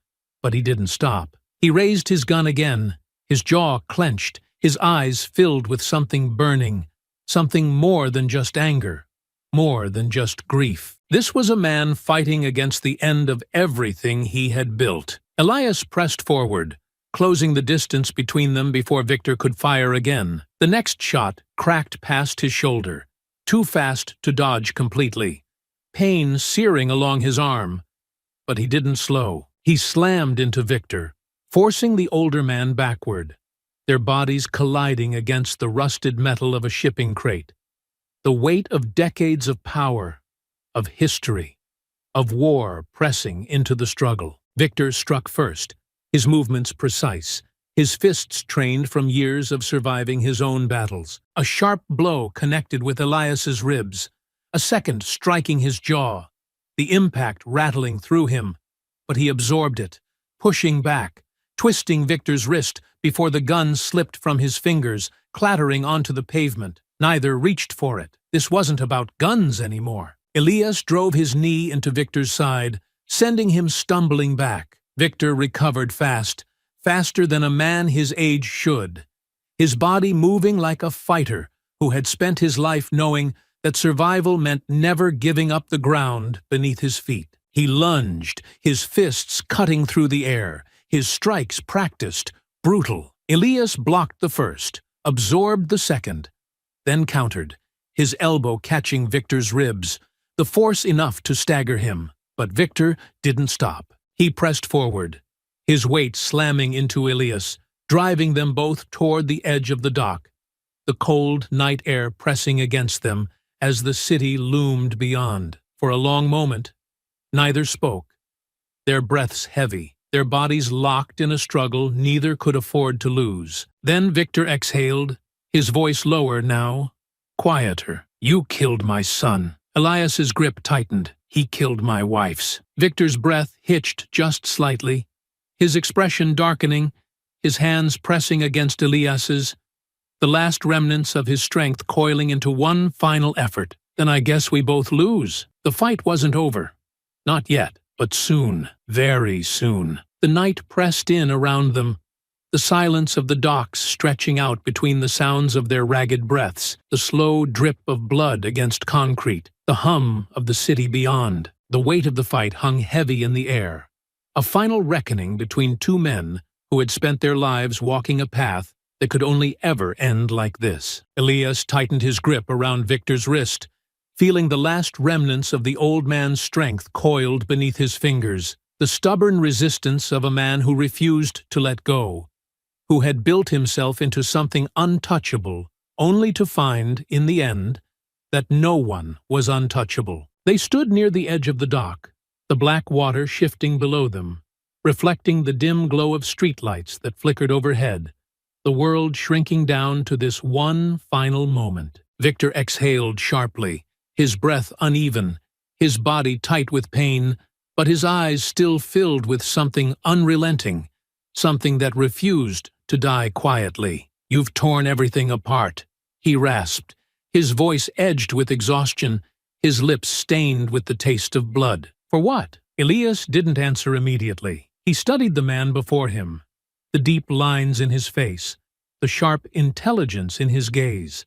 But he didn't stop. He raised his gun again, his jaw clenched, his eyes filled with something burning, something more than just anger, more than just grief. This was a man fighting against the end of everything he had built. Elias pressed forward, closing the distance between them before Victor could fire again. The next shot cracked past his shoulder, too fast to dodge completely, pain searing along his arm. But he didn't slow. He slammed into Victor, forcing the older man backward, their bodies colliding against the rusted metal of a shipping crate. The weight of decades of power, of history, of war pressing into the struggle. Victor struck first, his movements precise, his fists trained from years of surviving his own battles. A sharp blow connected with Elias's ribs, a second striking his jaw, the impact rattling through him. But he absorbed it, pushing back, twisting Victor's wrist before the gun slipped from his fingers, clattering onto the pavement. Neither reached for it. This wasn't about guns anymore. Elias drove his knee into Victor's side, sending him stumbling back. Victor recovered fast, faster than a man his age should, his body moving like a fighter who had spent his life knowing that survival meant never giving up the ground beneath his feet. He lunged, his fists cutting through the air, his strikes practiced, brutal. Elias blocked the first, absorbed the second, then countered, his elbow catching Victor's ribs, the force enough to stagger him. But Victor didn't stop. He pressed forward, his weight slamming into Elias, driving them both toward the edge of the dock, the cold night air pressing against them as the city loomed beyond. For a long moment, neither spoke, their breaths heavy, their bodies locked in a struggle neither could afford to lose. Then Victor exhaled, his voice lower now, quieter. "You killed my son." Elias's grip tightened. "He killed my wife's." Victor's breath hitched just slightly, his expression darkening, his hands pressing against Elias's, the last remnants of his strength coiling into one final effort. "Then I guess we both lose." The fight wasn't over. Not yet, but soon, very soon. The night pressed in around them, the silence of the docks stretching out between the sounds of their ragged breaths, the slow drip of blood against concrete, the hum of the city beyond. The weight of the fight hung heavy in the air, A final reckoning between two men who had spent their lives walking a path that could only ever end like this. Elias tightened his grip around Victor's wrist, feeling the last remnants of the old man's strength coiled beneath his fingers, the stubborn resistance of a man who refused to let go, who had built himself into something untouchable, only to find, in the end, that no one was untouchable. They stood near the edge of the dock, the black water shifting below them, reflecting the dim glow of streetlights that flickered overhead, the world shrinking down to this one final moment. Victor exhaled sharply, his breath uneven, his body tight with pain, but his eyes still filled with something unrelenting, something that refused to die quietly. "You've torn everything apart," he rasped, his voice edged with exhaustion, his lips stained with the taste of blood. "For what?" Elias didn't answer immediately. He studied the man before him, the deep lines in his face, the sharp intelligence in his gaze,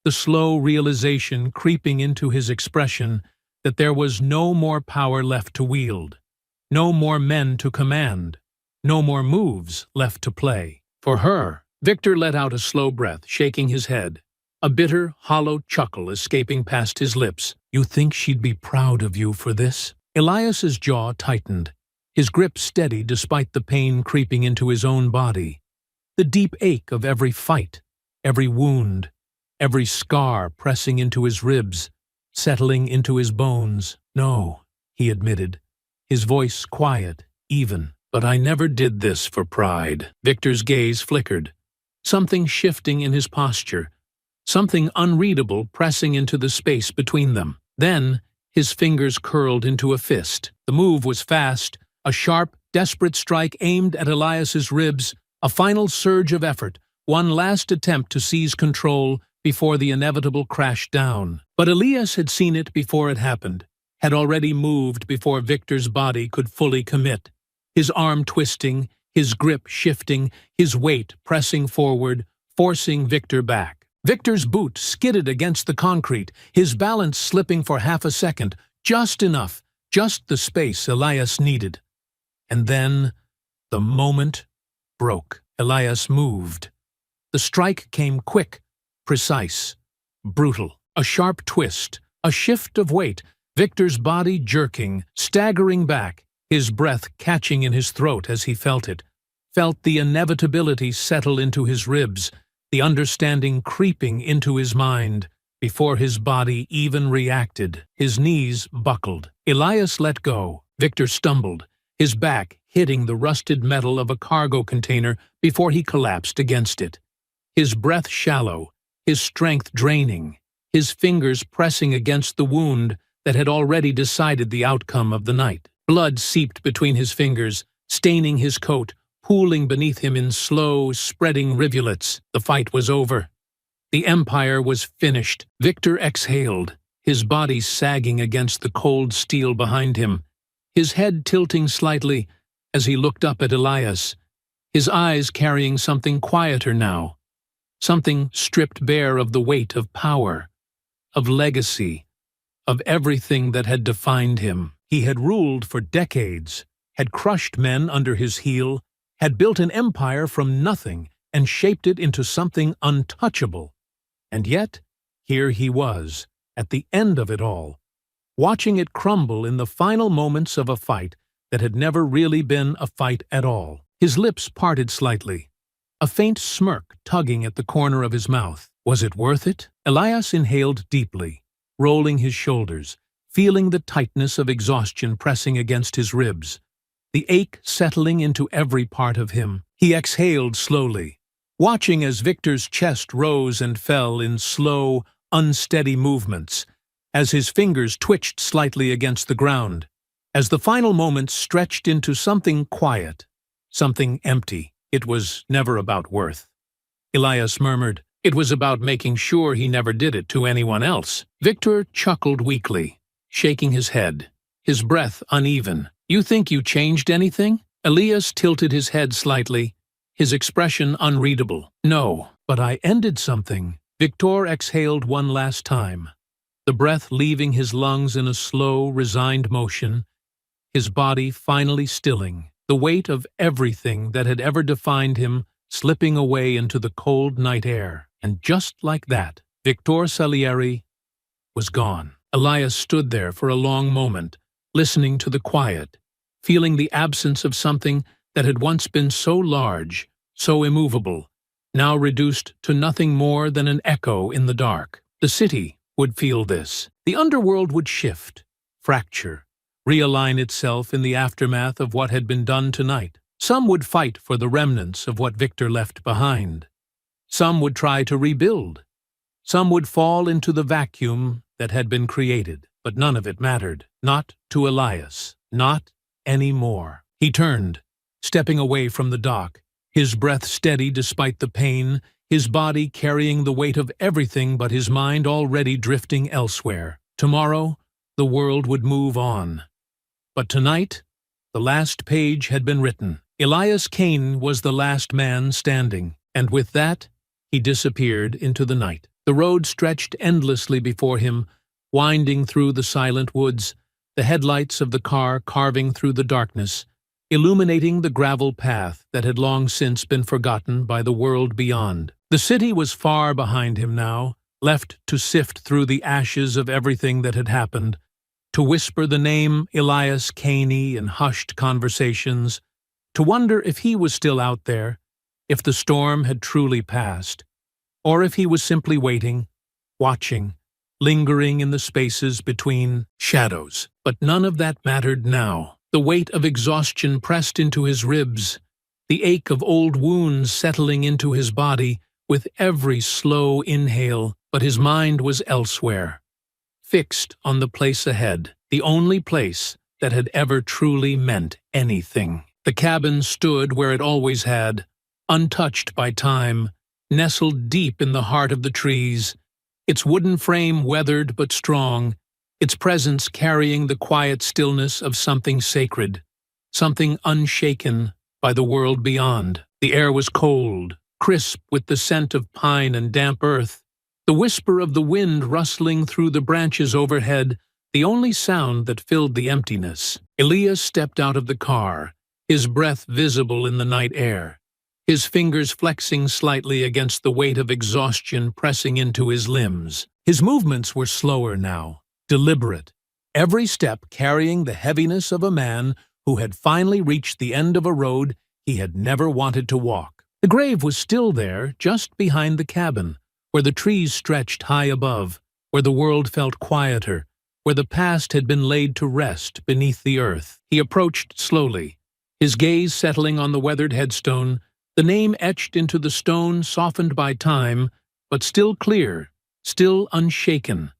the slow realization creeping into his expression that there was no more power left to wield, no more men to command, no more moves left to play. For her, Victor let out a slow breath, shaking his head, a bitter, hollow chuckle escaping past his lips. "You think she'd be proud of you for this?" Elias's jaw tightened, his grip steady despite the pain creeping into his own body, the deep ache of every fight, every wound, every scar pressing into his ribs, settling into his bones. "No," he admitted, his voice quiet, even. "But I never did this for pride." Victor's gaze flickered, something shifting in his posture, something unreadable pressing into the space between them. Then, his fingers curled into a fist. The move was fast, a sharp, desperate strike aimed at Elias's ribs, a final surge of effort, one last attempt to seize control before the inevitable crash down. But Elias had seen it before it happened, had already moved before Victor's body could fully commit, his arm twisting, his grip shifting, his weight pressing forward, forcing Victor back. Victor's boot skidded against the concrete, his balance slipping for half a second, just enough, just the space Elias needed. And then the moment broke. Elias moved. The strike came quick, precise, brutal. A sharp twist, a shift of weight, Victor's body jerking, staggering back, his breath catching in his throat as he felt it, felt the inevitability settle into his ribs, the understanding creeping into his mind. Before his body even reacted, his knees buckled. Elias let go. Victor stumbled, his back hitting the rusted metal of a cargo container before he collapsed against it. His breath shallow, his strength draining, his fingers pressing against the wound that had already decided the outcome of the night. Blood seeped between his fingers, staining his coat, pooling beneath him in slow, spreading rivulets. The fight was over. The empire was finished. Victor exhaled, his body sagging against the cold steel behind him, his head tilting slightly as he looked up at Elias, his eyes carrying something quieter now, something stripped bare of the weight of power, of legacy, of everything that had defined him. He had ruled for decades, had crushed men under his heel, had built an empire from nothing and shaped it into something untouchable. And yet, here he was, at the end of it all, watching it crumble in the final moments of a fight that had never really been a fight at all. His lips parted slightly, a faint smirk tugging at the corner of his mouth. Was it worth it? Elias inhaled deeply, rolling his shoulders, feeling the tightness of exhaustion pressing against his ribs, the ache settling into every part of him. He exhaled slowly, watching as Victor's chest rose and fell in slow, unsteady movements, as his fingers twitched slightly against the ground, as the final moments stretched into something quiet, something empty. It was never about worth. Elias murmured, "It was about making sure he never did it to anyone else." Victor chuckled weakly, shaking his head, his breath uneven. "You think you changed anything?" Elias tilted his head slightly, his expression unreadable. "No, but I ended something." Victor exhaled one last time, the breath leaving his lungs in a slow, resigned motion, his body finally stilling, the weight of everything that had ever defined him slipping away into the cold night air. And just like that, Victor Salieri was gone. Elias stood there for a long moment, listening to the quiet, feeling the absence of something that had once been so large, so immovable, now reduced to nothing more than an echo in the dark. The city would feel this. The underworld would shift, fracture, realign itself in the aftermath of what had been done tonight. Some would fight for the remnants of what Victor left behind. Some would try to rebuild. Some would fall into the vacuum that had been created. But none of it mattered. Not to Elias. Not anymore. He turned, stepping away from the dock, his breath steady despite the pain, his body carrying the weight of everything but his mind already drifting elsewhere. Tomorrow, the world would move on. But tonight, the last page had been written. Elias Kane was the last man standing, and with that, he disappeared into the night. The road stretched endlessly before him, winding through the silent woods, the headlights of the car carving through the darkness, illuminating the gravel path that had long since been forgotten by the world beyond. The city was far behind him now, left to sift through the ashes of everything that had happened, to whisper the name Elias Kane in hushed conversations, to wonder if he was still out there, if the storm had truly passed, or if he was simply waiting, watching, lingering in the spaces between shadows. But none of that mattered now. The weight of exhaustion pressed into his ribs, the ache of old wounds settling into his body with every slow inhale, but his mind was elsewhere, fixed on the place ahead, the only place that had ever truly meant anything. The cabin stood where it always had, untouched by time, nestled deep in the heart of the trees, its wooden frame weathered but strong, its presence carrying the quiet stillness of something sacred, something unshaken by the world beyond. The air was cold, crisp with the scent of pine and damp earth, the whisper of the wind rustling through the branches overhead, the only sound that filled the emptiness. Elias stepped out of the car, his breath visible in the night air, his fingers flexing slightly against the weight of exhaustion pressing into his limbs. His movements were slower now, deliberate, every step carrying the heaviness of a man who had finally reached the end of a road he had never wanted to walk. The grave was still there, just behind the cabin, where the trees stretched high above, where the world felt quieter, where the past had been laid to rest beneath the earth. He approached slowly, his gaze settling on the weathered headstone, the name etched into the stone softened by time, but still clear, still unshaken.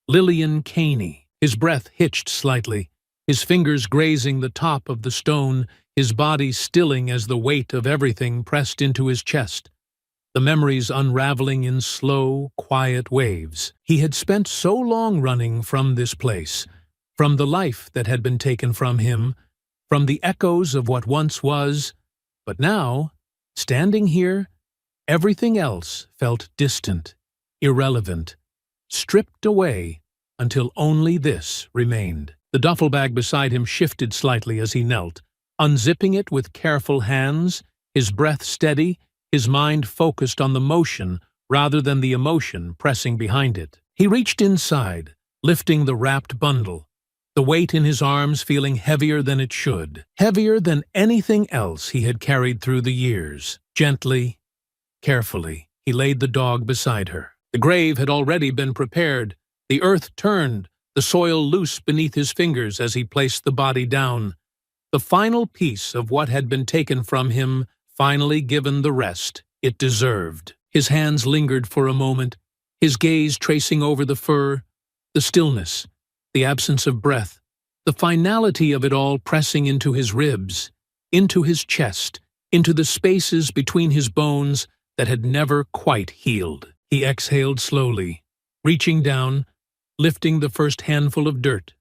Lillian Kane. His breath hitched slightly, his fingers grazing the top of the stone, his body stilling as the weight of everything pressed into his chest, the memories unraveling in slow, quiet waves. He had spent so long running from this place, from the life that had been taken from him, from the echoes of what once was, but now, standing here, everything else felt distant, irrelevant, stripped away until only this remained. The duffel bag beside him shifted slightly as he knelt, unzipping it with careful hands, his breath steady, his mind focused on the motion rather than the emotion pressing behind it. He reached inside, lifting the wrapped bundle, the weight in his arms feeling heavier than it should, heavier than anything else he had carried through the years. Gently, carefully, he laid the dog beside her. The grave had already been prepared. The earth turned, the soil loose beneath his fingers as he placed the body down. The final piece of what had been taken from him, finally given the rest it deserved. His hands lingered for a moment, his gaze tracing over the fur, the stillness, the absence of breath, the finality of it all pressing into his ribs, into his chest, into the spaces between his bones that had never quite healed. He exhaled slowly, reaching down, lifting the first handful of dirt,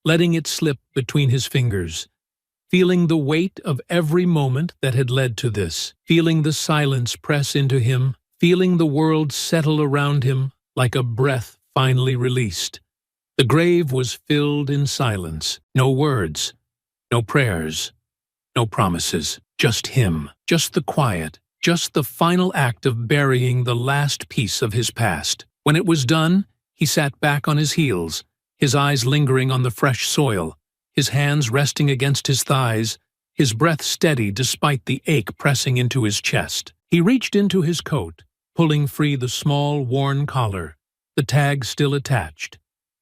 letting it slip between his fingers, feeling the weight of every moment that had led to this, feeling the silence press into him, feeling the world settle around him like a breath finally released. The grave was filled in silence. No words, No prayers, no promises, just him, just the quiet, just the final act of burying the last piece of his past. When it was done, he sat back on his heels, his eyes lingering on the fresh soil, his hands resting against his thighs, his breath steady despite the ache pressing into his chest. He reached into his coat, pulling free the small, worn collar, the tag still attached,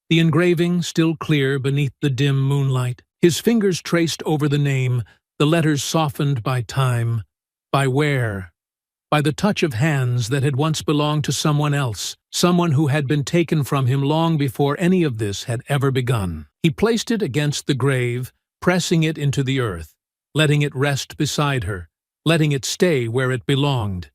the engraving still clear beneath the dim moonlight. His fingers traced over the name, the letters softened by time, by wear, by the touch of hands that had once belonged to someone else, someone who had been taken from him long before any of this had ever begun. He placed it against the grave, pressing it into the earth, letting it rest beside her, letting it stay where it belonged.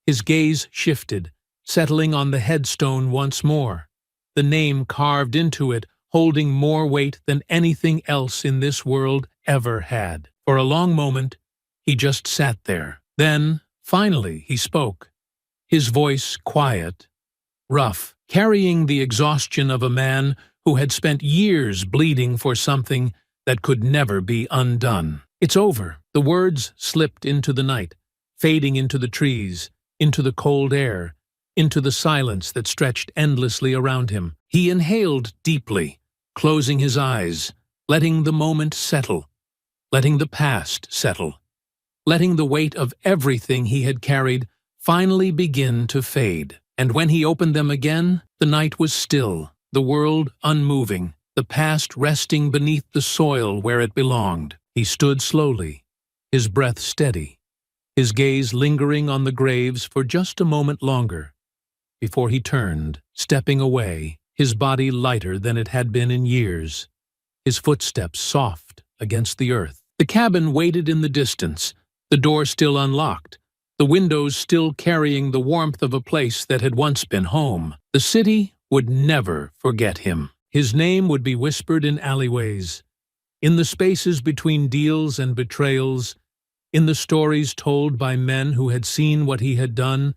His gaze shifted, settling on the headstone once more, the name carved into it holding more weight than anything else in this world ever had. For a long moment, he just sat there. Then, finally, he spoke, his voice quiet, rough, carrying the exhaustion of a man who had spent years bleeding for something that could never be undone. "It's over." The words slipped into the night, fading into the trees, into the cold air, into the silence that stretched endlessly around him. He inhaled deeply, closing his eyes, letting the moment settle, letting the past settle, letting the weight of everything he had carried finally begin to fade. And when he opened them again, the night was still, the world unmoving, the past resting beneath the soil where it belonged. He stood slowly, his breath steady, his gaze lingering on the graves for just a moment longer, before he turned, stepping away, his body lighter than it had been in years, his footsteps soft against the earth. The cabin waited in the distance, the door still unlocked, the windows still carrying the warmth of a place that had once been home. The city would never forget him. His name would be whispered in alleyways, in the spaces between deals and betrayals, in the stories told by men who had seen what he had done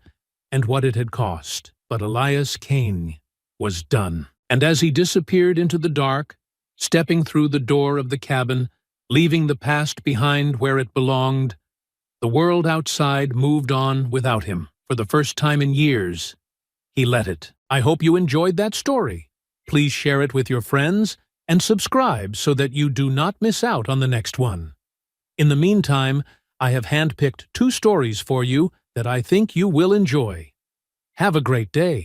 and what it had cost. But Elias Kane was done. And as he disappeared into the dark, stepping through the door of the cabin, leaving the past behind where it belonged, the world outside moved on without him. For the first time in years, he let it. I hope you enjoyed that story. Please share it with your friends and subscribe so that you do not miss out on the next one. In the meantime, I have handpicked 2 stories for you that I think you will enjoy. Have a great day.